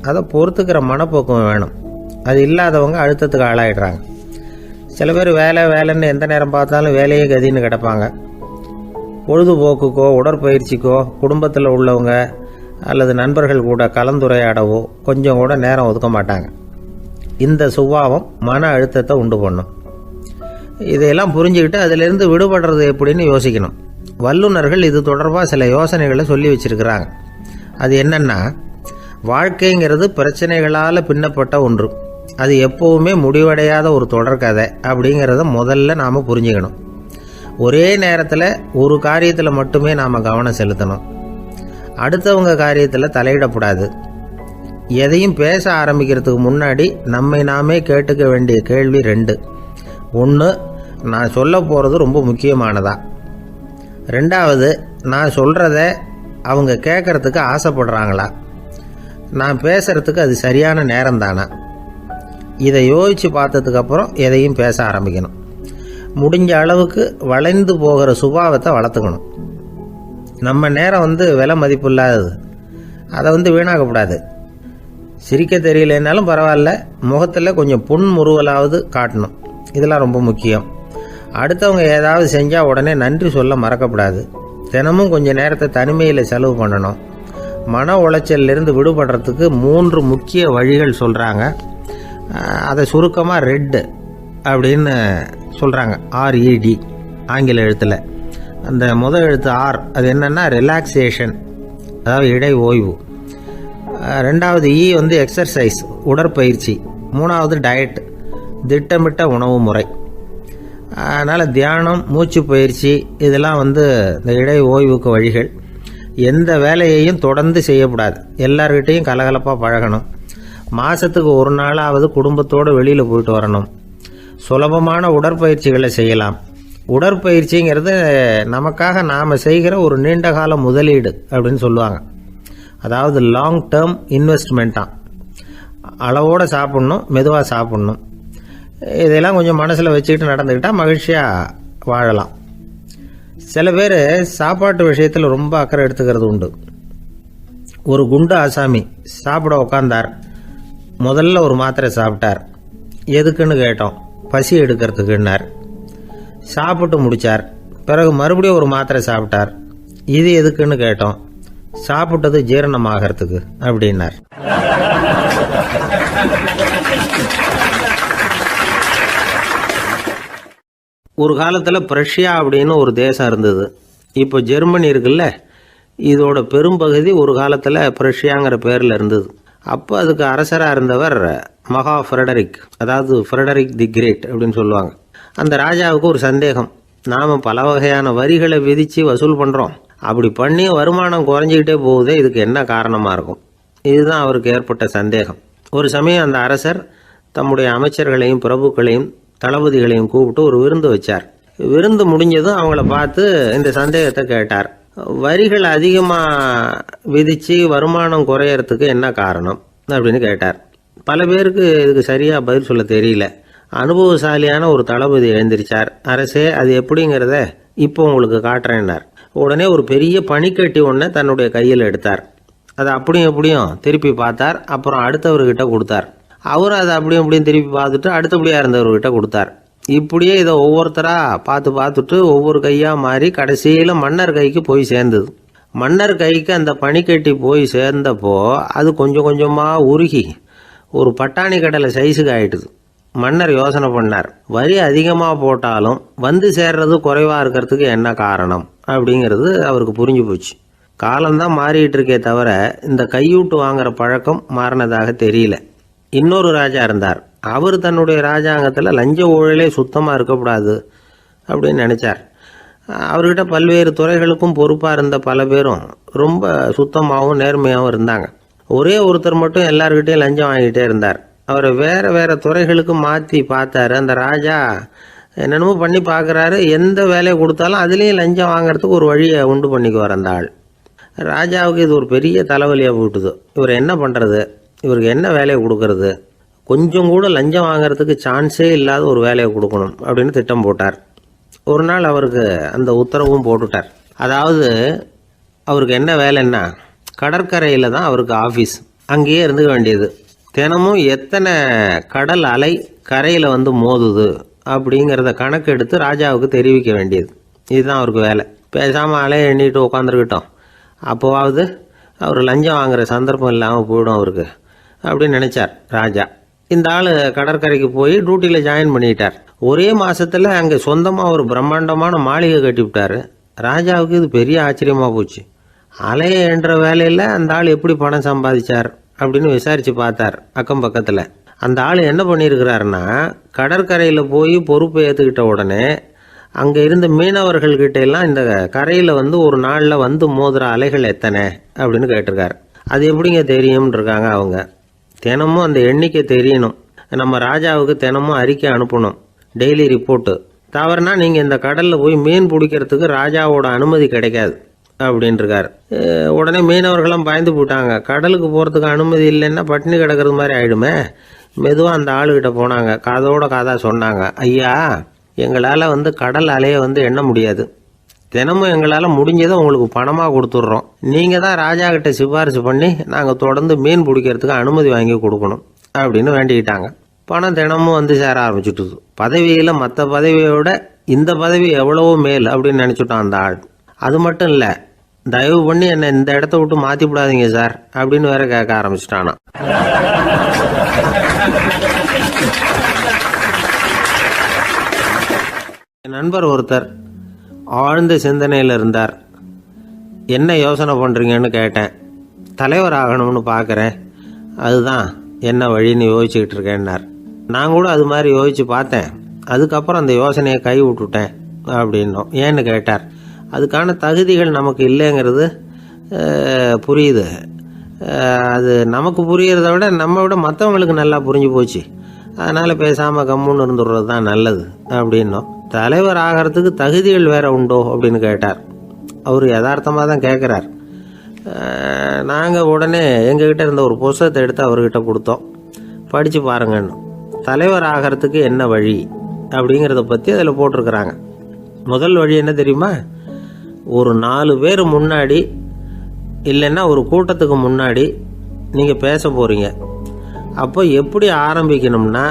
அதை பொறுத்துக்கிற மனப்போக்கம் வேணும். அது இல்லாதவங்க அழுத்தத்துக்கு ஆளாயிடுறாங்க. சில பேர் வேலைன்னு எந்த நேரம் பார்த்தாலும் வேலையே கதின்னு கிடப்பாங்க. பொழுதுபோக்குக்கோ உடற்பயிற்சிக்கோ குடும்பத்தில் உள்ளவங்க அல்லது நண்பர்கள் கூட கலந்துரையாடவோ கொஞ்சம் கூட நேரம் ஒதுக்க மாட்டாங்க. இந்த சுபாவம் மன அழுத்தத்தை உண்டு பண்ணும். இதையெல்லாம் புரிஞ்சுக்கிட்டு அதிலிருந்து விடுபடுறது எப்படின்னு யோசிக்கணும். வல்லுநர்கள் இது தொடர்பாக சில யோசனைகளை சொல்லி வச்சிருக்கிறாங்க. அது என்னன்னா, வாழ்க்கைங்கிறது பிரச்சனைகளால் பின்னப்பட்ட ஒன்று. அது எப்போவுமே முடிவடையாத ஒரு தொடர்கதை அப்படிங்கிறத முதல்ல நாம் புரிஞ்சுக்கணும். ஒரே நேரத்தில் ஒரு காரியத்தில் மட்டுமே நாம் கவனம் செலுத்தணும். அடுத்தவங்க காரியத்தில் தலையிடக்கூடாது. எதையும் பேச ஆரம்பிக்கிறதுக்கு முன்னாடி நம்மை நாமே கேட்டுக்க வேண்டிய கேள்வி 2. 1, நான் சொல்ல போகிறது ரொம்ப முக்கியமானதா? 2வது, நான் சொல்கிறத அவங்க கேட்குறதுக்கு ஆசைப்படுறாங்களா? நான் பேசுகிறதுக்கு அது சரியான நேரம் தானா? இதை யோசித்து பார்த்ததுக்கப்புறம் எதையும் பேச ஆரம்பிக்கணும். முடிஞ்ச அளவுக்கு வளைந்து போகிற சுபாவத்தை வளர்த்துக்கணும். நம்ம நேரம் விலை மதிப்பு இல்லாதது. அதை வீணாக்கக்கூடாது. சிரிக்க தெரியலனாலும் பரவாயில்ல, முகத்தில் கொஞ்சம் புன்முறுவலாவது காட்டணும். இதெல்லாம் ரொம்ப முக்கியம். அடுத்தவங்க ஏதாவது செஞ்சால் உடனே நன்றி சொல்ல மறக்கக்கூடாது. தினமும் கொஞ்சம் நேரத்தை தனிமையில் செலவு பண்ணணும். மன உளைச்சலிருந்து விடுபடுறதுக்கு 3 முக்கிய வழிகள் சொல்கிறாங்க. அதை சுருக்கமாக ரெட் அப்படின்னு சொல்கிறாங்க. RED ஆங்கில எழுத்தில். அந்த முதல் எழுத்து R, அது என்னென்னா ரிலாக்ஸேஷன், அதாவது இடை ஓய்வு. 2வது E எக்ஸர்சைஸ், உடற்பயிற்சி. 3வது டயட், திட்டமிட்ட உணவு முறை. அதனால் தியானம், மூச்சு பயிற்சி இதெல்லாம் இந்த இடை ஓய்வுக்கு வழிகள். எந்த வேலையையும் தொடர்ந்து செய்யக்கூடாது. எல்லார்கிட்டையும் கலகலப்பாக பழகணும். மாதத்துக்கு ஒரு நாளாவது குடும்பத்தோடு வெளியில் போயிட்டு வரணும். சுலபமான உடற்பயிற்சிகளை செய்யலாம். உடற்பயிற்சிங்கிறது நமக்காக நாம் செய்கிற ஒரு நீண்டகால முதலீடு அப்படின்னு சொல்லுவாங்க. அதாவது லாங் டேர்ம் இன்வெஸ்ட்மெண்ட்டாக. அளவோடு சாப்பிட்ணும், மெதுவாக சாப்பிட்ணும். இதெல்லாம் கொஞ்சம் மனசில் வச்சுக்கிட்டு நடந்துக்கிட்டால் மகிழ்ச்சியாக வாழலாம். சில பேர் சாப்பாட்டு விஷயத்தில் ரொம்ப அக்கறை எடுத்துக்கிறது உண்டு. ஒரு குண்டு ஆசாமி சாப்பிட உக்காந்தார். முதல்ல ஒரு மாத்திரை சாப்பிட்டார். எதுக்குன்னு கேட்டோம். பசி எடுக்கிறதுக்குன்னார். சாப்பிட்டு முடித்தார். பிறகு மறுபடியும் ஒரு மாத்திரை சாப்பிட்டார். இது எதுக்குன்னு கேட்டோம். சாப்பிட்டது ஜீரணமாகறதுக்கு அப்படின்னார். ஒரு காலத்தில் பிரஷ்யா அப்படின்னு ஒரு தேசம் இருந்தது. இப்போ ஜெர்மனி இருக்குல்ல, இதோட பெரும்பகுதி ஒரு காலத்தில் பிரஷ்யாங்கிற பேரில் இருந்தது. அப்போ அதுக்கு அரசராக இருந்தவர் மகா ஃப்ரெடரிக், அதாவது ஃப்ரெடரிக் தி கிரேட் அப்படின்னு சொல்லுவாங்க. அந்த ராஜாவுக்கு ஒரு சந்தேகம். நாம் பல வகையான வரிகளை விதித்து வசூல் பண்ணுறோம். அப்படி பண்ணி வருமானம் குறைஞ்சிக்கிட்டே போகுதே, இதுக்கு என்ன காரணமாக இருக்கும்? இதுதான் அவருக்கு ஏற்பட்ட சந்தேகம். ஒரு சமயம் அந்த அரசர் தம்முடைய அமைச்சர்களையும் பிரபுக்களையும் தளபதிகளையும் கூப்பிட்டு ஒரு விருந்து வச்சார். விருந்து முடிஞ்சதும் அவங்கள பார்த்து இந்த சந்தேகத்தை கேட்டார். வரிகள் அதிகமாக விதித்து வருமானம் குறையறதுக்கு என்ன காரணம் அப்படின்னு கேட்டார். பல பேருக்கு இதுக்கு சரியாக பதில் சொல்ல தெரியல. அனுபவசாலியான ஒரு தளபதி எழுந்திருச்சார். அரசே, அது எப்படிங்கிறத இப்போ உங்களுக்கு காட்டுறேன்னார். உடனே ஒரு பெரிய பனிக்கட்டி ஒன்றை தன்னுடைய கையில் எடுத்தார். அதை அப்படியும் எப்படியும் திருப்பி பார்த்தார். அப்புறம் அடுத்தவர்கிட்ட கொடுத்தார். அவர் அதை அப்படியும் இப்படியும் திருப்பி பார்த்துட்டு அடுத்தபடியாக இருந்தவர்கிட்ட கொடுத்தார். இப்படியே இதை ஒவ்வொருத்தராக பார்த்துட்டு ஒவ்வொரு கையாக மாறி கடைசியில் மன்னர் கைக்கு போய் சேர்ந்தது. மன்னர் கைக்கு அந்த பனிக்கட்டி போய் சேர்ந்தப்போ அது கொஞ்சம் கொஞ்சமாக உருகி ஒரு பட்டாணி கடலை சைஸுக்கு ஆயிட்டுது. மன்னர் யோசனை பண்ணார். வரி அதிகமாக போட்டாலும் வந்து சேர்றது குறைவாக இருக்கிறதுக்கு என்ன காரணம் அப்படிங்கிறது அவருக்கு புரிஞ்சு போச்சு. காலம்தான் மாறிட்டு இருக்கே தவிர இந்த கையூட்டு வாங்குற பழக்கம் மாறினதாக தெரியல. இன்னொரு ராஜா இருந்தார். அவர் தன்னுடைய ராஜாங்கத்தில் லஞ்ச ஊழலே சுத்தமாக இருக்கக்கூடாது அப்படின்னு நினச்சார். அவர்கிட்ட பல்வேறு துறைகளுக்கும் பொறுப்பாக இருந்த பல பேரும் ரொம்ப சுத்தமாகவும் நேர்மையாகவும் இருந்தாங்க. ஒரே ஒருத்தர் மட்டும் எல்லார்கிட்டையும் லஞ்சம் வாங்கிட்டே இருந்தார். அவரை வேறு வேறு துறைகளுக்கு மாற்றி பார்த்தாரு. அந்த ராஜா என்னென்னமோ பண்ணி பார்க்குறாரு. எந்த வேலையை கொடுத்தாலும் அதுலேயும் லஞ்சம் வாங்குறதுக்கு ஒரு வழியை உண்டு பண்ணிக்குவார் அந்த ஆள். ராஜாவுக்கு இது ஒரு பெரிய தலைவலியாக போட்டுது. இவர் என்ன பண்ணுறது, இவருக்கு என்ன வேலையை கொடுக்கறது, கொஞ்சம் கூட லஞ்சம் வாங்குறதுக்கு சான்ஸே இல்லாத ஒரு வேலையை கொடுக்கணும் அப்படின்னு திட்டம் போட்டார். ஒரு நாள் அவருக்கு அந்த உத்தரவும் போட்டுட்டார். அதாவது அவருக்கு என்ன வேலைன்னா, கடற்கரையில் தான் அவருக்கு ஆஃபீஸ், அங்கேயே இருந்துக்க வேண்டியது. தினமும் எத்தனை கடல் அலை கரையில் வந்து மோதுது அப்படிங்கிறத கணக்கெடுத்து ராஜாவுக்கு தெரிவிக்க வேண்டியது. இதுதான் அவருக்கு வேலை. பேசாமல் அலையை எண்ணிட்டு உட்காந்துருக்கிட்டோம், அப்போவாவது அவர் லஞ்சம் வாங்குகிற சந்தர்ப்பம் இல்லாமல் போயிடும் அவருக்கு அப்படின்னு நினச்சார் ராஜா. இந்த ஆள் கடற்கரைக்கு போய் டியூட்டியில் ஜாயின் பண்ணிட்டார். ஒரே மாதத்தில் அங்கே சொந்தமாக ஒரு பிரம்மாண்டமான மாளிகை கட்டிவிட்டார். ராஜாவுக்கு இது பெரிய ஆச்சரியமாக போச்சு. அலையை என்ற வேலையில் அந்த ஆள் எப்படி பணம் சம்பாதிச்சார் அப்படின்னு விசாரித்து பார்த்தார் அக்கம் பக்கத்தில். அந்த ஆள் என்ன பண்ணியிருக்கிறாருன்னா, கடற்கரையில் போய் பொறுப்பை ஏற்றுக்கிட்ட உடனே அங்கே இருந்த மீனவர்கள்கிட்ட எல்லாம் இந்த கரையில் வந்து ஒரு நாளில் வந்து மோதுகிற அலைகள் எத்தனை அப்படின்னு கேட்டிருக்காரு. அது எப்படிங்க தெரியும்னு இருக்காங்க அவங்க. தினமும் அந்த எண்ணிக்கை தெரியணும், நம்ம ராஜாவுக்கு தினமும் அறிக்கை அனுப்பணும், டெய்லி ரிப்போர்ட்டு. தவறுனா நீங்கள் இந்த கடலில் போய் மீன் பிடிக்கிறதுக்கு ராஜாவோட அனுமதி கிடைக்காது அப்படின்ட்டுருக்காரு. உடனே மீனவர்களும் பயந்து போட்டாங்க. கடலுக்கு போகிறதுக்கு அனுமதி இல்லைன்னா பட்டினி கிடக்கிறது மாதிரி ஆகிடுமே. மெதுவாக அந்த ஆளுகிட்ட போனாங்க, காதோட காதாக சொன்னாங்க, ஐயா எங்களால் வந்து கடல் அலையை வந்து எண்ண முடியாது, தினமும் எங்களால் முடிஞ்சதை உங்களுக்கு பணமாக கொடுத்துட்றோம், நீங்கள் தான் ராஜா கிட்ட சிபாரிசு பண்ணி நாங்கள் தொடர்ந்து மீன் பிடிக்கிறதுக்கு அனுமதி வாங்கி கொடுக்கணும் அப்படின்னு வேண்டிக்கிட்டாங்க. பணம் தினமும் வந்து சேர ஆரம்பிச்சுட்டுது. பதவியில் மற்ற பதவியோட இந்த பதவி எவ்வளவோ மேல் அப்படின்னு நினச்சிட்டான் அந்த ஆள். அது மட்டும் இல்லை, தயவு பண்ணி என்னை இந்த இடத்த விட்டு மாற்றி விடாதீங்க சார் அப்படின்னு வேற கேட்க ஆரம்பிச்சிட்டானா. என் நண்பர் ஒருத்தர் ஆழ்ந்த சிந்தனையில் இருந்தார். என்ன யோசனை பண்ணுறீங்கன்னு கேட்டேன். தலைவர் ஆகணும்னு பார்க்குறேன், அதுதான் என்ன வழின்னு யோசிச்சுக்கிட்டு இருக்கேன்னார். நான் கூட அது மாதிரி யோசித்து பார்த்தேன், அதுக்கப்புறம் அந்த யோசனையை கை விட்டுட்டேன் அப்படின்னோம். ஏன்னு கேட்டார். அதுக்கான தகுதிகள் நமக்கு இல்லைங்கிறது புரியுது. அது நமக்கு புரியறத விட நம்ம விட மற்றவங்களுக்கு நல்லா புரிஞ்சு போச்சு. அதனால் பேசாமல் கம்முன்னு இருந்துடுறது தான் நல்லது அப்படின்னோம். தலைவர் ஆகிறதுக்கு தகுதிகள் வேற உண்டோ அப்படின்னு கேட்டார். அவர் யதார்த்தமாக தான் கேட்குறார். நாங்கள் உடனே எங்ககிட்ட இருந்த ஒரு புத்தகத்தை எடுத்து அவர்கிட்ட கொடுத்தோம், படித்து பாருங்கன்னு. தலைவர் ஆகிறதுக்கு என்ன வழி அப்படிங்கிறத பற்றி அதில் போட்டிருக்கிறாங்க. முதல் வழி என்ன தெரியுமா? ஒரு 4 பேர் முன்னாடி இல்லைன்னா ஒரு கூட்டத்துக்கு முன்னாடி நீங்கள் பேச போகிறீங்க. அப்போ எப்படி ஆரம்பிக்கணும்னா,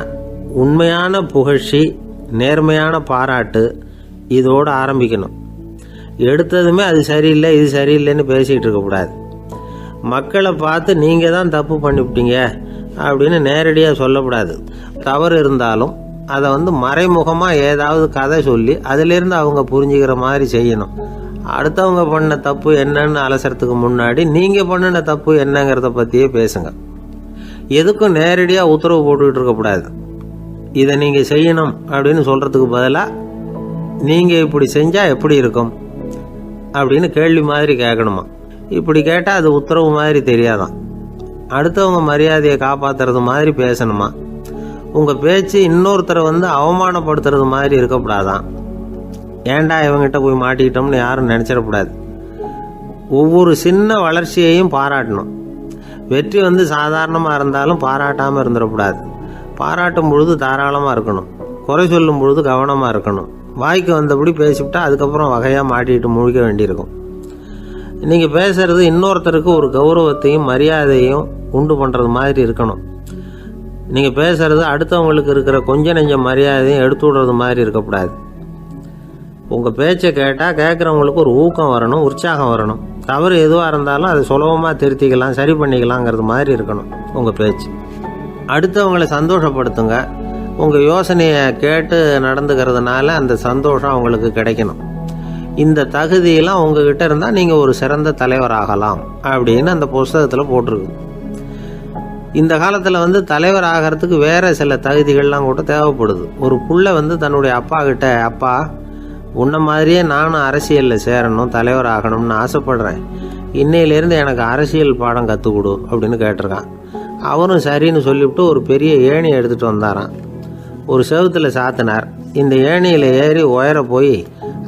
உண்மையான புகழ்ச்சி, நேர்மையான பாராட்டு, இதோடு ஆரம்பிக்கணும். எடுத்ததுமே அது சரியில்லை இது சரியில்லைன்னு பேசிகிட்டு இருக்கக்கூடாது. மக்களை பார்த்து நீங்கள் தான் தப்பு பண்ணிவிட்டீங்க அப்படின்னு நேரடியாக சொல்லக்கூடாது. தவறு இருந்தாலும் அதை வந்து மறைமுகமாக ஏதாவது கதை சொல்லி அதிலிருந்து அவங்க புரிஞ்சுக்கிற மாதிரி செய்யணும். அடுத்தவங்க பண்ண தப்பு என்னன்னு அலசறதுக்கு முன்னாடி நீங்கள் பண்ணின தப்பு என்னங்கிறத பற்றியே பேசுங்க. எதுக்கும் நேரடியாக உத்தரவு போட்டுக்கிட்டு இருக்கக்கூடாது. இதை நீங்கள் செய்யணும் அப்படின்னு சொல்கிறதுக்கு பதிலாக நீங்கள் இப்படி செஞ்சால் எப்படி இருக்கும் அப்படின்னு கேள்வி மாதிரி கேட்கணுமா. இப்படி கேட்டால் அது உத்தரவு மாதிரி தெரியாதான். அடுத்தவங்க மரியாதையை காப்பாற்றுறது மாதிரி பேசணுமா. உங்கள் பேச்சு இன்னொருத்தரை வந்து அவமானப்படுத்துறது மாதிரி இருக்கக்கூடாதான். ஏண்டா இவங்கிட்ட போய் மாட்டிக்கிட்டோம்னு யாரும் நினச்சிடக்கூடாது. ஒவ்வொரு சின்ன வளர்ச்சியையும் பாராட்டணும். வெற்றி வந்து சாதாரணமாக இருந்தாலும் பாராட்டாமல் இருந்துடக்கூடாது. பாராட்டும் பொழுது தாராளமாக இருக்கணும், குறை சொல்லும் பொழுது கவனமாக இருக்கணும். வாய்க்கு வந்தபடி பேசிவிட்டா அதுக்கப்புறம் வகையாக மாட்டிக்கிட்டு முழிக்க வேண்டியிருக்கும். நீங்கள் பேசுகிறது இன்னொருத்தருக்கு ஒரு கௌரவத்தையும் மரியாதையும் உண்டு பண்ணுறது மாதிரி இருக்கணும். நீங்கள் பேசுகிறது அடுத்தவங்களுக்கு இருக்கிற கொஞ்ச நெஞ்ச மரியாதையும் எடுத்து விடுறது மாதிரி இருக்கக்கூடாது. உங்கள் பேச்சை கேட்டால் கேட்குறவங்களுக்கு ஒரு ஊக்கம் வரணும், உற்சாகம் வரணும். தவறு எதுவாக இருந்தாலும் அதை சுலபமாக திருத்திக்கலாம், சரி பண்ணிக்கலாங்கிறது மாதிரி இருக்கணும் உங்கள் பேச்சு. அடுத்தவங்களை சந்தோஷப்படுத்துங்க. உங்கள் யோசனையை கேட்டு நடந்துக்கிறதுனால அந்த சந்தோஷம் அவங்களுக்கு கிடைக்கணும். இந்த தகுதியெல்லாம் உங்ககிட்ட இருந்தால் நீங்கள் ஒரு சிறந்த தலைவராகலாம் அப்படின்னு அந்த புஸ்தகத்தில் போட்டிருக்கு. இந்த காலத்தில் வந்து தலைவர் ஆகிறதுக்கு வேறு சில தகுதிகள்லாம் கூட தேவைப்படுது. ஒரு புள்ள வந்து தன்னுடைய அப்பா கிட்ட, அப்பா உன்ன மாதிரியே நானும் அரசியலில் சேரணும், தலைவர் ஆகணும்னு ஆசைப்படுறேன், இன்னையிலேருந்து எனக்கு அரசியல் பாடம் கற்றுக் கொடு அப்படின்னு கேட்டிருக்கான். அவரும் சரின்னு சொல்லிவிட்டு ஒரு பெரிய ஏணியை எடுத்துகிட்டு வந்தாராம். ஒரு செவுத்தில் சாத்தினார். இந்த ஏணியில் ஏறி உயர போய்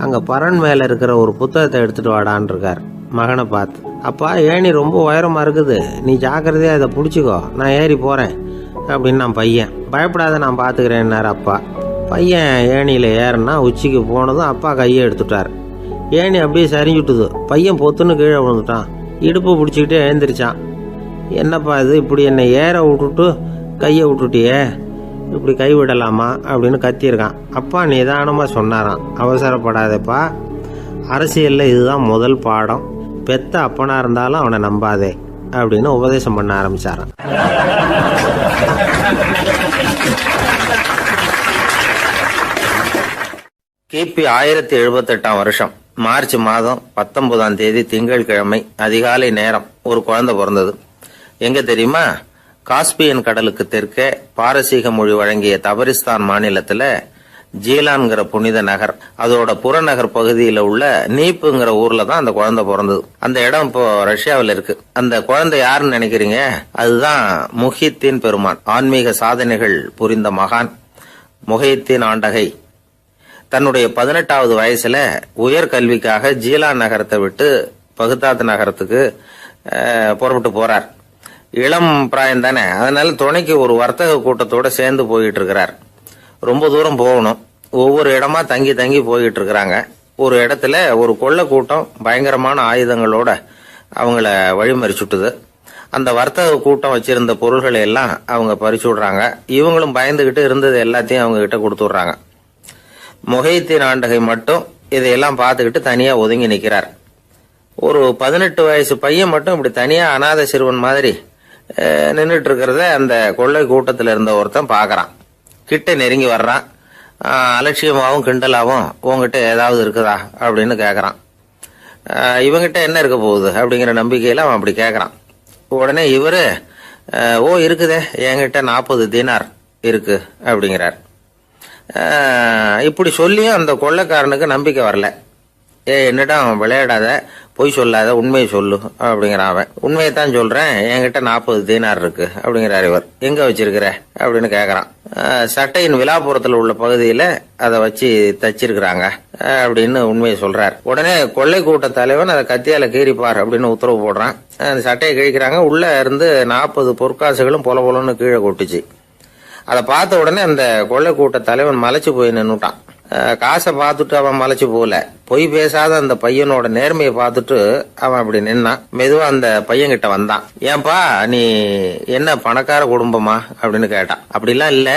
அங்கே பரன் மேலே இருக்கிற ஒரு புத்தகத்தை எடுத்துகிட்டு வாடான்னு இருக்கார் மகனை பார்த்து. அப்பா, ஏணி ரொம்ப உயரமாக இருக்குது, நீ ஜாக்கிரதையாக இதை பிடிச்சிக்கோ, நான் ஏறி போகிறேன் அப்படின்னு நான் பையன். பயப்படாத, நான் பார்த்துக்கிறேன்னார் அப்பா. பையன் ஏணியில் ஏறினா உச்சிக்கு போனதும் அப்பா கையை எடுத்துட்டார். ஏணி அப்படியே சரிஞ்சுட்டுது. பையன் பொத்துன்னு கீழே விழுந்துட்டான். இடுப்பு பிடிச்சிக்கிட்டே எழுந்திரிச்சான். என்னப்பா இது, இப்படி என்னை ஏற விட்டுட்டு கையை விட்டுட்டியே, இப்படி கை விடலாமா அப்படின்னு கத்தியிருக்கான். அப்பா நிதானமாக சொன்னாராம், அவசரப்படாதேப்பா, அரசியலில் இதுதான் முதல் பாடம், பெத்த அப்பனாக இருந்தாலும் அவனை நம்பாதே அப்படின்னு உபதேசம் பண்ண ஆரம்பிச்சாராம். கிபி 1078 வருஷம் மார்ச் மாதம் 19ஆம் தேதி திங்கட்கிழமை அதிகாலை நேரம் ஒரு குழந்தை பிறந்தது. எங்க தெரியுமா? காஸ்பியன் கடலுக்கு தெற்கே பாரசீக மொழி வழங்கிய தபரிஸ்தான் மாநிலத்துல ஜீலான்கிற புனித நகர், அதோட புறநகர் பகுதியில் உள்ள நீப்புங்கிற ஊர்ல தான் அந்த குழந்தை பிறந்தது. அந்த இடம் இப்போ ரஷ்யாவில் இருக்கு. அந்த குழந்தை யாருன்னு நினைக்கிறீங்க? அதுதான் முஹித்தீன் பெருமான், ஆன்மீக சாதனைகள் புரிந்த மகான் முஹித்தீன் ஆண்டகை. தன்னுடைய 18வது வயசுல உயர்கல்விக்காக ஜீலான் நகரத்தை விட்டு பகுதாத் நகரத்துக்கு புறப்பட்டு போறார். இளம் பிராயம் தானே, அதனால துணைக்கு ஒரு வர்த்தக கூட்டத்தோட சேர்ந்து போயிட்டு இருக்கிறார். ரொம்ப தூரம் போகணும். ஒவ்வொரு இடமா தங்கி தங்கி போயிட்டு இருக்கிறாங்க. ஒரு இடத்துல ஒரு கொள்ளை கூட்டம் பயங்கரமான ஆயுதங்களோட அவங்கள வழிமறிச்சுட்டுது. அந்த வர்த்தக கூட்டம் வச்சிருந்த பொருள்களை எல்லாம் அவங்க பறிச்சு விடுறாங்க. இவங்களும் பயந்துகிட்டு இருந்தது எல்லாத்தையும் அவங்க கிட்ட கொடுத்துடுறாங்க. முஹித்தீன் ஆண்டகை மட்டும் இதையெல்லாம் பார்த்துக்கிட்டு தனியா ஒதுங்கி நிற்கிறார். ஒரு 18 வயசு பையன் மட்டும் இப்படி தனியா அநாத சிறுவன் மாதிரி நின்றுட்டு இருக்கிறத அந்த கொள்ளை கூட்டத்தில் இருந்த ஒருத்தன் பார்க்கறான். கிட்ட நெருங்கி வர்றான். அலட்சியமாகவும் கிண்டலாகவும் உங்ககிட்ட ஏதாவது இருக்குதா அப்படின்னு கேட்கறான். இவங்கிட்ட என்ன இருக்க போகுது அப்படிங்கிற நம்பிக்கையில அவன் அப்படி கேட்கறான். உடனே இவரு, ஓ இருக்குதே, என்கிட்ட 40 தீனார் இருக்கு அப்படிங்கிறார். இப்படி சொல்லியும் அந்த கொள்ளைக்காரனுக்கு நம்பிக்கை வரல. என்னிடம் விளையாடாத, பொய் சொல்லாத, உண்மையை சொல்லு அப்படிங்கிறான் அவன். உண்மையைத்தான் சொல்றேன், என்கிட்ட 40 தீனார் இருக்கு அப்படிங்கிறார் இவர். எங்க வச்சிருக்கிற அப்படின்னு கேக்குறான். சட்டையின் விழாப்புறத்துல உள்ள பகுதியில அதை வச்சு தச்சிருக்கிறாங்க அப்படின்னு உண்மையை சொல்றார். உடனே கொள்ளை கூட்ட தலைவன் அதை கத்தியால கீறிப்பார் அப்படின்னு உத்தரவு போடுறான். அந்த சட்டையை கிழிக்கிறாங்க. உள்ள இருந்து 40 பொற்காசுகளும் பொல பொலன்னு கீழே கொட்டுச்சு. அதை பார்த்த உடனே அந்த கொள்ளை கூட்ட தலைவன் மலைச்சு போய் நின்னுட்டான். காசை பார்த்துட்டு அவன் மலைச்சு போகல, பொய் பேசாத அந்த பையனோட நேர்மையை பார்த்துட்டு அவன் அப்படி நின்னான். மெதுவா அந்த பையன் கிட்ட வந்தான். ஏன்பா, நீ என்ன பணக்கார குடும்பமா அப்படின்னு கேட்டான். அப்படிலாம் இல்ல,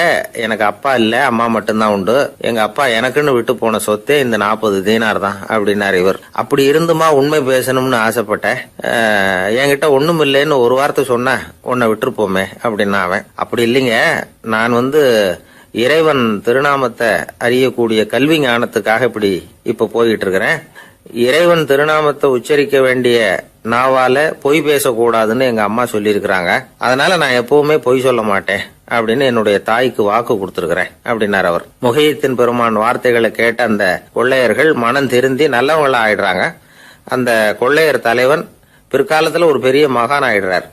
எனக்கு அப்பா இல்ல, அம்மா மட்டும்தான் உண்டு. எங்க அப்பா எனக்குன்னு விட்டு போன சொத்தே இந்த 40 தீனார் தான் அப்படின்னாரு இவர். அப்படி இருந்துமா உண்மை பேசணும்னு ஆசைப்பட்டேன். என்கிட்ட ஒண்ணும் இல்லைன்னு ஒரு வார்த்தை சொன்ன உன்னை விட்டுருப்போமே அப்படின்னா அவன். அப்படி இல்லைங்க, நான் இறைவன் திருநாமத்தை அறியக்கூடிய கல்வி ஞானத்துக்காக இப்ப போயிட்டு இருக்கிறேன். இறைவன் திருநாமத்தை உச்சரிக்க வேண்டிய நாவால பொய் பேசக்கூடாதுன்னு எங்க அம்மா சொல்லியிருக்கிறாங்க. அதனால நான் எப்பவுமே பொய் சொல்ல மாட்டேன் அப்படின்னு என்னுடைய தாய்க்கு வாக்கு கொடுத்திருக்கிறேன் அப்படின்னார் அவர். முஹித்தீன் பெருமான் வார்த்தைகளை கேட்ட அந்த கொள்ளையர்கள் மனம் திருந்தி நல்லவங்களா ஆயிடுறாங்க. அந்த கொள்ளையர் தலைவன் பிற்காலத்துல ஒரு பெரிய மகான் ஆயிடுறார்.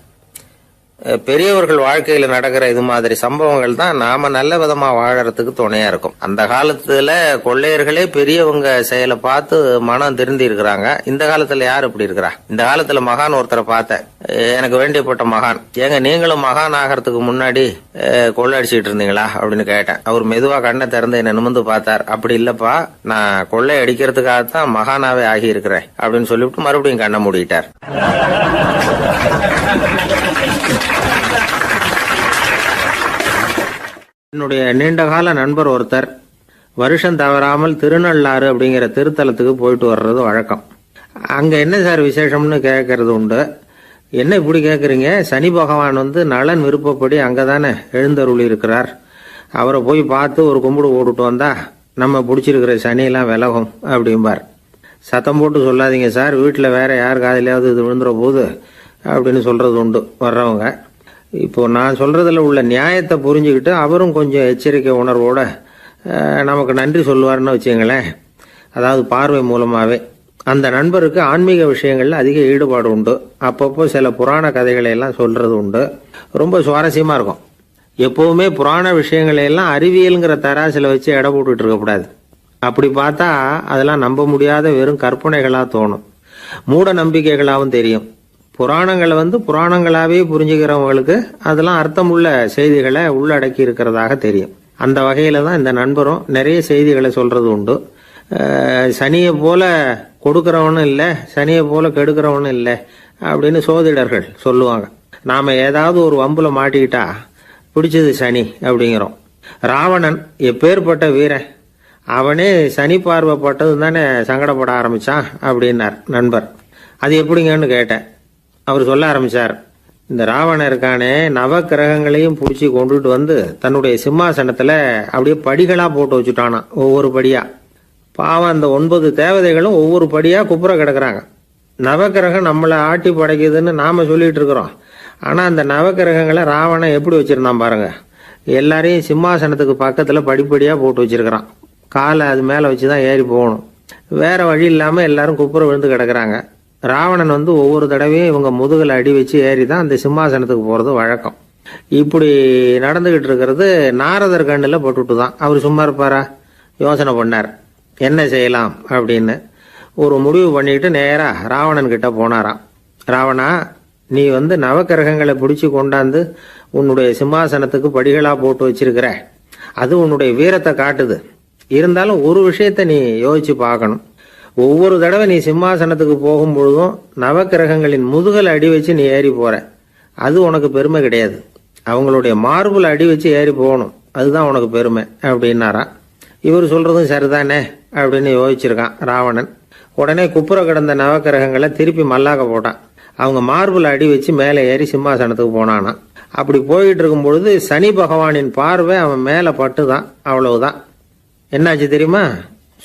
பெரியவர்கள் வாழ்க்கையில நடக்கிற இது மாதிரி சம்பவங்கள் தான் நாம நல்ல விதமா வாழறதுக்கு துணையா இருக்கும். அந்த காலத்துல கொள்ளையர்களே பெரியவங்க செயலை பார்த்து மனம் திருந்தி இருக்கிறாங்க. இந்த காலத்துல யார் இப்படி இருக்கிறா? இந்த காலத்துல மகான் ஒருத்தரை பார்த்தேன், எனக்கு வேண்டியப்பட்ட மகான். ஏங்க, நீங்களும் மகான் ஆகிறதுக்கு முன்னாடி கொள்ளை அடிச்சுட்டு இருந்தீங்களா அப்படின்னு கேட்டேன். அவர் மெதுவா கண்ணை திறந்து என்ன நிமிர்ந்து பார்த்தார். அப்படி இல்லப்பா, நான் கொள்ளை அடிக்கிறதுக்காகத்தான் மகானாவே ஆகி இருக்கிறேன் அப்படின்னு சொல்லிவிட்டு மறுபடியும் கண்ணை மூடிட்டார். என்னுடைய நீண்டகால நண்பர் ஒருத்தர் வருஷம் தவறாமல் திருநள்ளாறு அப்படிங்கிற திருத்தலத்துக்கு போயிட்டு வர்றது வழக்கம். அங்க என்ன சார் விசேஷம்னு கேட்கறது உண்டு. என்ன இப்படி கேட்குறீங்க? சனி பகவான் நலன் விருப்பப்படி அங்கதானே எழுந்தருளி இருக்கிறார். அவரை போய் பார்த்து ஒரு கும்பிடு போட்டுட்டு வந்தா நம்ம பிடிச்சிருக்கிற சனியெல்லாம் விலகும் அப்படிம்பார். சத்தம் போட்டு சொல்லாதீங்க சார், வீட்டில் வேற யார் காதிலையாவது இது விழுந்துற போது அப்படின்னு சொல்றது உண்டு வர்றவங்க. இப்போ நான் சொல்றதுல உள்ள நியாயத்தை புரிஞ்சுக்கிட்டு அவரும் கொஞ்சம் எச்சரிக்கை உணர்வோட நமக்கு நன்றி சொல்லுவார்னு வச்சுங்களேன். அதாவது பார்வை மூலமாவே. அந்த நண்பருக்கு ஆன்மீக விஷயங்கள்ல அதிக ஈடுபாடு உண்டு. அப்பப்போ சில புராண கதைகளை எல்லாம் சொல்றது உண்டு. ரொம்ப சுவாரஸ்யமா இருக்கும். எப்பவுமே புராண விஷயங்களை எல்லாம் அறிவியலுங்கிற தராசில் வச்சு எடை போட்டுட்டு இருக்கக்கூடாது. அப்படி பார்த்தா அதெல்லாம் நம்ப முடியாத வெறும் கற்பனைகளாக தோணும், மூட நம்பிக்கைகளாகவும் தெரியும். புராணங்களை புராணங்களாகவே புரிஞ்சுக்கிறவங்களுக்கு அதெல்லாம் அர்த்தமுள்ள செய்திகளை உள்ளடக்கி இருக்கிறதாக தெரியும். அந்த வகையில் தான் இந்த நண்பரும் நிறைய செய்திகளை சொல்கிறது உண்டு. சனியை போல கொடுக்குறவனும் இல்லை, சனியை போல கெடுக்கிறவனும் இல்லை அப்படின்னு சோதிடர்கள் சொல்லுவாங்க. நாம் ஏதாவது ஒரு வம்புல மாட்டிக்கிட்டா பிடிச்சது சனி அப்படிங்கிறோம். ராவணன் எப்பேற்பட்ட வீரன், அவனே சனி பார்வைப்பட்டது தானே சங்கடப்பட ஆரம்பித்தான் அப்படின்னார் நண்பர். அது எப்படிங்கன்னு கேட்டேன். அவர் சொல்ல ஆரம்பித்தார், இந்த ராவணன் இருக்கானே நவ கிரகங்களையும் பிடிச்சி கொண்டுட்டு தன்னுடைய சிம்மாசனத்தில் அப்படியே படிகளாக போட்டு வச்சுட்டானா, ஒவ்வொரு படியாக. பாவம் அந்த 9 தேவதைகளும் ஒவ்வொரு படியாக குப்புற கிடக்குறாங்க. நவக்கிரகம் நம்மளை ஆட்டி படைக்குதுன்னு நாம் சொல்லிட்டு இருக்கிறோம். ஆனால் அந்த நவக்கிரகங்களை ராவணன் எப்படி வச்சுருந்தான் பாருங்க. எல்லாரையும் சிம்மாசனத்துக்கு பக்கத்தில் படிப்படியாக போட்டு வச்சிருக்கிறான். காலை அது மேலே வச்சு தான் ஏறி போகணும். வேற வழி இல்லாமல் எல்லாரும் குப்புற விழுந்து கிடக்குறாங்க. ராவணன் ஒவ்வொரு தடவையும் இவங்க முதுகில் அடி வச்சு ஏறி தான் அந்த சிம்மாசனத்துக்கு போகிறது வழக்கம். இப்படி நடந்துகிட்டு இருக்கிறது நாரதர் கண்ணில் பட்டுட்டு தான். அவர் சும்மா இருப்பாரா? யோசனை பண்ணார் என்ன செய்யலாம் அப்படின்னு. ஒரு முடிவு பண்ணிட்டு நேராக ராவணன் கிட்ட போனாராம். ராவணா, நீ நவக்கிரகங்களை பிடிச்சி கொண்டாந்து உன்னுடைய சிம்மாசனத்துக்கு படிகளாக போட்டு வச்சிருக்கிற, அது உன்னுடைய வீரத்தை காட்டுது. இருந்தாலும் ஒரு விஷயத்த நீ யோசிச்சு பார்க்கணும். ஒவ்வொரு தடவை நீ சிம்மாசனத்துக்கு போகும்பொழுதும் நவக்கிரகங்களின் முதுகல் அடி வச்சு நீ ஏறி போற, அது உனக்கு பெருமை கிடையாது. அவங்களுடைய மார்புல அடி வச்சு ஏறி போகணும், அதுதான் உனக்கு பெருமை அப்படின்னாராம். இவர் சொல்றதும் சரிதானே அப்படின்னு யோசிச்சிருக்கான் ராவணன். உடனே குப்புற கிடந்த நவக்கிரகங்களை திருப்பி மல்லாக்க போட்டான். அவங்க மார்புல அடி வச்சு மேலே ஏறி சிம்மாசனத்துக்கு போனானா. அப்படி போயிட்டு இருக்கும் பொழுது சனி பகவானின் பார்வை அவன் மேலே பட்டுதான். அவ்வளவுதான். என்னாச்சு தெரியுமா?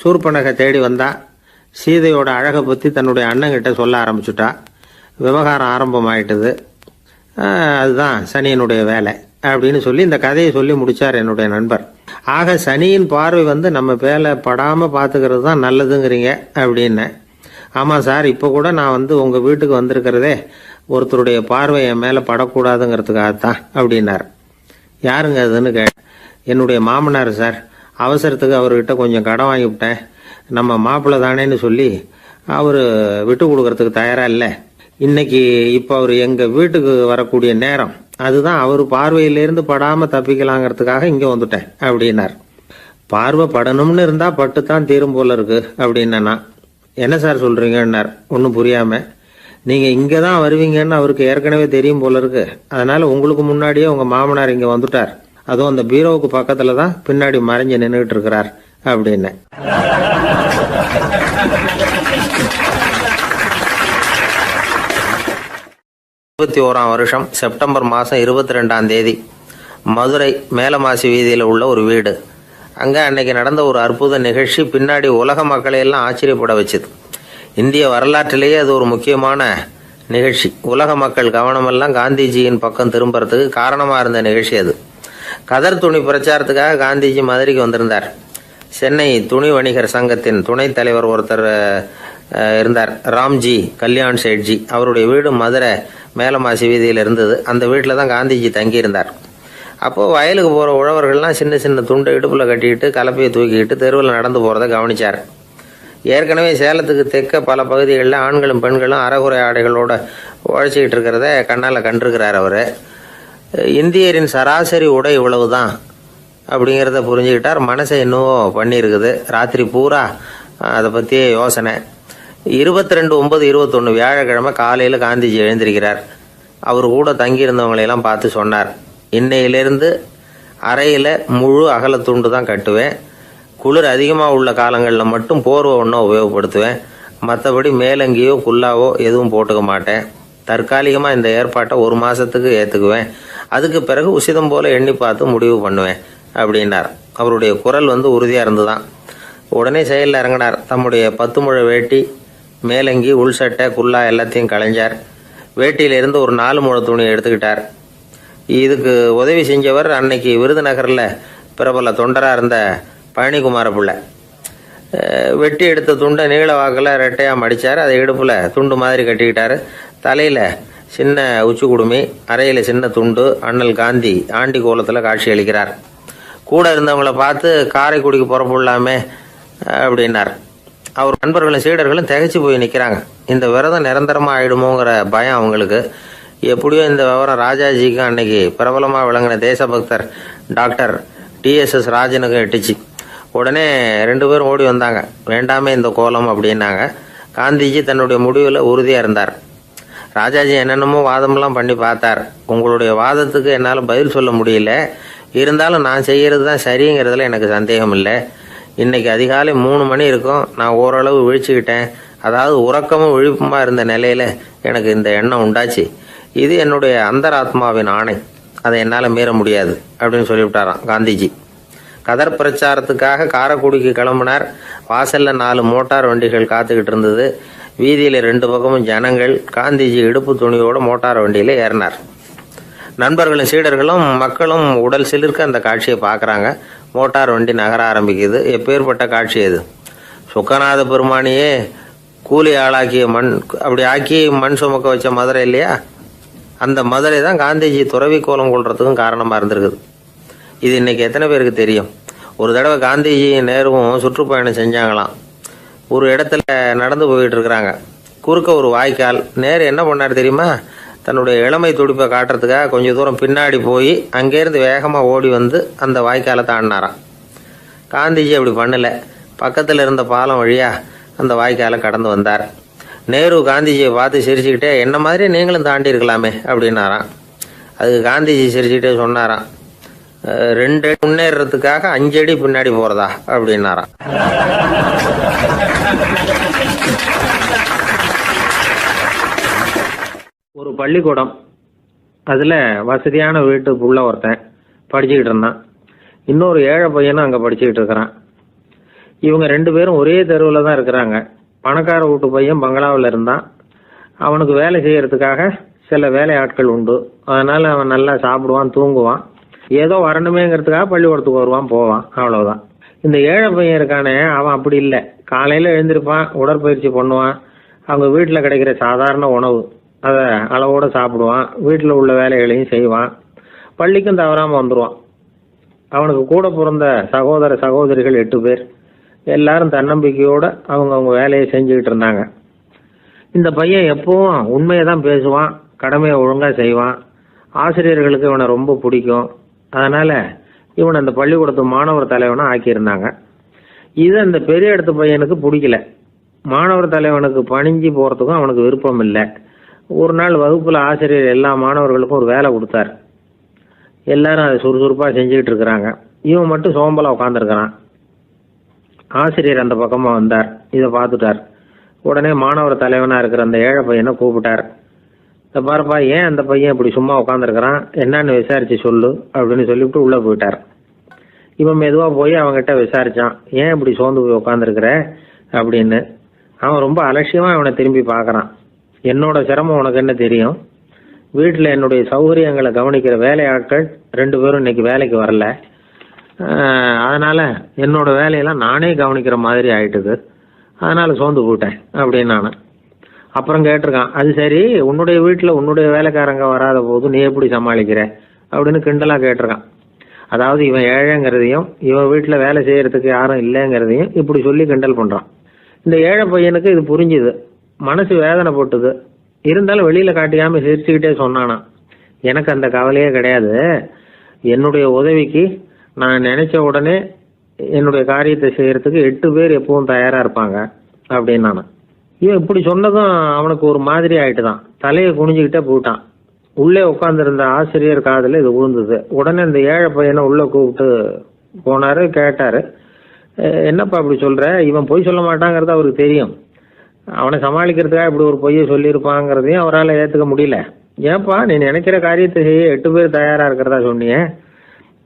சூர்பனகை தேடி வந்தா. சீதையோட அழகை பற்றி தன்னுடைய அண்ணங்கிட்ட சொல்ல ஆரம்பிச்சுட்டா. விவகாரம் ஆரம்பமாயிட்டது. அதுதான் சனியினுடைய வேலை அப்படின்னு சொல்லி இந்த கதையை சொல்லி முடிச்சார் என்னுடைய நண்பர். ஆக சனியின் பார்வை நம்ம பேல படாமல் பார்த்துக்கிறது தான் நல்லதுங்கிறீங்க அப்படின்னு. ஆமாம் சார், இப்போ கூட நான் உங்கள் வீட்டுக்கு வந்திருக்கிறதே ஒருத்தருடைய பார்வை என் மேலே படக்கூடாதுங்கிறதுக்காகத்தான் அப்படின்னார். யாருங்க அதுன்னு என்னுடைய மாமனார் சார். அவசரத்துக்கு அவர்கிட்ட கொஞ்சம் கடன் வாங்கிவிட்டேன். நம்ம மாப்பிள்ளை தானேன்னு சொல்லி அவர் விட்டு கொடுக்கறதுக்கு தயாராக இல்லை. இன்னைக்கு இப்போ அவர் எங்கள் வீட்டுக்கு வரக்கூடிய நேரம், அதுதான் அவர் பார்வையிலேருந்து படாமல் தப்பிக்கலாங்கிறதுக்காக இங்கே வந்துட்டேன் அப்படின்னார். பார்வை படணும்னு இருந்தால் பட்டு தான் தீரும் போல இருக்கு அப்படின்னா. என்ன சார் சொல்கிறீங்கன்னார் ஒன்றும் புரியாமல். நீங்கள் இங்கே தான் வருவீங்கன்னு அவருக்கு ஏற்கனவே தெரியும் போல இருக்கு. அதனால் உங்களுக்கு முன்னாடியே உங்கள் மாமனார் இங்கே வந்துட்டார். அதுவும் அந்த பீரோவுக்கு பக்கத்தில் தான் பின்னாடி மறைஞ்சு நின்றுட்டு இருக்கிறார் அப்படின்னு. வருஷம் செப்டம்பர் மாதம் 22 மதுரை மேலமாசி வீதியில் உள்ள ஒரு வீடு. அங்கே அன்னைக்கு நடந்த ஒரு அற்புத நிகழ்ச்சி பின்னாடி உலக மக்களை எல்லாம் ஆச்சரியப்பட வச்சுது. இந்திய வரலாற்றிலேயே அது ஒரு முக்கியமான நிகழ்ச்சி. உலக மக்கள் கவனமெல்லாம் காந்திஜியின் பக்கம் திரும்புறதுக்கு காரணமாக இருந்த நிகழ்ச்சி அது. கதர் துணி பிரச்சாரத்துக்காக காந்திஜி மதுரைக்கு வந்திருந்தார். சென்னை துணி வணிகர் சங்கத்தின் துணைத் தலைவர் ஒருத்தர் இருந்தார், ராம்ஜி கல்யாண் சேட்ஜி. அவருடைய வீடு மதுரை மேலமாசி வீதியில் இருந்தது. அந்த வீட்டில் தான் காந்திஜி தங்கியிருந்தார். அப்போது வயலுக்கு போகிற உழவர்கள்லாம் சின்ன சின்ன துண்டை இடுப்பில் கட்டிக்கிட்டு கலப்பையை தூக்கிக்கிட்டு தெருவில் நடந்து போகிறத கவனித்தார். ஏற்கனவே சேலத்துக்கு தெற்க பல பகுதிகளில் ஆண்களும் பெண்களும் அரைகுறை ஆடைகளோடு உழைச்சிக்கிட்டு இருக்கிறத கண்ணால் கண்டிருக்கிறார் அவர். இந்தியரின் சராசரி உடை இவ்வளவு தான் அப்படிங்கிறத புரிஞ்சுக்கிட்டார். மனசை என்னவோ பண்ணியிருக்குது. ராத்திரி பூரா அதை பற்றியே யோசனை. 22/9/21 வியாழக்கிழமை காலையில் காந்திஜி எழுந்திருக்கிறார். அவர் கூட தங்கியிருந்தவங்களையெல்லாம் பார்த்து சொன்னார், இன்னையிலிருந்து அறையில் முழு அகலத்துண்டு தான் கட்டுவேன். குளிர் அதிகமாக உள்ள காலங்களில் மட்டும் போர்வை ஒன்றா உபயோகப்படுத்துவேன். மற்றபடி மேலங்கியோ குல்லாவோ எதுவும் போட்டுக்க மாட்டேன். தற்காலிகமாக இந்த ஏற்பாட்டை 1 மாதத்துக்கு ஏற்றுக்குவேன். அதுக்கு பிறகு உசிதம் போல் எண்ணி பார்த்து முடிவு பண்ணுவேன் அப்படின்னார். அவருடைய குரல் உறுதியாக இருந்துதான். உடனே செயலில் இறங்கினார். தம்முடைய 10 முழ வேட்டி, மேலங்கி, உள் சட்டை, குல்லா எல்லாத்தையும் களைஞ்சார். வேட்டியிலிருந்து ஒரு 4 முழ துணியை எடுத்துக்கிட்டார். இதுக்கு உதவி செஞ்சவர் அன்னைக்கு விருதுநகரில் பிரபல தொண்டராக இருந்த பழனிக்குமார பிள்ளை. வெட்டி எடுத்த துண்டை நீள வாக்கில் ரெட்டையாக மடித்தார். அதை இடுப்பில் துண்டு மாதிரி கட்டிக்கிட்டார். தலையில் சின்ன உச்சி குடுமி, அறையில் சின்ன துண்டு, அண்ணல் காந்தி ஆண்டி கோலத்தில் காட்சி அளிக்கிறார். கூட இருந்தவங்களை பார்த்து காரைக்குடிக்கு புறப்படலாமே அப்படின்னார். அவர் நண்பர்களும் சீடர்களும் திகைச்சு போய் நிற்கிறாங்க. இந்த விரதம் நிரந்தரமாக ஆயிடுமோங்கிற பயம் அவங்களுக்கு. எப்படியோ இந்த விவரம் ராஜாஜிக்கும் அன்னைக்கு பிரபலமாக விளங்கின தேசபக்தர் டாக்டர் TSS ராஜனுக்கும் எட்டுச்சு. உடனே 2 பேரும் ஓடி வந்தாங்க. வேண்டாமே இந்த கோலம் அப்படின்னாங்க. காந்திஜி தன்னுடைய முடிவில் உறுதியாக இருந்தார். ராஜாஜி என்னென்னமோ வாதமெல்லாம் பண்ணி பார்த்தார். உங்களுடைய வாதத்துக்கு என்னால் பதில் சொல்ல முடியல, இருந்தாலும் நான் செய்கிறது தான் சரிங்கிறதுல எனக்கு சந்தேகம் இல்லை. இன்னைக்கு அதிகாலை 3 மணி இருக்கும். நான் ஓரளவு விழிச்சுக்கிட்டேன். அதாவது உறக்கமும் விழிப்புமாக இருந்த நிலையில் எனக்கு இந்த எண்ணம் உண்டாச்சு. இது என்னுடைய அந்தராத்மாவின் ஆணை, அதை என்னால் மீற முடியாது அப்படின்னு சொல்லிவிட்டாராம் காந்திஜி. கதர் பிரச்சாரத்துக்காக காரைக்குடிக்கு கிளம்பினார். வாசல்ல 4 மோட்டார் வண்டிகள் காத்துக்கிட்டு இருந்தது. வீதியில் 2 பக்கமும் ஜனங்கள். காந்திஜி இடுப்பு துணியோட மோட்டார் வண்டியில் ஏறினார். நண்பர்களும் சீடர்களும் மக்களும் உடல் சிலிர்க்க அந்த காட்சியை பார்க்குறாங்க. மோட்டார் வண்டி நகர ஆரம்பிக்குது. எப்பேற்பட்ட காட்சி அது! சுக்கநாத பெருமானியே கூலி ஆளாக்கிய அப்படி ஆக்கி மண் சுமக்க வச்ச மதுரை இல்லையா, அந்த மதுரை தான் காந்திஜி துறவி கோலம் கொள்றதுக்கும் காரணமாக இருந்திருக்குது. இது இன்னைக்கு எத்தனை பேருக்கு தெரியும்? ஒரு தடவை காந்திஜி நேருவும் சுற்றுப்பயணம் செஞ்சாங்களாம். ஒரு இடத்துல நடந்து போயிட்டு இருக்கிறாங்க. குறுக்க ஒரு வாய்க்கால். நேரு என்ன பண்ணார் தெரியுமா? தன்னுடைய இளமை துடிப்பை காட்டுறதுக்காக கொஞ்சம் தூரம் பின்னாடி போய் அங்கேருந்து வேகமாக ஓடி வந்து அந்த வாய்க்காலை தாண்டினாராம். காந்திஜி அப்படி பண்ணலை. பக்கத்தில் இருந்த பாலம் வழியாக அந்த வாய்க்காலை கடந்து வந்தார். நேரு காந்திஜியை பார்த்து சிரிச்சுக்கிட்டே, என்ன மாதிரி நீங்களும் தாண்டி இருக்கலாமே அப்படின்னாராம். அதுக்கு காந்திஜி சிரிச்சுக்கிட்டே சொன்னாராம், 2 அடி முன்னேறதுக்காக 5 அடி பின்னாடி போகிறதா அப்படின்னாராம். ஒரு பள்ளிக்கூடம். அதில் வசதியான வீட்டுக்குள்ள ஒருத்தன் படிச்சுக்கிட்டு இருந்தான். இன்னொரு ஏழை பையனும் அங்கே படிச்சுக்கிட்டு இருக்கிறான். இவங்க 2 பேரும் ஒரே தெருவில் தான் இருக்கிறாங்க. பணக்கார வீட்டு பையன் பங்களாவில் இருந்தான். அவனுக்கு வேலை செய்யறதுக்காக சில வேலையாட்கள் உண்டு. அதனால் அவன் நல்லா சாப்பிடுவான், தூங்குவான். ஏதோ வரணுமேங்கிறதுக்காக பள்ளிக்கூடத்துக்கு வருவான், போவான், அவ்வளவுதான். இந்த ஏழை பையன் இருக்கானே, அவன் அப்படி இல்லை. காலையில் எழுந்திருப்பான், உடற்பயிற்சி பண்ணுவான், அவங்க வீட்டில் கிடைக்கிற சாதாரண உணவு அதை அளவோடு சாப்பிடுவான், வீட்டில் உள்ள வேலைகளையும் செய்வான், பள்ளிக்கும் தவறாமல் வந்துடுவான். அவனுக்கு கூட பிறந்த சகோதர சகோதரிகள் 8 பேர். எல்லாரும் தன்னம்பிக்கையோடு அவங்க வேலையை செஞ்சுக்கிட்டு இருந்தாங்க. இந்த பையன் எப்பவும் உண்மையை தான் பேசுவான், கடமையை ஒழுங்காக செய்வான். ஆசிரியர்களுக்கு இவனை ரொம்ப பிடிக்கும். அதனால் இவனை அந்த பள்ளிக்கூடத்து மாணவர் தலைவனாக ஆக்கியிருந்தாங்க. இது அந்த பெரிய இடத்து பையனுக்கு பிடிக்கல. மாணவர் தலைவனுக்கு பணிஞ்சு போகிறதுக்கும் அவனுக்கு விருப்பம் இல்லை. ஒரு நாள் வகுப்பில் ஆசிரியர் எல்லா மாணவர்களுக்கும் ஒரு வேலை கொடுத்தார். எல்லாரும் அதை சுறுசுறுப்பாக செஞ்சுக்கிட்டு இருக்கிறாங்க. இவன் மட்டும் சோம்பலாக உட்காந்துருக்கிறான். ஆசிரியர் அந்த பக்கமாக வந்தார். இதை பார்த்துட்டார். உடனே மாணவர் தலைவனாக இருக்கிற அந்த ஏழை பையனை கூப்பிட்டார். இதை பாருப்பா, ஏன் அந்த பையன் இப்படி சும்மா உட்காந்துருக்கிறான், என்னன்னு விசாரிச்சு சொல்லு அப்படின்னு சொல்லிவிட்டு உள்ளே போயிட்டார். இவன் மெதுவாக போய் அவங்ககிட்ட விசாரித்தான், ஏன் இப்படி சோர்ந்து போய் உட்காந்துருக்கிற அப்படின்னு. அவன் ரொம்ப அலட்சியமாக அவனை திரும்பி பார்க்குறான். என்னோட சிரமம் உனக்கு என்ன தெரியும்? வீட்டில் என்னுடைய சௌகரியங்களை கவனிக்கிற வேலையாட்கள் 2 பேரும் இன்னைக்கு வேலைக்கு வரல. அதனால் என்னோட வேலையெல்லாம் நானே கவனிக்கிற மாதிரி ஆயிட்டுது. அதனால் சோர்ந்து போயிட்டேன் அப்படின்னு நான். அப்புறம் கேட்டிருக்கான், அது சரி, உன்னுடைய வீட்டில் உன்னுடைய வேலைக்காரங்க வராத போது நீ எப்படி சமாளிக்கிற அப்படின்னு கிண்டலாக கேட்டிருக்கான். அதாவது இவன் ஏழைங்கிறதையும் இவன் வீட்டில் வேலை செய்யறதுக்கு யாரும் இல்லைங்கிறதையும் இப்படி சொல்லி கிண்டல் பண்ணுறான். இந்த ஏழை பையனுக்கு இது புரிஞ்சுது. மனசு வேதனை போட்டுது. இருந்தாலும் வெளியில் காட்டியாமல் சிரிச்சுக்கிட்டே சொன்னானா, எனக்கு அந்த கவலையே கிடையாது. என்னுடைய உதவிக்கு நான் நினைச்ச உடனே என்னுடைய காரியத்தை செய்யறதுக்கு 8 பேர் எப்பவும் தயாராக இருப்பாங்க அப்படின்னு நான். இவன் இப்படி சொன்னதும் அவனுக்கு ஒரு மாதிரி ஆயிட்டு தான். தலையை குனிஞ்சுக்கிட்டே போயிட்டான். உள்ளே உட்காந்துருந்த ஆசிரியர் காதில் இது விழுந்தது. உடனே இந்த ஏழை பையனை உள்ளே கூப்பிட்டு போனார். கேட்டார், என்னப்பா இப்படி சொல்கிற? இவன் பொய் சொல்ல மாட்டாங்கிறது அவருக்கு தெரியும். அவனை சமாளிக்கிறதுக்காக இப்படி ஒரு பொய்யை சொல்லியிருப்பாங்கிறதையும் அவரால் ஏற்றுக்க முடியல. ஏன்ப்பா, நீ நினைக்கிற காரியத்தை செய்ய 8 பேர் தயாராக இருக்கிறதா சொன்னியே,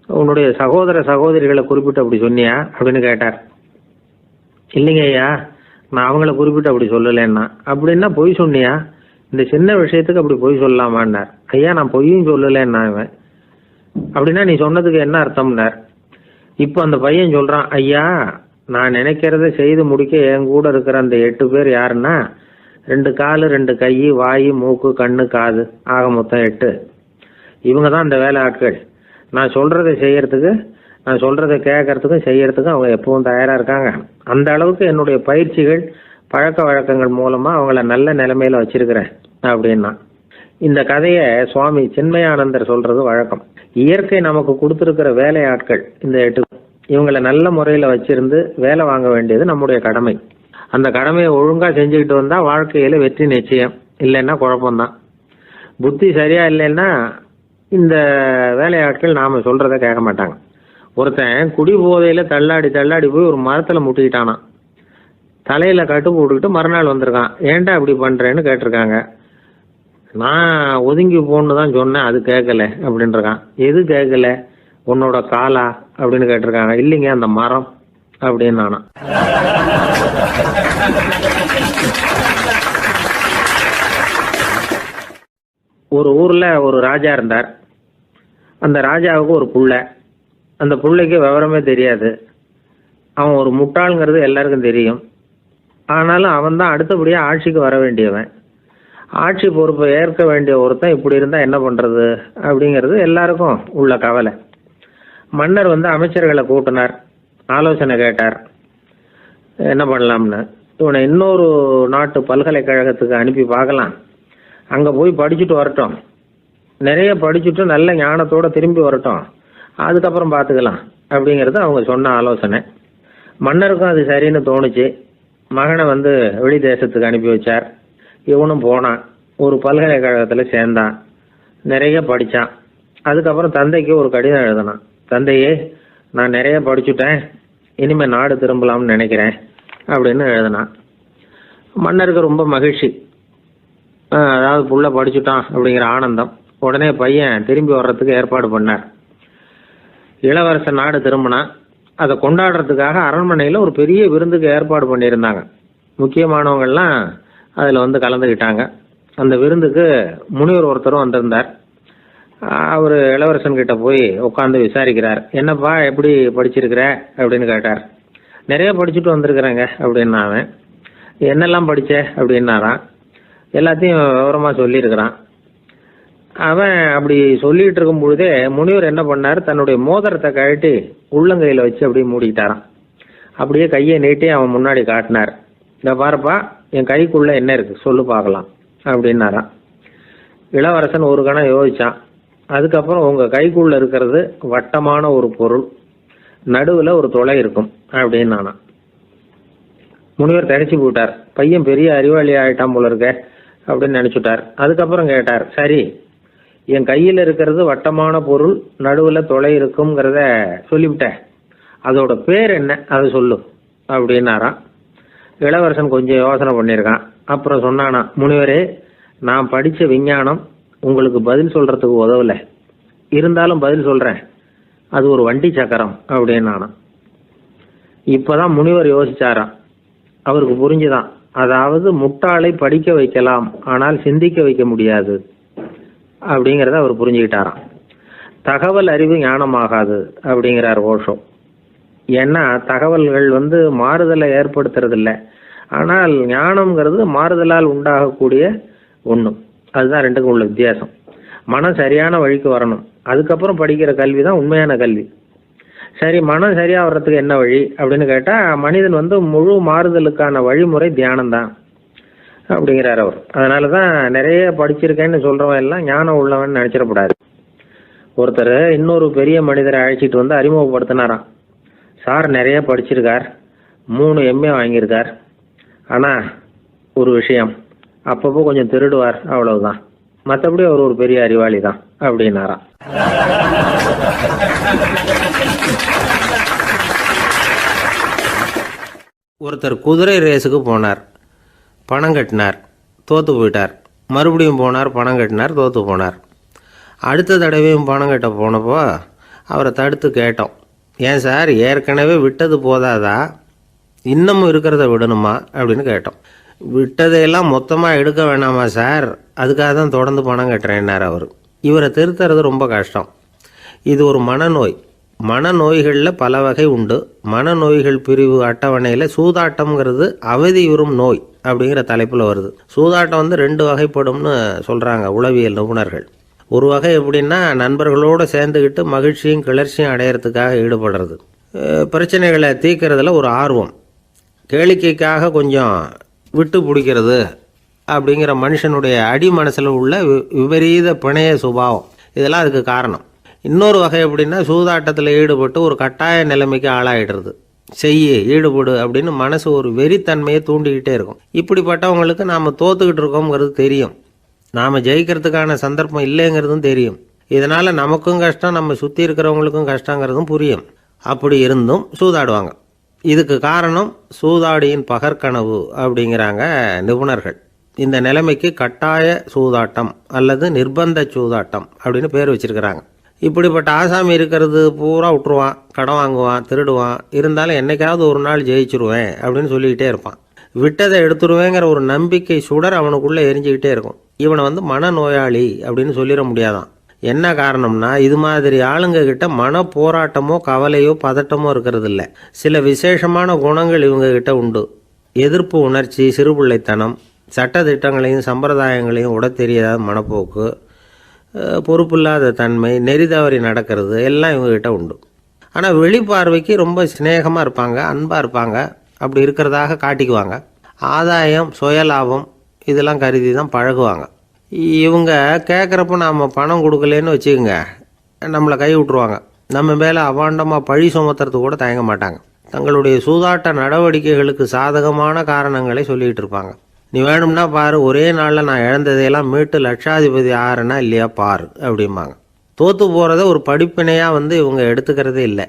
உன்னுடைய சகோதர சகோதரிகளை குறிப்பிட்டு அப்படி சொன்னியா அப்படின்னு கேட்டார். இல்லைங்க ஐயா, நான் அவங்கள குறிப்பிட்டு அப்படி சொல்லலைன்னா. அப்படின்னா பொய் சொன்னியா? இந்த சின்ன விஷயத்துக்கு அப்படி பொய் சொல்லலாமான்னார். ஐயா, நான் பொய்யும் சொல்லலைன்னா. இவன் அப்படின்னா நீ சொன்னதுக்கு என்ன அர்த்தம்னார். இப்போ அந்த பையன் சொல்கிறான், ஐயா, நான் நினைக்கிறத செய்து முடிக்க என் கூட இருக்கிற அந்த 8 பேர் யாருன்னா 2 கால் 2 கை, வாய், மூக்கு, கண்ணு, காது, ஆக மொத்தம் 8. இவங்க தான் இந்த வேலை ஆட்கள். நான் சொல்றதை செய்யறதுக்கு, நான் சொல்றதை கேட்கறதுக்கும் செய்யறதுக்கும் அவங்க எப்பவும் தயாரா இருக்காங்க. அந்த அளவுக்கு என்னுடைய பயிற்சிகள், பழக்க வழக்கங்கள் மூலமா அவங்கள நல்ல நிலைமையில வச்சிருக்கிறேன் அப்படின்னா. இந்த கதையை சுவாமி சின்மயானந்தர் சொல்றது வழக்கம். இயற்கை நமக்கு கொடுத்திருக்கிற வேலையாட்கள் இந்த 8. இவங்களை நல்ல முறையில வச்சிருந்து வேலை வாங்க வேண்டியது நம்முடைய கடமை. அந்த கடமையை ஒழுங்கா செஞ்சுக்கிட்டு வந்தா வாழ்க்கையில வெற்றி நிச்சயம், இல்லைன்னா குழப்பம்தான். புத்தி சரியா இல்லைன்னா இந்த வேலையாட்கள் நாம சொல்றதை கேட்க மாட்டாங்க. ஒருத்தன் குடி போதையில தள்ளாடி தள்ளாடி போய் ஒரு மரத்துல முட்டிக்கிட்டானான். தலையில கட்டு போட்டுக்கிட்டு மறுநாள் வந்திருக்கான். ஏன்டா இப்படி பண்றேன்னு கேட்டிருக்காங்க. நான் ஒதுங்கி போன்னு தான் சொன்னேன், அது கேட்கல அப்படின்றான். எது கேட்கல? உன்னோட காலா அப்படின்னு கேட்டிருக்காங்க. இல்லைங்க, அந்த மரம் அப்படின்னு நானா. ஒரு ஊர்ல ஒரு ராஜா இருந்தார். அந்த ராஜாவுக்கு ஒரு புள்ள. அந்த புள்ளைக்கு விவரமே தெரியாது. அவன் ஒரு முட்டாளுங்கிறது எல்லாருக்கும் தெரியும். ஆனாலும் அவன் தான் அடுத்தபடியா ஆட்சிக்கு வர வேண்டியவன். ஆட்சி பொறுப்பை ஏற்க வேண்டிய ஒருத்தன் இப்படி இருந்தா என்ன பண்றது அப்படிங்கிறது எல்லாருக்கும் உள்ள கவலை. மன்னர் அமைச்சர்களை கூட்டினார், ஆலோசனை கேட்டார் என்ன பண்ணலாம்னு. இவனை இன்னொரு நாட்டு பல்கலைக்கழகத்துக்கு அனுப்பி பார்க்கலாம், அங்க போய் படிச்சுட்டு வரட்டும், நிறைய படிச்சுட்டு நல்ல ஞானத்தோட திரும்பி வரட்டும், அதுக்கப்புறம் பார்த்துக்கலாம் அப்படிங்கிறது அவங்க சொன்ன ஆலோசனை. மன்னருக்கும் அது சரின்னு தோணுச்சு. மகனை வெளி தேசத்துக்கு அனுப்பி வச்சார். இவனும் போனான், ஒரு பல்கலைக்கழகத்தில் சேர்ந்தான், நிறைய படித்தான். அதுக்கப்புறம் தந்தைக்கு ஒரு கடிதம் எழுதினான். தந்தையே, நான் நிறைய படிச்சுட்டேன், இனிமேல் நாடு திரும்பலாம்னு நினைக்கிறேன் அப்படின்னு எழுதினான். மன்னருக்கு ரொம்ப மகிழ்ச்சி, அதாவது புள்ள படிச்சுட்டான் அப்படிங்கிற ஆனந்தம். உடனே பையன் திரும்பி வர்றதுக்கு ஏற்பாடு பண்ணார். இளவரசன் நாடு திரும்பினான். அதை கொண்டாடுறதுக்காக அரண்மனையில் ஒரு பெரிய விருந்துக்கு ஏற்பாடு பண்ணியிருந்தாங்க. முக்கியமானவங்கள்லாம் அதில் கலந்துக்கிட்டாங்க. அந்த விருந்துக்கு முனிவர் ஒருத்தரும் வந்திருந்தார். அவர் இளவரசன் கிட்ட போய் உட்காந்து விசாரிக்கிறார். என்னப்பா, எப்படி படிச்சிருக்கிற அப்படின்னு கேட்டார். நிறைய படிச்சுட்டு வந்திருக்கிறேங்க அப்படின்னா அவன். என்னெல்லாம் படிச்ச அப்படின்னாரான். எல்லாத்தையும் விவரமா சொல்லியிருக்கிறான். அவன் அப்படி சொல்லிட்டு இருக்கும் பொழுதே முனிவர் என்ன பண்ணார், தன்னுடைய மோதிரத்தை கழட்டி உள்ளங்கையில வச்சு அப்படியே மூடிக்கிட்டாரான். அப்படியே கையை நீட்டி அவன் முன்னாடி காட்டினார். இந்த பாருப்பா, என் கைக்குள்ள என்ன இருக்கு சொல்லு பார்க்கலாம் அப்படின்னாரான். இளவரசன் ஒரு கணம் யோசிச்சான். அதுக்கப்புறம் உங்க கைக்குள்ள இருக்கிறது வட்டமான ஒரு பொருள், நடுவுல ஒரு துளை இருக்கும் அப்படின்னானா. முனிவர் தரிச்சு போட்டார். பையன் பெரிய அறிவாளி ஆயிட்டான் போல இருக்க அப்படின்னு நினைச்சுட்டார். அதுக்கப்புறம் கேட்டார், சரி, என் கையில் இருக்கிறது வட்டமான பொருள், நடுவுல துளை இருக்குங்கிறத சொல்லிவிட்டேன், அதோட பேர் என்ன, அதை சொல்லு அப்படின்னாராம். இளவரசன் கொஞ்சம் யோசனை பண்ணியிருக்கான். அப்புறம் சொன்னானா, முனிவரே, நான் படிச்ச விஞ்ஞானம் உங்களுக்கு பதில் சொல்றதுக்கு உதவல, இருந்தாலும் பதில் சொல்றேன், அது ஒரு வண்டி சக்கரம் அப்படின்னானா. இப்பதான் முனிவர் யோசிச்சாராம். அவருக்கு புரிஞ்சுதான், அதாவது முட்டாளை படிக்க வைக்கலாம், ஆனால் சிந்திக்க வைக்க முடியாது அப்படிங்கிறத அவர் புரிஞ்சுக்கிட்டாராம். தகவல் அறிவு ஞானமாகாது அப்படிங்கிறார் ஓஷோ. ஏன்னா தகவல்கள் மாறுதலை ஏற்படுத்துறது இல்லை, ஆனால் ஞானம்ங்கிறது மாறுதலால் உண்டாகக்கூடிய ஒன்று. அதுதான் ரெண்டுக்கும் உள்ள வித்தியாசம். மனம் சரியான வழிக்கு வரணும், அதுக்கப்புறம் படிக்கிற கல்வி தான் உண்மையான கல்வி. சரி, மனம் சரியா வர்றதுக்கு என்ன வழி அப்படின்னு கேட்டா, மனிதன் முழு மாறுதலுக்கான வழிமுறை தியானம் தான் அப்படிங்கிறார் அவர். அதனாலதான் நிறைய படிச்சிருக்கேன்னு சொல்றவன் எல்லாம் ஞானம் உள்ளவன் நினைச்சிடக்கூடாது. ஒருத்தர் இன்னொரு பெரிய மனிதரை அழைச்சிட்டு அறிமுகப்படுத்தினாராம். சார் நிறைய படிச்சிருக்கார், 3 MA வாங்கியிருக்கார், ஆனா ஒரு விஷயம், அப்பப்போ கொஞ்சம் திருடுவார், அவ்வளவுதான், மற்றபடி அவர் ஒரு பெரிய அறிவாளி தான் அப்படின்னாராம். ஒருத்தர் குதிரை ரேஸுக்கு போனார், பணம் கட்டினார், தோத்து போயிட்டார். மறுபடியும் போனார், பணம் கட்டினார், தோத்து போனார். அடுத்த தடவையும் பணம் கட்ட போனப்போ அவரை தடுத்து கேட்டோம், ஏன் சார், ஏற்கனவே விட்டது போதாதா, இன்னமும் இருக்கிறத விடணுமா அப்படின்னு கேட்டோம். விட்டதையெல்லாம் மொத்தமாக எடுக்க வேணாமா சார், அதுக்காக தான் தொடர்ந்து பணம் கட்டுறேன்னார் அவர். இவரை திருத்துறது ரொம்ப கஷ்டம். இது ஒரு மனநோய். மனநோய்களில் பல வகை உண்டு. மனநோய்கள் பிரிவு அட்டவணையில் சூதாட்டம்ங்கிறது அவதியுறும் நோய் அப்படிங்கிற தலைப்பில் வருது. சூதாட்டம் வந்து 2 வகைப்படும்னு சொல்கிறாங்க உளவியல் நிபுணர்கள். ஒரு வகை எப்படின்னா, நண்பர்களோடு சேர்ந்துக்கிட்டு மகிழ்ச்சியும் கிளர்ச்சியும் அடையிறதுக்காக ஈடுபடுறது, பிரச்சனைகளை தீர்க்கறதுல ஒரு ஆர்வம், கேளிக்கைக்காக கொஞ்சம் விட்டு பிடிக்கிறது அப்படிங்கிற மனுஷனுடைய அடி மனசில் உள்ள விபரீத பிணைய சுபாவம், இதெல்லாம் அதுக்கு காரணம். இன்னொரு வகை எப்படின்னா, சூதாட்டத்தில் ஈடுபட்டு ஒரு கட்டாய நிலைமைக்கு ஆளாயிடுறது, ஈடுபடு அப்படின்னு மனசு ஒரு வெறித்தன்மையை தூண்டிக்கிட்டே இருக்கும். இப்படிப்பட்டவங்களுக்கு நாம் தோத்துக்கிட்டு இருக்கோங்கிறது தெரியும், நாம் ஜெயிக்கிறதுக்கான சந்தர்ப்பம் இல்லைங்கிறதும் தெரியும். இதனால் நமக்கும் கஷ்டம், நம்ம சுற்றி இருக்கிறவங்களுக்கும் கஷ்டங்கிறதும் புரியும். அப்படி இருந்தும் சூதாடுவாங்க. இதுக்கு காரணம் சூதாடியின் பகற்கனவு அப்படிங்கிறாங்க நிபுணர்கள். இந்த நிலைமைக்கு கட்டாய சூதாட்டம் அல்லது நிர்பந்த சூதாட்டம் அப்படின்னு பேர் வச்சிருக்கிறாங்க. இப்படிப்பட்ட ஆசாமி இருக்கிறது பூரா விட்டுருவான், கடன் வாங்குவான், திருடுவான், இருந்தாலும் என்னைக்காவது ஒரு நாள் ஜெயிச்சிருவேன் அப்படின்னு சொல்லிக்கிட்டே இருப்பான். விட்டதை எடுத்துருவேங்கிற ஒரு நம்பிக்கை சுடர் அவனுக்குள்ளே எரிஞ்சுக்கிட்டே இருக்கும். இவனை வந்து மனநோயாளி அப்படின்னு சொல்லிட முடியாதான். என்ன காரணம்னா, இது மாதிரி ஆளுங்க கிட்ட மன போராட்டமோ கவலையோ பதட்டமோ இருக்கிறது இல்லை. சில விசேஷமான குணங்கள் இவங்க கிட்ட உண்டு. எதிர்ப்பு உணர்ச்சி, சிறுபிள்ளைத்தனம், சட்டத்திட்டங்களையும் சம்பிரதாயங்களையும் உட தெரியாத மனப்போக்கு, பொறுப்பில்லாத தன்மை, நெறி தவறி நடக்கிறது எல்லாம் இவங்ககிட்ட உண்டு. ஆனால் வெளிப்பார்வைக்கு ரொம்ப சிநேகமாக இருப்பாங்க, அன்பாக இருப்பாங்க, அப்படி இருக்கிறதாக காட்டிக்குவாங்க. ஆதாயம், சுயலாபம் இதெல்லாம் கருதி தான் பழகுவாங்க. இவங்க கேட்குறப்ப நாம் பணம் கொடுக்கலன்னு வச்சுக்கோங்க, நம்மளை கை விட்டுருவாங்க. நம்ம மேலே அபாண்டமாக பழி சுமத்துறது கூட தயங்க மாட்டாங்க. தங்களுடைய சூதாட்ட நடவடிக்கைகளுக்கு சாதகமான காரணங்களை சொல்லிகிட்டு இருப்பாங்க. நீ வேணும்னா பாரு, ஒரே நாளில் நான் இழந்ததையெல்லாம் மீட்டு லட்சாதிபதி ஆறனா இல்லையா பாரு அப்படிம்பாங்க. தோற்று போகிறத ஒரு படிப்பினையாக வந்து இவங்க எடுத்துக்கிறதே இல்லை.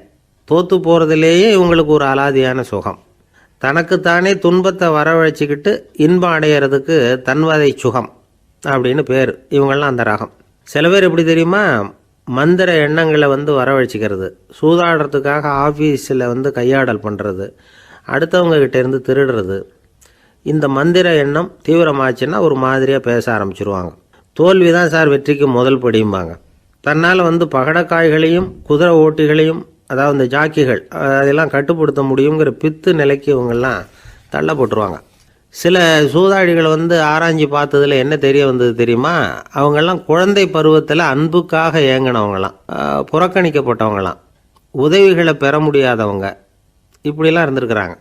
தோற்று போகிறதுலேயே இவங்களுக்கு ஒரு அலாதியான சுகம். தனக்குத்தானே துன்பத்தை வரவழைச்சிக்கிட்டு இன்பம் அடையிறதுக்கு தன்வதை சுகம் அப்படின்னு பேர். இவங்கெல்லாம் அந்த ரகம். சில பேர் எப்படி தெரியுமா, மந்திர எண்ணங்களை வந்து வரவழைச்சிக்கிறது, சூதாடுறதுக்காக ஆஃபீஸில் வந்து கையாடல் பண்ணுறது, அடுத்தவங்க கிட்ட இருந்து திருடுறது. இந்த மந்திர எண்ணம் தீவிரமாச்சுன்னா ஒரு மாதிரியாக பேச ஆரம்பிச்சிருவாங்க. தோல்வி தான் சார் வெற்றிக்கு முதல் படியும்பாங்க. தன்னால் வந்து பகடக்காய்களையும் குதிரை ஓட்டிகளையும், அதாவது இந்த ஜாக்கிகள், அதெல்லாம் கட்டுப்படுத்த முடியுங்கிற பித்து நிலைக்கு இவங்கெல்லாம் தள்ளப்பட்டுருவாங்க. சில சூதாடிகள் வந்து ஆராய்ச்சி பார்த்ததில் என்ன தெரிய வந்தது தெரியுமா, அவங்கெல்லாம் குழந்தை பருவத்தில் அன்புக்காக ஏங்கினவங்களாம், புறக்கணிக்கப்பட்டவங்களாம், உதவிகளை பெற முடியாதவங்க, இப்படிலாம் இருந்திருக்கிறாங்க.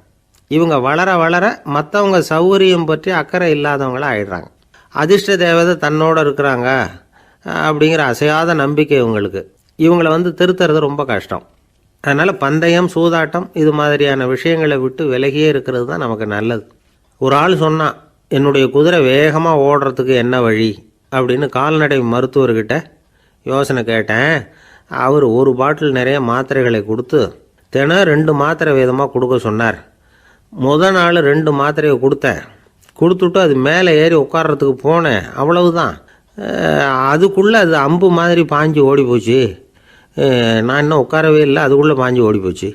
இவங்க வளர வளர மற்றவங்க சௌகரியம் பற்றி அக்கறை இல்லாதவங்களாக ஆயிடுறாங்க. அதிர்ஷ்ட தேவதை தன்னோடு இருக்கிறாங்க அப்படிங்கிற அசையாத நம்பிக்கை இவங்களுக்கு. இவங்களை வந்து திருத்துறது ரொம்ப கஷ்டம். அதனால் பந்தயம், சூதாட்டம் இது மாதிரியான விஷயங்களை விட்டு விலகியே இருக்கிறது தான் நமக்கு நல்லது. ஒரு ஆள் சொன்னான், என்னுடைய குதிரை வேகமாக ஓடுறதுக்கு என்ன வழி அப்படின்னு கால்நடை மருத்துவர்கிட்ட யோசனை கேட்டேன். அவர் ஒரு பாட்டில் நிறைய மாத்திரைகளை கொடுத்து தினம் 2 மாத்திரை விதமாக கொடுக்க சொன்னார். முதல் நாள் 2 மாத்திரையை கொடுத்துட்டு அது மேலே ஏறி உட்கார்றதுக்கு போனேன், அவ்வளவுதான். அதுக்குள்ளே அது அம்பு மாதிரி பாஞ்சு ஓடி போச்சு. நான் இன்னும் உட்காரவே இல்லை, அதுக்குள்ளே பாஞ்சு ஓடி போச்சு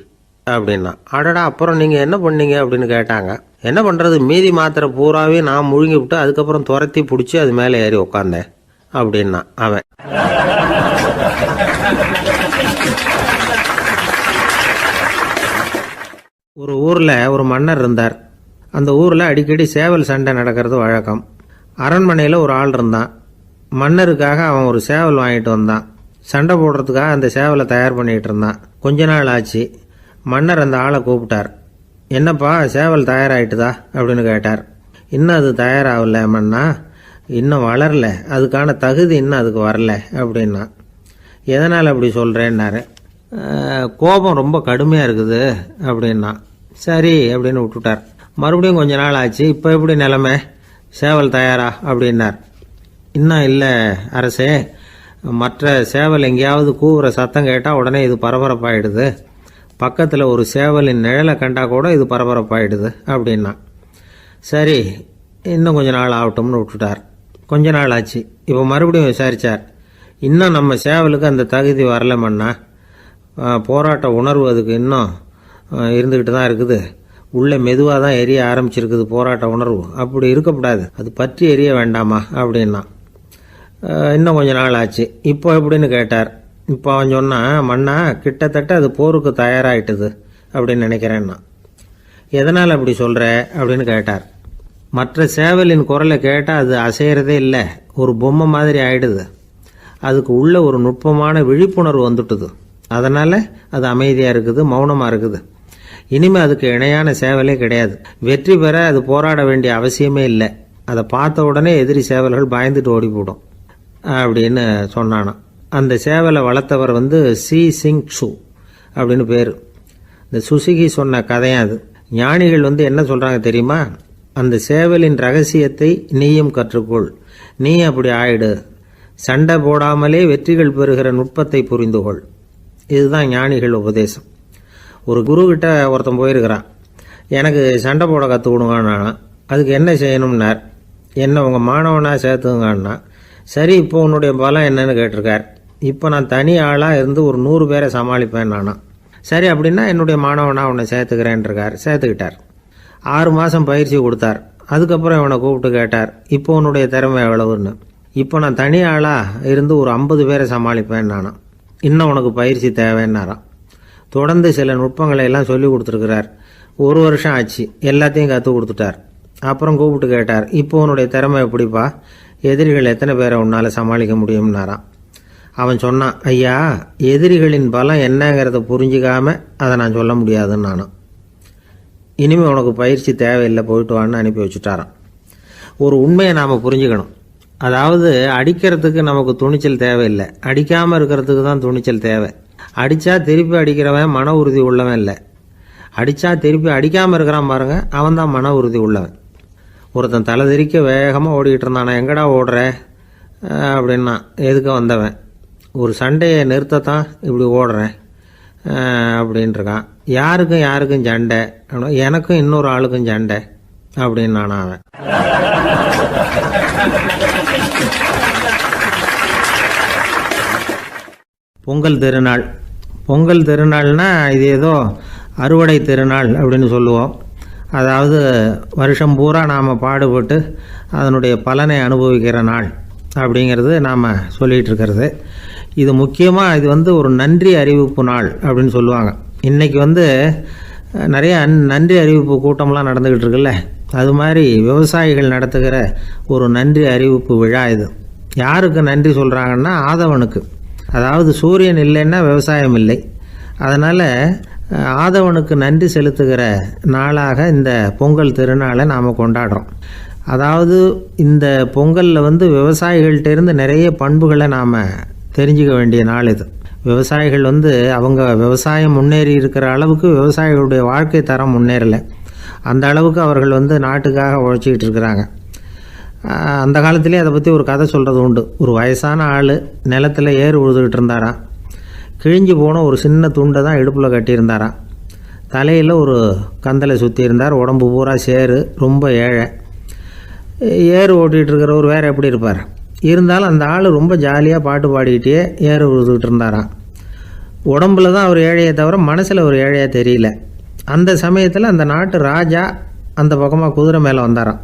அப்படின்னா. அடடா, அப்புறம் நீங்கள் என்ன பண்ணீங்க அப்படின்னு கேட்டாங்க. என்ன பண்ணுறது, மீதி மாத்திரை பூராவே நான் முழுங்கி விட்டு அதுக்கப்புறம் துரத்தி பிடிச்சி அது மேலே ஏறி உட்காந்தேன் அப்படின்னா அவன். ஒரு ஊரில் ஒரு மன்னர் இருந்தார். அந்த ஊரில் அடிக்கடி சேவல் சண்டை நடக்கிறது வழக்கம். அரண்மனையில் ஒரு ஆள் இருந்தான். மன்னருக்காக அவன் ஒரு சேவல் வாங்கிட்டு வந்தான். சண்டை போடுறதுக்காக அந்த சேவலை தயார் பண்ணிகிட்டு இருந்தான். கொஞ்ச நாள் ஆச்சு. மன்னர் அந்த ஆளை கூப்பிட்டார். என்னப்பா, சேவல் தயாராகிட்டுதா அப்படின்னு கேட்டார். இன்னும் அது தயாராகல மன்னா, இன்னும் வளரல, அதுக்கான தகுதி இன்னும் அதுக்கு வரல அப்படின்னா. எதனால் அப்படி சொல்கிறேன்னாரு. கோபம் ரொம்ப கடுமையாக இருக்குது அப்படின்னா. சரி அப்படின்னு விட்டுட்டார். மறுபடியும் கொஞ்ச நாள் ஆச்சு. இப்போ எப்படி நிலைமை, சேவல் தயாரா அப்படின்னார். இன்னும் இல்லை அரசே, மற்ற சேவல் எங்கேயாவது கூவுற சத்தம் கேட்டால் உடனே இது பரபரப்பாயிடுது. பக்கத்தில் ஒரு சேவலின் நிழலை கண்டா கூட இது பரபரப்பாயிடுது அப்படின்னா. சரி, இன்னும் கொஞ்ச நாள் ஆகட்டும்னு விட்டுட்டார். கொஞ்ச நாள் ஆச்சு. இப்போ மறுபடியும் விசாரித்தார். இன்னும் நம்ம சேவலுக்கு அந்த தகுதி வரலமன்னா, போராட்ட உணர்வு அதுக்கு இன்னும் இருந்துக்கிட்டு தான் இருக்குது. உள்ளே மெதுவாக தான் எரிய ஆரம்பிச்சிருக்குது போராட்ட உணர்வு. அப்படி இருக்கக்கூடாது, அது பற்றி எரிய வேண்டாமா அப்படின்னா. இன்னும் கொஞ்ச நாள் ஆச்சு. இப்போ எப்படின்னு கேட்டார். இப்போ அவன் சொன்னான், மன்னா கிட்டத்தட்ட அது போருக்கு தயாராகிட்டுது அப்படின்னு நினைக்கிறேன்னா. எதனால் அப்படி சொல்கிற அப்படின்னு கேட்டார். மற்ற சேவலின் குரலை கேட்டால் அது அசைகிறதே இல்லை, ஒரு பொம்மை மாதிரி ஆயிடுது. அதுக்கு உள்ள ஒரு நுட்பமான விழிப்புணர்வு வந்துட்டுது. அதனால் அது அமைதியாக இருக்குது, மௌனமாக இருக்குது. இனிமேல் அதுக்கு இணையான சேவலே கிடையாது. வெற்றி பெற அது போராட வேண்டிய அவசியமே இல்லை. அதை பார்த்த உடனே எதிரி சேவல்கள் பயந்துட்டு ஓடி போடும் அப்படின்னு சொன்னானாம். அந்த சேவலை வளர்த்தவர் சி சிங் சு அப்படின்னு பேர். இந்த சுசுகி சொன்ன கதையும் அது. ஞானிகள் என்ன சொல்கிறாங்க தெரியுமா? அந்த சேவலின் ரகசியத்தை நீயும் கற்றுக்கொள், நீ அப்படி ஆயிடு, சண்டை போடாமலே வெற்றிகள் பெறுகிற நுட்பத்தை புரிந்துகொள். இதுதான் ஞானிகள் உபதேசம். ஒரு குருக்கிட்ட ஒருத்தன் போயிருக்கிறான். எனக்கு சண்டை போட கற்றுக் கொடுங்கண்ணா. அதுக்கு என்ன செய்யணும்னார். என்ன உங்கள் மாணவனாக சேர்த்துங்கண்ணா. சரி, இப்போ உன்னுடைய பலம் என்னன்னு கேட்டிருக்கார். இப்போ நான் தனி ஆளாக இருந்து ஒரு 100 பேரை சமாளிப்பேன் நானா. சரி, அப்படின்னா என்னுடைய மாணவனாக உன்னை சேர்த்துக்கிறேன்ருக்கார். சேர்த்துக்கிட்டார். 6 மாதம் பயிற்சி கொடுத்தார். அதுக்கப்புறம் இவனை கூப்பிட்டு கேட்டார், இப்போ உன்னுடைய திறமை எவ்வளவுன்னு. இப்போ நான் தனி ஆளாக இருந்து ஒரு 50 பேரை சமாளிப்பேன் நானா. இன்னும் உனக்கு பயிற்சி தேவைன்னாராம். தொடர்ந்து சில நுட்பங்களை எல்லாம் சொல்லி கொடுத்துருக்கிறார். 1 வருஷம் ஆச்சு, எல்லாத்தையும் கற்றுக் கொடுத்துட்டார். அப்புறம் கூப்பிட்டு கேட்டார், இப்போ உன்னுடைய திறமை எப்படிப்பா, எதிரிகள் எத்தனை பேரை உன்னால் சமாளிக்க முடியும்னாராம். அவன் சொன்னான், ஐயா, எதிரிகளின் பலம் என்னங்கிறத புரிஞ்சிக்காம அதை நான் சொல்ல முடியாதுன்னு நானும். இனிமேல் உனக்கு பயிற்சி தேவையில்லை, போயிட்டு வான்னு அனுப்பி வச்சுட்டாரான். ஒரு உண்மையை நாம் புரிஞ்சுக்கணும். அதாவது அடிக்கிறதுக்கு நமக்கு துணிச்சல் தேவையில்லை, அடிக்காமல் இருக்கிறதுக்கு தான் துணிச்சல் தேவை. அடித்தா திருப்பி அடிக்கிறவன் மன உறுதி உள்ளவன் இல்லை, அடித்தா திருப்பி அடிக்காமல் இருக்கிறான் பாருங்க, அவன் தான் மன உறுதி உள்ளவன். ஒருத்தன் தலை தெறிக்க வேகமாக ஓடிக்கிட்டு இருந்தானா, எங்கடா ஓடுற அப்படின்னா, எதுக்க வந்தவன். ஒரு சண்டையை நிறுத்தத்தான் இப்படி ஓடுறேன் அப்படின்ட்டுருக்கான். யாருக்கும் சண்டை, எனக்கும் இன்னொரு ஆளுக்கும் சண்டை அப்படின்னு நானா அவன். பொங்கல் திருநாள். பொங்கல் திருநாள்னா இது ஏதோ அறுவடை திருநாள் அப்படின்னு சொல்லுவோம். அதாவது வருஷம் பூரா நாம் பாடுபட்டு அதனுடைய பலனை அனுபவிக்கிற நாள் அப்படிங்கிறது நாம் சொல்லிகிட்டு இருக்கிறது. இது முக்கியமாக இது ஒரு நன்றி அறிவிப்பு நாள் அப்படின்னு சொல்லுவாங்க. இன்றைக்கி நிறைய நன்றி அறிவிப்பு கூட்டம்லாம் நடந்துக்கிட்டு இருக்குல்ல, அது மாதிரி விவசாயிகள் நடத்துகிற ஒரு நன்றி அறிவிப்பு விழா இது. யாருக்கு நன்றி சொல்கிறாங்கன்னா, ஆதவனுக்கு. அதாவது சூரியன் இல்லைன்னா விவசாயம் இல்லை. அதனால் ஆதவனுக்கு நன்றி செலுத்துகிற நாளாக இந்த பொங்கல் திருநாளை நாம் கொண்டாடுறோம். அதாவது இந்த பொங்கலில் விவசாயிகள்கிட்டேருந்து நிறைய பண்புகளை நாம் தெரிஞ்சுக்க வேண்டிய நாள் இது. விவசாயிகள் அவங்க விவசாயம் முன்னேறி இருக்கிற அளவுக்கு விவசாயிகளுடைய வாழ்க்கை தரம் முன்னேறலை. அந்த அளவுக்கு அவர்கள் நாட்டுக்காக உழைச்சிக்கிட்டு இருக்கிறாங்க. அந்த காலத்திலே அதை பற்றி ஒரு கதை சொல்கிறது உண்டு. ஒரு வயசான ஆள் நிலத்தில் ஏறு உழுதுகிட்டு இருந்தாராம். கிழிஞ்சு போன ஒரு சின்ன துண்டை தான் இடுப்பில் கட்டியிருந்தாராம். தலையில் ஒரு கந்தலை சுற்றி இருந்தார். உடம்பு பூரா சேரு, ரொம்ப ஏழை. ஏறு ஓட்டிகிட்டு இருக்கிறவர் வேறு எப்படி இருப்பார்? இருந்தாலும் அந்த ஆள் ரொம்ப ஜாலியாக பாட்டு பாடிக்கிட்டே ஏறு உழுதுகிட்டு இருந்தாராம். உடம்புல தான் அவர் ஏழையை தவிர மனசில் ஒரு ஏழையாக தெரியல. அந்த சமயத்தில் அந்த நாட்டு ராஜா அந்த பக்கமாக குதிரை மேலே வந்தாராம்.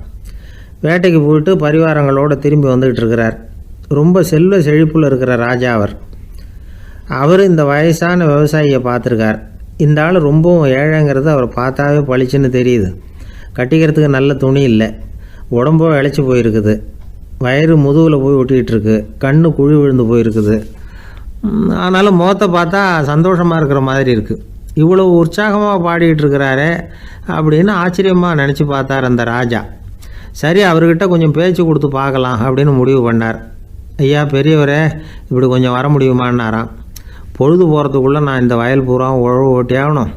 வேட்டைக்கு போயிட்டு பரிவாரங்களோடு திரும்பி வந்துக்கிட்டு இருக்கிறார். ரொம்ப செல்வ செழிப்பில் இருக்கிற ராஜா அவர் இந்த வயசான விவசாயியை பார்த்துருக்கார். இந்த ஆள் ரொம்பவும் ஏழைங்கிறது அவர் பார்த்தாவே பளிச்சுன்னு தெரியுது. கட்டிக்கிறதுக்கு நல்ல துணி இல்லை, உடம்போ இழைச்சி போயிருக்குது, வயிறு முதுகில் போய் ஒட்டிக்கிட்டு இருக்கு, கண்ணு குழி விழுந்து போயிருக்குது. ஆனாலும் முகத்தை பார்த்தா சந்தோஷமாக இருக்கிற மாதிரி இருக்குது. இவ்வளோ உற்சாகமாக பாடிக்கிட்டு இருக்கிறாரே அப்படின்னு ஆச்சரியமாக நினச்சி பார்த்தார் அந்த ராஜா. சரி, அவர்கிட்ட கொஞ்சம் பேச்சு கொடுத்து பார்க்கலாம் அப்படின்னு முடிவு பண்ணார். ஐயா பெரியவரே, இப்படி கொஞ்சம் வர முடியுமான்னாராம். பொழுது போகிறதுக்குள்ளே நான் இந்த வயல் பூரா உழவு ஓட்டி ஆகணும்,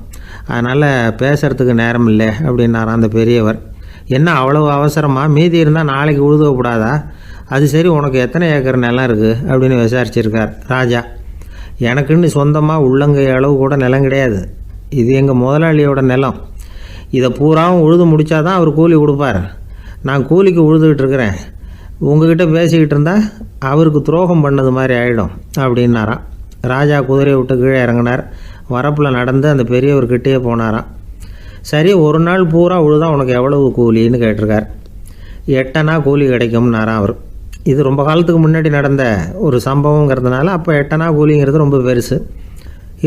அதனால் பேசுகிறதுக்கு நேரம் இல்லை அப்படின்னாராம் அந்த பெரியவர். என்ன அவ்வளவு அவசரமாக? மீதி இருந்தால் நாளைக்கு உழுதக்கூடாதா? அது சரி, உனக்கு எத்தனை ஏக்கர் நிலம் இருக்குது அப்படின்னு விசாரிச்சிருக்கார் ராஜா. எனக்குன்னு சொந்தமாக உள்ளங்கை அளவு கூட நிலம் கிடையாது. இது எங்கள் முதலாளியோட நிலம். இதை பூராவும் உழுது முடித்தாதான் அவர் கூலி கொடுப்பார். நான் கூலிக்கு உழுதுகிட்டு இருக்கிறேன். உங்ககிட்ட பேசிக்கிட்டு இருந்தால் அவருக்கு துரோகம் பண்ணது மாதிரி ஆகிடும் அப்படின்னாராம். ராஜா குதிரையை விட்டு கீழே இறங்கினார். வரப்பில் நடந்து அந்த பெரியவர்கிட்டயே போனாராம். சரி, ஒரு நாள் பூரா உழுதா உனக்கு எவ்வளவு கூலின்னு கேட்டிருக்கார். 8 அணா கூலி கிடைக்கும்னாராம் அவர். இது ரொம்ப காலத்துக்கு முன்னாடி நடந்த ஒரு சம்பவங்கிறதுனால அப்போ 8 அணா கூலிங்கிறது ரொம்ப பெருசு.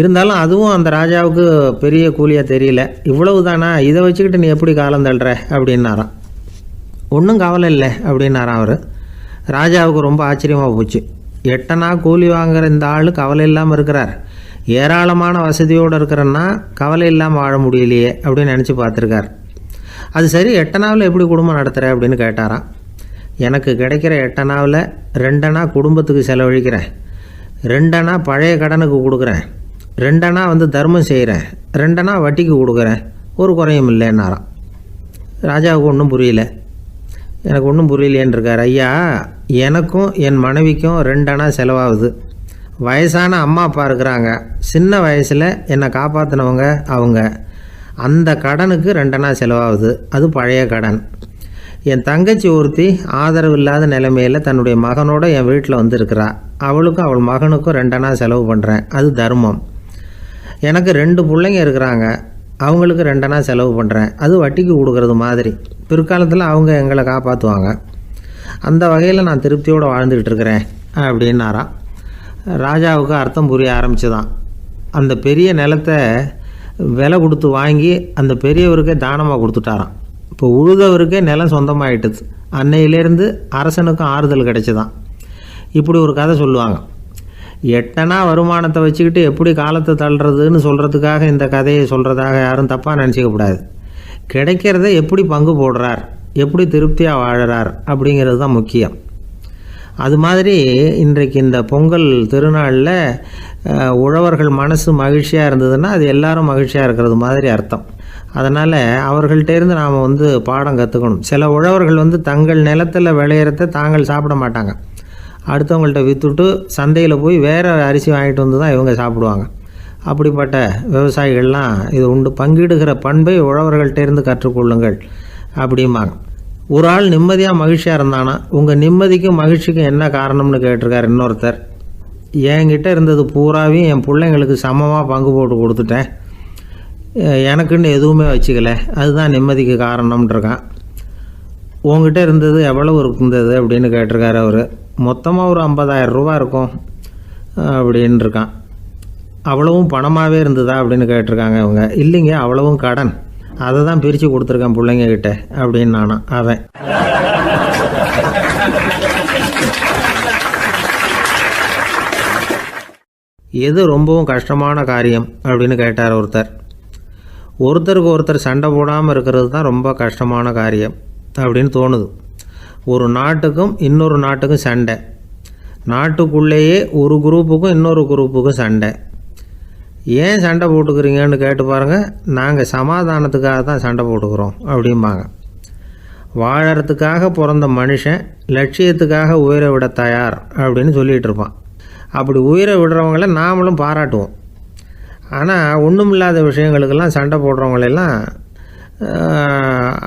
இருந்தாலும் அதுவும் அந்த ராஜாவுக்கு பெரிய கூலியாக தெரியல. இவ்வளவு தானா, இதை வச்சுக்கிட்டு நீ எப்படி காலம் தள்ளுற அப்படின்னாராம். ஒன்றும் கவலை இல்லை அப்படின்னாராம் அவர். ராஜாவுக்கு ரொம்ப ஆச்சரியமாக போச்சு. 8 அணா கூலி வாங்குகிற இந்த ஆள் கவலை இல்லாமல் இருக்கிறார், ஏராளமான வசதியோடு இருக்கிறன்னா கவலை இல்லாமல் வாழ முடியலையே அப்படின்னு நினச்சி பார்த்துருக்கார். அது சரி, 8 அணாவில் எப்படி குடும்பம் நடத்துகிற அப்படின்னு கேட்டாராம். எனக்கு கிடைக்கிற 8 அணாவில் 2 அணா குடும்பத்துக்கு செலவழிக்கிறேன், 2 அணா பழைய கடனுக்கு கொடுக்குறேன், 2 அணா தர்மம் செய்கிறேன், 2 அணா வட்டிக்கு கொடுக்குறேன், ஒரு குறையும் இல்லைன்னாராம். ராஜாவுக்கு ஒன்றும் புரியல. எனக்கு ஒன்றும் புரியலையேன்னு இருக்கார். ஐயா, எனக்கும் என் மனைவிக்கும் 2 அணா செலவாகுது. வயசான அம்மா அப்பா இருக்கிறாங்க, சின்ன வயசில் என்னை காப்பாற்றினவங்க அவங்க. அந்த கடனுக்கு 2 அணா செலவாகுது, அது பழைய கடன். என் தங்கச்சி ஒருத்தி ஆதரவு இல்லாத நிலைமையில் தன்னுடைய மகனோட என் வீட்டில் இருக்கிறா. அவளுக்கும் அவள் மகனுக்கும் 2 அணா செலவு பண்ணுறேன், அது தர்மம். எனக்கு 2 பிள்ளைங்க இருக்கிறாங்க, அவங்களுக்கு 2 அணா செலவு பண்ணுறேன், அது வட்டிக்கு கொடுக்கறது மாதிரி. பிற்காலத்தில் அவங்க எங்களை காப்பாற்றுவாங்க. அந்த வகையில் நான் திருப்தியோடு வாழ்ந்துக்கிட்டு இருக்கிறேன் அப்படின்னாராம். ராஜாவுக்கு அர்த்தம் புரிய ஆரம்பிச்சுதான். அந்த பெரிய நிலத்தை விலை கொடுத்து வாங்கி அந்த பெரியவருக்கே தானமாக கொடுத்துட்டாராம். இப்போ உழுதவருக்கே நிலம் சொந்தமாயிட்டுது. அன்னையிலேருந்து அரசனுக்கும் ஆறுதல் கிடைச்சிதான். இப்படி ஒரு கதை சொல்லுவாங்க. 8 அணா வருமானத்தை வச்சுக்கிட்டு எப்படி காலத்தை தள்ளுறதுன்னு சொல்கிறதுக்காக இந்த கதையை சொல்கிறதாக யாரும் தப்பாக நினச்சிக்கக்கூடாது. கிடைக்கிறத எப்படி பங்கு போடுறார், எப்படி திருப்தியாக வாழறார் அப்படிங்கிறது தான் முக்கியம். அது மாதிரி இன்றைக்கு இந்த பொங்கல் திருநாளில் உழவர்கள் மனசு மகிழ்ச்சியாக இருந்ததுன்னா அது எல்லாரும் மகிழ்ச்சியாக இருக்கிறது மாதிரி அர்த்தம். அதனால் அவர்கள்ட்டேருந்து நாம் பாடம் கற்றுக்கணும். சில உழவர்கள் தங்கள் நிலத்தில் விளையிறத தாங்கள் சாப்பிட மாட்டாங்க, அடுத்தவங்கள்ட்ட விற்றுட்டு சந்தையில் போய் வேறு அரிசி வாங்கிட்டு தான் இவங்க சாப்பிடுவாங்க. அப்படிப்பட்ட விவசாயிகள்லாம் இது உண்டு. பங்கிடுகிற பண்பை உழவர்கள்ட்டேருந்து கற்றுக்கொள்ளுங்கள் அப்படிம்பாங்க. ஒரு ஆள் நிம்மதியாக மகிழ்ச்சியாக இருந்தானா, உங்கள் நிம்மதிக்கும் மகிழ்ச்சிக்கும் என்ன காரணம்னு கேட்டிருக்கார் இன்னொருத்தர். என்கிட்ட இருந்தது பூராவையும் என் பிள்ளைங்களுக்கு சமமாக பங்கு போட்டு கொடுத்துட்டேன், எனக்குன்னு எதுவுமே வச்சுக்கல, அதுதான் நிம்மதிக்கு காரணம்ன்றிருக்கான். உங்ககிட்ட இருந்தது எவ்வளவு இருந்தது அப்படின்னு கேட்டிருக்காரு அவர். மொத்தமாக ஒரு 50,000 ரூபா இருக்கும் அப்படின்னு இருக்கான். அவ்வளவும் பணமாகவே இருந்ததா அப்படின்னு கேட்டிருக்காங்க இவங்க. இல்லைங்க, அவ்வளவும் கடன், அதை தான் பிரித்து கொடுத்துருக்கேன் பிள்ளைங்க கிட்ட அப்படின்னு நானும் அவன். எது ரொம்பவும் கஷ்டமான காரியம் அப்படின்னு கேட்டார் ஒருத்தர். ஒருத்தருக்கு ஒருத்தர் சண்டை போடாமல் இருக்கிறது தான் ரொம்ப கஷ்டமான காரியம் அப்படின்னு தோணுது. ஒரு நாட்டுக்கும் இன்னொரு நாட்டுக்கும் சண்டை, நாட்டுக்குள்ளேயே ஒரு குரூப்புக்கும் இன்னொரு குரூப்புக்கும் சண்டை. ஏன் சண்டை போட்டுக்கிறீங்கன்னு கேட்டு பாருங்கள். நாங்கள் சமாதானத்துக்காக தான் சண்டை போட்டுக்கிறோம் அப்படிம்பாங்க. வாழறதுக்காக பிறந்த மனுஷன் லட்சியத்துக்காக உயிரை விட தயார் அப்படின்னு சொல்லிகிட்டு இருப்பான். அப்படி உயிரை விடுறவங்கள நாமளும் பாராட்டுவோம். ஆனால் ஒன்றுமில்லாத விஷயங்களுக்கெல்லாம் சண்டை போடுறவங்களெல்லாம்,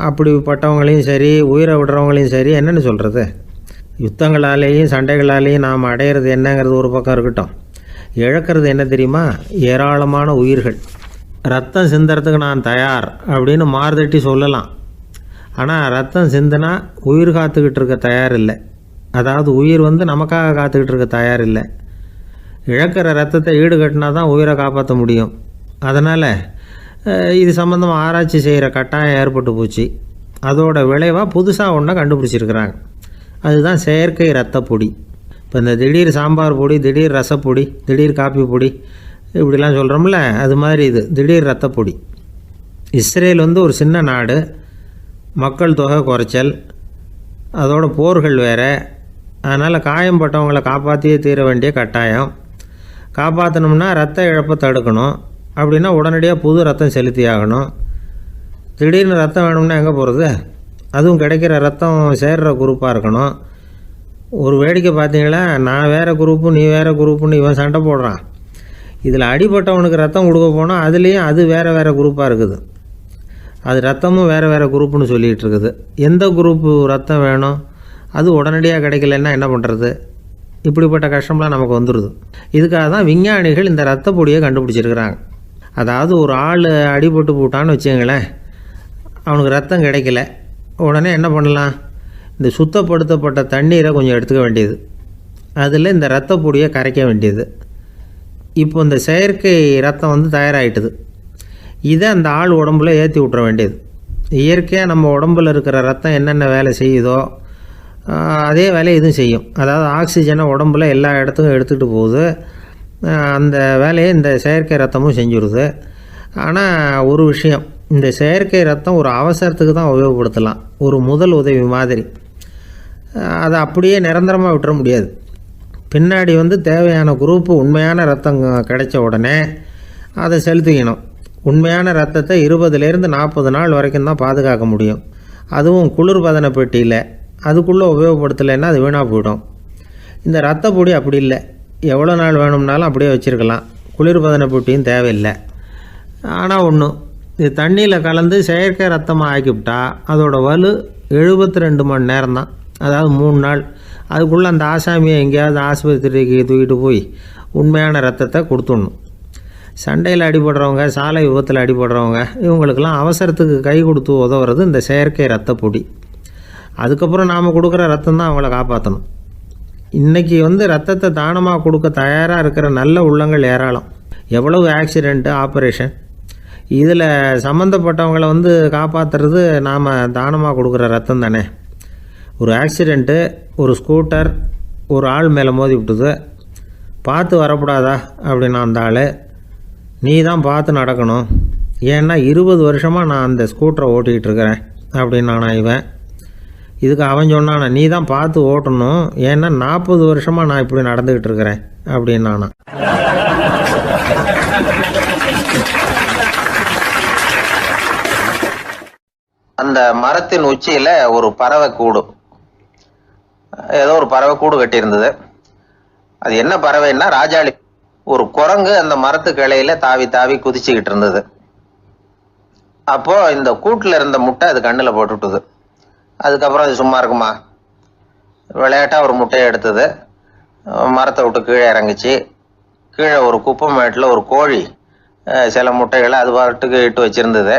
அப்படிப்பட்டவங்களையும் சரி உயிரை விடுறவங்களையும் சரி என்னென்னு சொல்கிறது, யுத்தங்களாலேயும் சண்டைகளாலேயும் நாம் அடையிறது என்னங்கிறது ஒரு பக்கம் இருக்கட்டும், இழக்கிறது என்ன தெரியுமா, ஏராளமான உயிர்கள். ரத்தம் சிந்துறதுக்கு நான் தயார் அப்படின்னு மார்தட்டி சொல்லலாம். ஆனால் ரத்தம் சிந்தினா உயிர் காத்துக்கிட்டு இருக்க தயார் இல்லை. அதாவது உயிர் நமக்காக காத்துக்கிட்டு இருக்க தயார் இல்லை. இழக்கிற ரத்தத்தை ஈடுகட்டினா தான் உயிரை காப்பாற்ற முடியும். அதனால் இது சம்மந்தமாக ஆராய்ச்சி செய்கிற கட்டாயம் ஏற்பட்டு போச்சு. அதோட விளைவாக புதுசாக ஒன்றை கண்டுபிடிச்சிருக்கிறாங்க. அதுதான் செயற்கை ரத்த பொடி. இப்போ இந்த திடீர் சாம்பார் பொடி, திடீர் ரசப்பொடி, திடீர் காப்பி பொடி இப்படிலாம் சொல்கிறோம்ல, அது மாதிரி இது திடீர் ரத்த பொடி. இஸ்ரேல் ஒரு சின்ன நாடு, மக்கள் தொகை குறைச்சல், அதோட போர்கள் வேறு. அதனால் காயம்பட்டவங்களை காப்பாற்றியே தீர வேண்டிய கட்டாயம். காப்பாற்றணும்னா ரத்த இழப்பை தடுக்கணும். அப்படின்னா உடனடியாக புது ரத்தம் செலுத்தி ஆகணும். திடீர்னு ரத்தம் வேணும்னா எங்கே போகிறது? அதுவும் கிடைக்கிற ரத்தம் சேர்கிற குரூப்பாக இருக்கணும். ஒரு வேடிக்கை பார்த்தீங்களா, நான் வேறு குரூப்பு நீ வேறு குரூப்புன்னு இவன் சண்டை போடுறான். இதில் அடிபட்டவனுக்கு ரத்தம் கொடுக்க போனால் அதுலேயும் அது வேறு வேறு குரூப்பாக இருக்குது. அது ரத்தமும் வேறு வேறு குரூப்புன்னு சொல்லிகிட்டு இருக்குது. எந்த குரூப்பு ரத்தம் வேணும், அது உடனடியாக கிடைக்கலன்னா என்ன பண்ணுறது? இப்படிப்பட்ட கஷ்டம்லாம் நமக்கு வந்துடுது. இதுக்காக தான் விஞ்ஞானிகள் இந்த ரத்த பொடியை கண்டுபிடிச்சிருக்கிறாங்க. அதாவது ஒரு ஆள் அடிபட்டு போட்டான்னு வச்சுங்களேன், அவனுக்கு ரத்தம் கிடைக்கல, உடனே என்ன பண்ணலாம், இந்த சுத்தப்படுத்தப்பட்ட தண்ணீரை கொஞ்சம் எடுத்துக்க வேண்டியது, அதில் இந்த ரத்த பொடியை கரைக்க வேண்டியது. இப்போ இந்த செயற்கை ரத்தம் தயாராகிட்டுது. இதை அந்த ஆள் உடம்புல ஏற்றி விட்ற வேண்டியது. இயற்கையாக நம்ம உடம்பில் இருக்கிற ரத்தம் என்னென்ன வேலை செய்யுதோ அதே வேலையை இதுவும் செய்யும். அதாவது ஆக்சிஜனை உடம்புல எல்லா இடத்துக்கும் எடுத்துகிட்டு போகுது. அந்த வேலையை இந்த செயற்கை ரத்தமும் செஞ்சுருது. ஆனால் ஒரு விஷயம், இந்த செயற்கை ரத்தம் ஒரு அவசரத்துக்கு தான் உபயோகப்படுத்தலாம், ஒரு முதல் உதவி மாதிரி. அதை அப்படியே நிரந்தரமாக விட்டுற முடியாது. பின்னாடி தேவையான குரூப்பு உண்மையான ரத்தம் கிடைச்ச உடனே அதை செலுத்திக்கணும். உண்மையான ரத்தத்தை 20லேருந்து 40 நாள் வரைக்கும் தான் பாதுகாக்க முடியும். அதுவும் குளிர்பதன பெட்டியில். அதுக்குள்ளே உபயோகப்படுத்தலைன்னா அது வீணாக போயிடும். இந்த ரத்த பொடி அப்படி இல்லை, எவ்வளோ நாள் வேணும்னாலும் அப்படியே வச்சுருக்கலாம். குளிர்பதன பெட்டியும் தேவையில்லை. ஆனால் ஒன்று, இது தண்ணியில் கலந்து செயற்கை ரத்தமாக ஆக்கிவிட்டா அதோட வலு 72 மணி நேரம் தான், அதாவது 3 நாள். அதுக்குள்ளே அந்த ஆசாமியை எங்கேயாவது ஆஸ்பத்திரிக்கு தூக்கிட்டு போய் உண்மையான ரத்தத்தை கொடுத்துடணும். சண்டையில் அடிபடுறவங்க, சாலை விபத்தில் அடிபடுறவங்க, இவங்களுக்கெல்லாம் அவசரத்துக்கு கை கொடுத்து உதவுறது இந்த செயற்கை ரத்த பொடி. அதுக்கப்புறம் நாம் கொடுக்குற ரத்தம் தான் அவங்கள காப்பாற்றணும். இன்றைக்கி ரத்தத்தை தானமாக கொடுக்க தயாராக இருக்கிற நல்ல உள்ளங்கள் ஏராளம். எவ்வளவு ஆக்சிடெண்ட்டு, ஆப்ரேஷன், இதில் சம்மந்தப்பட்டவங்களை காப்பாற்றுறது நாம் தானமாக கொடுக்குற ரத்தம் தானே. ஒரு ஆக்சிடெண்ட்டு, ஒரு ஸ்கூட்டர் ஒரு ஆள் மேலே மோதி விட்டுது, பார்த்து வரக்கூடாதா அப்படின்னு அந்த ஆள், நீ தான் பார்த்து நடக்கணும், ஏன்னா 20 வருஷமாக நான் அந்த ஸ்கூட்டரை ஓட்டிகிட்டு இருக்கிறேன் அப்படின்னு நானா இவன். இதுக்கு அவன் சொன்னானா, நீ தான் பார்த்து ஓட்டணும், ஏன்னா 40 வருஷமாக நான் இப்படி நடந்துக்கிட்டு இருக்கிறேன் அப்படின்னு நானா. அந்த மரத்தின் உச்சியில் ஒரு பறவை கூடு, ஏதோ ஒரு பறவை கூடு கட்டியிருந்தது. அது என்ன பறவைன்னா ராஜாளி. ஒரு குரங்கு அந்த மரத்து கிளையில தாவி தாவி குதிச்சுக்கிட்டு இருந்தது. அப்போ இந்த கூட்டில் இருந்த முட்டை அது கண்ணில் போட்டுவிட்டுது. அதுக்கப்புறம் அது சும்மா இருக்குமா, விளையாட்டாக ஒரு முட்டையை எடுத்தது, மரத்தை விட்டு கீழே இறங்குச்சு. கீழே ஒரு குப்பை மேட்டில் ஒரு கோழி சில முட்டைகளை அது பாட்டுக்கு இட்டு வச்சிருந்தது.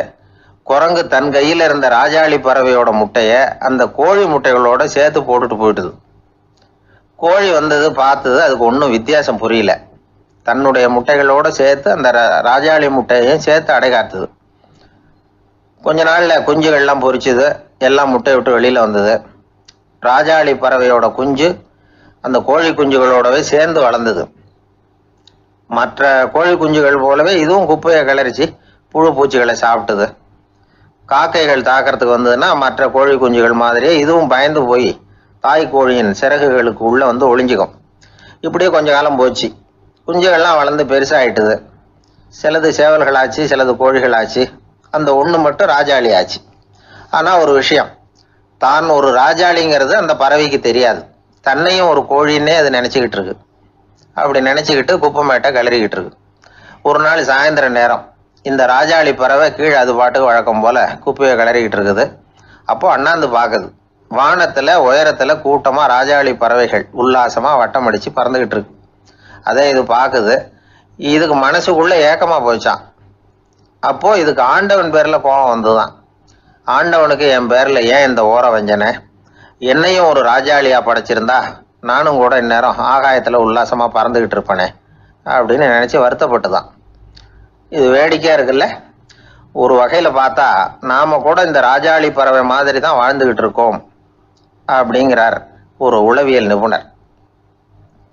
குரங்கு தன் கையில் இருந்த ராஜாளி பறவையோட முட்டையை அந்த கோழி முட்டைகளோட சேர்த்து போட்டுட்டு போயிட்டுது. கோழி பார்த்தது, அதுக்கு ஒன்றும் வித்தியாசம் புரியல. தன்னுடைய முட்டைகளோட சேர்த்து அந்த ராஜாளி முட்டையையும் சேர்த்து அடைகாத்துது. கொஞ்ச நாளில் குஞ்சுகள்லாம் பொரிச்சுது, எல்லாம் முட்டையை விட்டு வெளியில் வந்தது. ராஜாளி பறவையோட குஞ்சு அந்த கோழி குஞ்சுகளோடவே சேர்ந்து வளர்ந்தது. மற்ற கோழி குஞ்சுகள் போலவே இதுவும் குப்பையை கிளறிச்சு புழு பூச்சிகளை சாப்பிட்டுது. காக்கைகள் தாக்கிறதுக்கு வந்ததுன்னா மற்ற கோழி குஞ்சுகள் மாதிரியே இதுவும் பயந்து போய் தாய் கோழியின் சிறகுகளுக்கு உள்ளே ஒளிஞ்சிக்கும். இப்படியே கொஞ்ச காலம் போச்சு. குஞ்சுகள்லாம் வளர்ந்து பெருசாகிட்டுது. சிலது சேவல்களாச்சு, சிலது கோழிகளாச்சு. அந்த ஒன்று மட்டும் ராஜாளி ஆச்சு. ஆனால் ஒரு விஷயம், தான் ஒரு ராஜாளிங்கிறது அந்த பறவைக்கு தெரியாது. தன்னையும் ஒரு கோழின்னே அது நினச்சிக்கிட்டு இருக்கு. அப்படி நினச்சிக்கிட்டு குப்பை மேட்டை கிளறிக்கிட்டு இருக்கு. ஒரு நாள் சாயந்தர நேரம் இந்த ராஜாளி பறவை கீழே அது பாட்டுக்கு வழக்கம் போல குப்பையை கிளறிக்கிட்டு இருக்குது. அப்போ அண்ணாந்து பார்க்குது. வானத்தில் உயரத்தில் கூட்டமாக ராஜாளி பறவைகள் உல்லாசமாக வட்டம் அடித்து பறந்துக்கிட்டு இருக்கு. அதே இது பார்க்குது. இதுக்கு மனசுக்குள்ளே ஏக்கமாக போச்சான். அப்போது இதுக்கு ஆண்டவன் பேரில் கோபம் வந்துதான். ஆண்டவனுக்கு என் பேரில் ஏன் இந்த ஓர வஞ்சனை, என்னையும் ஒரு ராஜாளியாக படைச்சிருந்தா நானும் கூட இந்நேரம் ஆகாயத்தில் உல்லாசமாக பறந்துக்கிட்டு இருப்பேனே அப்படின்னு நினச்சி வருத்தப்பட்டு தான். இது வேடிக்கையாக இருக்குல்ல. ஒரு வகையில் பார்த்தா நாம் கூட இந்த ராஜாளி பறவை மாதிரி தான் வாழ்ந்துக்கிட்டு இருக்கோம் அப்படிங்கிறார் ஒரு உளவியல் நிபுணர்.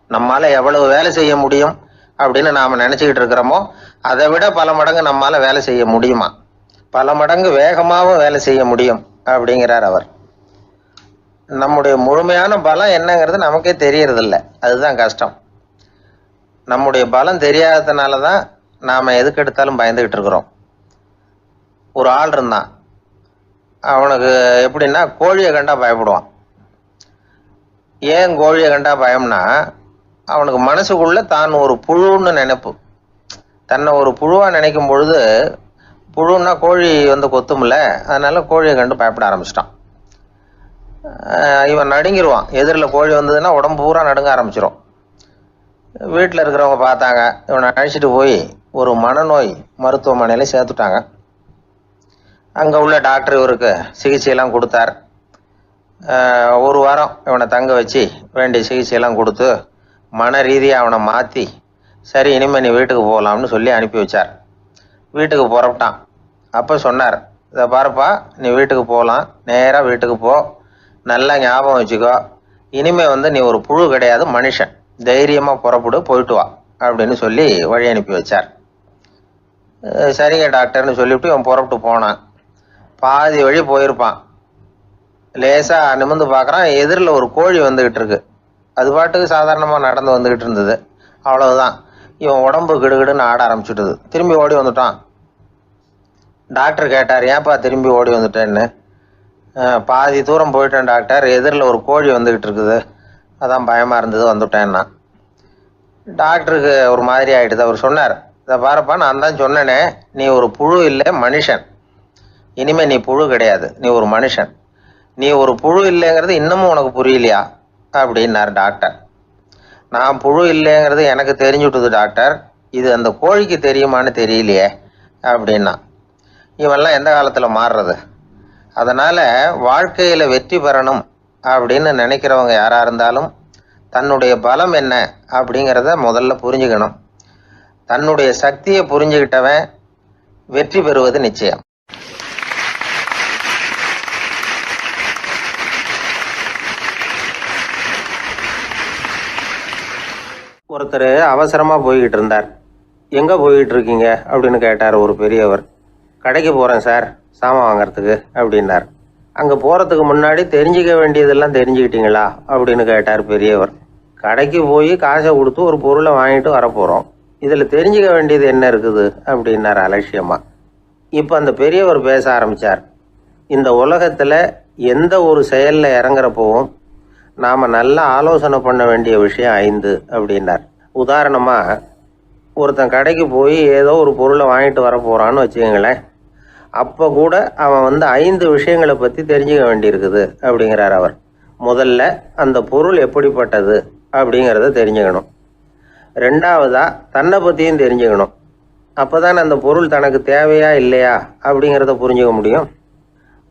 நம்மால் எவ்வளவு வேலை செய்ய முடியும் அப்படின்னு நாம் நினச்சிக்கிட்டு இருக்கிறோமோ அதை விட பல மடங்கு நம்மால் வேலை செய்ய முடியுமா, பல மடங்கு வேகமாகவும் வேலை செய்ய முடியும் அப்படிங்கிறார் அவர். நம்முடைய முழுமையான பலம் என்னங்கிறது நமக்கே தெரியறதில்ல, அதுதான் கஷ்டம். நம்முடைய பலம் தெரியாததுனால தான் நாம் எதுக்கு எடுத்தாலும் பயந்துக்கிட்டு இருக்கிறோம். ஒரு ஆள் இருந்தான், அவனுக்கு எப்படின்னா கோழியை கண்டா பயப்படுவான். ஏன் கோழியை கண்டா பயம்னா, அவனுக்கு மனசுக்குள்ள தான் ஒரு புழுன்னு நினைப்பு. தன்னை ஒரு புழுவாக நினைக்கும் பொழுது, புழுன்னா கோழி கொத்தும்ல, அதனால கோழியை கண்டு பயப்பட ஆரம்பிச்சிட்டான். இவன் நடுங்கிடுவான். எதிரில் கோழி வந்ததுன்னா உடம்பு பூரா நடுங்க ஆரம்பிச்சிடும். வீட்டில் இருக்கிறவங்க பார்த்தாங்க. இவனை அழைச்சிட்டு போய் ஒரு மனநோய் மருத்துவமனையில் சேர்த்துட்டாங்க. அங்கே உள்ள டாக்டர் இவருக்கு சிகிச்சையெல்லாம் கொடுத்தார். ஒரு வாரம் இவனை தங்க வச்சு வேண்டிய சிகிச்சையெல்லாம் கொடுத்து மன ரீதியாக அவனை மாற்றி, சரி இனிமேல் நீ வீட்டுக்கு போகலாம்னு சொல்லி அனுப்பி வச்சார். வீட்டுக்கு புறப்பட்டான். அப்போ சொன்னார், இதை பாருப்பா, நீ வீட்டுக்கு போகலாம், நேராக வீட்டுக்கு போ, நல்லா ஞாபகம் வச்சுக்கோ, இனிமே நீ ஒரு புழு கிடையாது, மனுஷன், தைரியமாக புறப்படு, போயிட்டு வா அப்படின்னு சொல்லி வழி அனுப்பி வச்சார். சரிங்க டாக்டர்னு சொல்லிவிட்டு இவன் புறப்பட்டு போனான். பாதி வழி போயிருப்பான். லேசாக நிமிர்ந்து பார்க்குறான், எதிரில் ஒரு கோழி வந்துக்கிட்டு இருக்கு. அது பாட்டுக்கு சாதாரணமாக நடந்து வந்துக்கிட்டு இருந்தது. அவ்வளவுதான், இவன் உடம்பு கிடுகிடுன்னு ஆட ஆரம்பிச்சுட்டுது. திரும்பி ஓடி வந்துட்டான். டாக்டர் கேட்டார், ஏன்ப்பா திரும்பி ஓடி வந்துட்டேன்னு. பாதி தூரம் போயிட்டேன் டாக்டர், எதிரில் ஒரு கோழி வந்துக்கிட்டு இருக்குது, அதான் பயமாக இருந்தது, வந்துட்டேன்னா. டாக்டருக்கு ஒரு மாதிரி ஆகிடுது. அவர் சொன்னார், இதை பாருப்பா, நான் தான் சொன்னேனே, நீ ஒரு புழு இல்லை, மனுஷன். இனிமேல் நீ புழு கிடையாது, நீ ஒரு மனுஷன். நீ ஒரு புழு இல்லைங்கிறது இன்னமும் உனக்கு புரியலையா அப்படின்னார் டாக்டர். நான் புழு இல்லைங்கிறது எனக்கு தெரிஞ்சுட்டுது டாக்டர், இது அந்த கோழிக்கு தெரியுமான்னு தெரியலையே அப்படின்னா. இவெல்லாம் எந்த காலத்தில் மாறுறது? அதனால் வாழ்க்கையில் வெற்றி பெறணும் அப்படின்னு நினைக்கிறவங்க யாராக இருந்தாலும் தன்னுடைய பலம் என்ன அப்படிங்கிறத முதல்ல புரிஞ்சுக்கணும். தன்னுடைய சக்தியை புரிஞ்சுக்கிட்டவன் வெற்றி பெறுவது நிச்சயம். ஒருத்தர் அவசரமாக போய்கிட்டு இருந்தார். எங்கே போய்கிட்டு இருக்கீங்க அப்படின்னு கேட்டார் ஒரு பெரியவர். கடைக்கு போகிறேன் சார், சாமான் வாங்கிறதுக்கு அப்படின்னார். அங்கே போகிறதுக்கு முன்னாடி தெரிஞ்சிக்க வேண்டியதெல்லாம் தெரிஞ்சுக்கிட்டீங்களா அப்படின்னு கேட்டார் பெரியவர். கடைக்கு போய் காசை கொடுத்து ஒரு பொருளை வாங்கிட்டு வரப்போகிறோம், இதில் தெரிஞ்சிக்க வேண்டியது என்ன இருக்குது அப்படின்னார் அலட்சியமாக. இப்போ அந்த பெரியவர் பேச ஆரம்பித்தார். இந்த உலகத்தில் எந்த ஒரு செயலில் இறங்குறப்போவும் நாம் நல்லா ஆலோசனை பண்ண வேண்டிய விஷயம் 5 அப்படின்னார். உதாரணமாக, ஒருத்தன் கடைக்கு போய் ஏதோ ஒரு பொருளை வாங்கிட்டு வர போகிறான்னு வச்சுக்கோங்களேன். அப்போ கூட அவன் 5 விஷயங்களை பற்றி தெரிஞ்சுக்க வேண்டியிருக்குது அப்படிங்கிறார் அவர். முதல்ல அந்த பொருள் எப்படிப்பட்டது அப்படிங்கிறத தெரிஞ்சுக்கணும். ரெண்டாவதாக தன்னை பற்றியும் தெரிஞ்சுக்கணும். அப்போ தான் அந்த பொருள் தனக்கு தேவையா இல்லையா அப்படிங்கிறத புரிஞ்சுக்க முடியும்.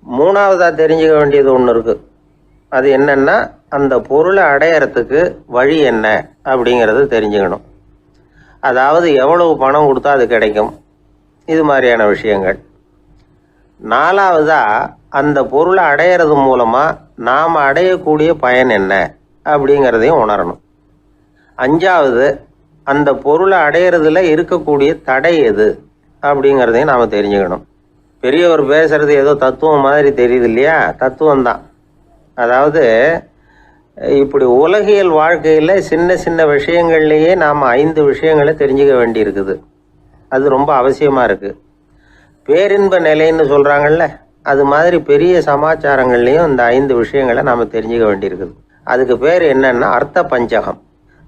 மூணாவதாக தெரிஞ்சுக்க வேண்டியது ஒன்று இருக்குது. அது என்னன்னா, அந்த பொருளை அடையறதுக்கு வழி என்ன அப்படிங்கிறத தெரிஞ்சுக்கணும். அதாவது எவ்வளவு பணம் கொடுத்தா அது கிடைக்கும், இது மாதிரியான விஷயங்கள். நாலாவதா, அந்த பொருளை அடையிறது மூலமாக நாம் அடையக்கூடிய பயன் என்ன அப்படிங்கிறதையும் உணரணும். அஞ்சாவது, அந்த பொருளை அடையிறதுல இருக்கக்கூடிய தடை எது அப்படிங்கிறதையும் நாம் தெரிஞ்சுக்கணும். பெரியவர் பேசுறது ஏதோ தத்துவம் மாதிரி தெரியுது இல்லையா? தத்துவம்தான். அதாவது இப்படி உலகியல் வாழ்க்கையில் சின்ன சின்ன விஷயங்கள்லேயே நாம் 5 விஷயங்களை தெரிஞ்சுக்க வேண்டியிருக்குது. அது ரொம்ப அவசியமாக இருக்குது. பேரின்ப நிலைன்னு சொல்கிறாங்கல்ல, அது மாதிரி பெரிய சமாச்சாரங்கள்லேயும் இந்த 5 விஷயங்களை நாம் தெரிஞ்சுக்க வேண்டியிருக்குது. அதுக்கு பேர் என்னன்னா அர்த்த பஞ்சகம்.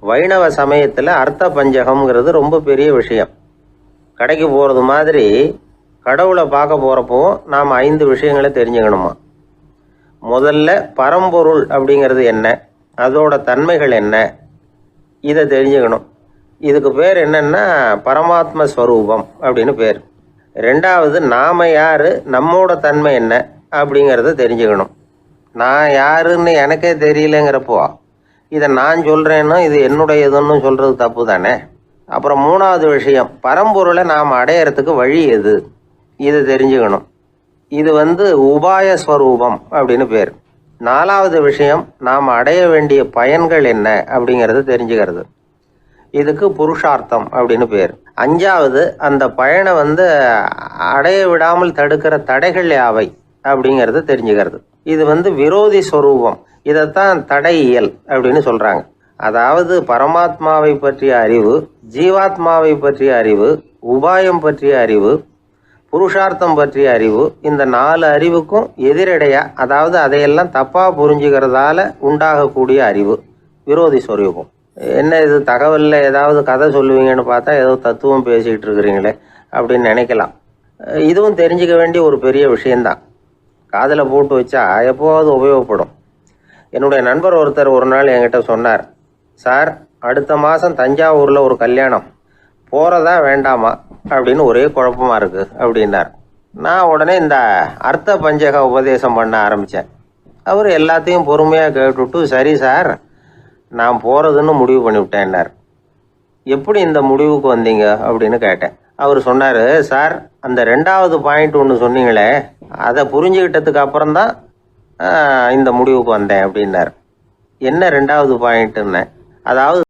வைணவ சமயத்தில் அர்த்த பஞ்சகம்ங்கிறது ரொம்ப பெரிய விஷயம். கடைக்கு போகிறது மாதிரி கடவுளை பார்க்க போகிறப்போ நாம் 5 விஷயங்களை தெரிஞ்சுக்கணுமா. முதல்ல பரம்பொருள் அப்படிங்கிறது என்ன, அதோட தன்மைகள் என்ன, இதை தெரிஞ்சுக்கணும். இதுக்கு பேர் என்னன்னா பரமாத்ம ஸ்வரூபம் அப்படின்னு பேர். ரெண்டாவது, நாம யாரு, நம்மோட தன்மை என்ன அப்படிங்கிறத தெரிஞ்சுக்கணும். நான் யாருன்னு எனக்கே தெரியலங்கிறப்போ இதை நான் சொல்கிறேன்னா இது என்னுடையதுன்னு சொல்கிறது தப்பு தானே. அப்புறம் மூணாவது விஷயம், பரம்பொருளை நாம் அடையிறதுக்கு வழி எது, இதை தெரிஞ்சுக்கணும். இது உபாய ஸ்வரூபம் அப்படின்னு பேர். நாலாவது விஷயம், நாம் அடைய வேண்டிய பயன்கள் என்ன அப்படிங்கிறது தெரிஞ்சுக்கிறது. இதுக்கு புருஷார்த்தம் அப்படின்னு பேர். அஞ்சாவது, அந்த பயனை அடைய விடாமல் தடுக்கிற தடைகள் யாவை அப்படிங்கிறது தெரிஞ்சுக்கிறது. இது விரோதி ஸ்வரூபம். இதைத்தான் தடையியல் அப்படின்னு சொல்கிறாங்க. அதாவது பரமாத்மாவை பற்றிய அறிவு, ஜீவாத்மாவை பற்றிய அறிவு, உபாயம் பற்றிய அறிவு, புருஷார்த்தம் பற்றிய அறிவு, இந்த 4 அறிவுக்கும் எதிரடையா, அதாவது அதையெல்லாம் தப்பாக புரிஞ்சுக்கிறதால உண்டாகக்கூடிய அறிவு விரோதி ஸ்வரூபம். என்ன இது தகவலில் ஏதாவது கதை சொல்லுவீங்கன்னு பார்த்தா ஏதோ தத்துவம் பேசிகிட்டு இருக்கிறீங்களே அப்படின்னு நினைக்கலாம். இதுவும் தெரிஞ்சுக்க வேண்டிய ஒரு பெரிய விஷயந்தான். காதில் போட்டு வச்சா எப்போவாவது உபயோகப்படும். என்னுடைய நண்பர் ஒருத்தர் ஒரு நாள் என்கிட்ட சொன்னார், சார், அடுத்த மாதம் தஞ்சாவூரில் ஒரு கல்யாணம், போகிறதா வேண்டாமா அப்படின்னு ஒரே குழப்பமாக இருக்குது அப்படின்னார். நான் உடனே இந்த அர்த்த பஞ்சக உபதேசம் பண்ண ஆரம்பித்தேன். அவர் எல்லாத்தையும் பொறுமையாக கேட்டுவிட்டு, சரி சார், நான் போகிறதுன்னு முடிவு பண்ணிவிட்டேன்னார். எப்படி இந்த முடிவுக்கு வந்தீங்க அப்படின்னு கேட்டேன். அவர் சொன்னார், சார், அந்த 2வது பாயிண்ட் ஒன்று சொன்னீங்களே, அதை புரிஞ்சுக்கிட்டதுக்கு அப்புறம்தான் இந்த முடிவுக்கு வந்தேன் அப்படின்னார். என்ன ரெண்டாவது பாயிண்ட்டுன்னு, அதாவது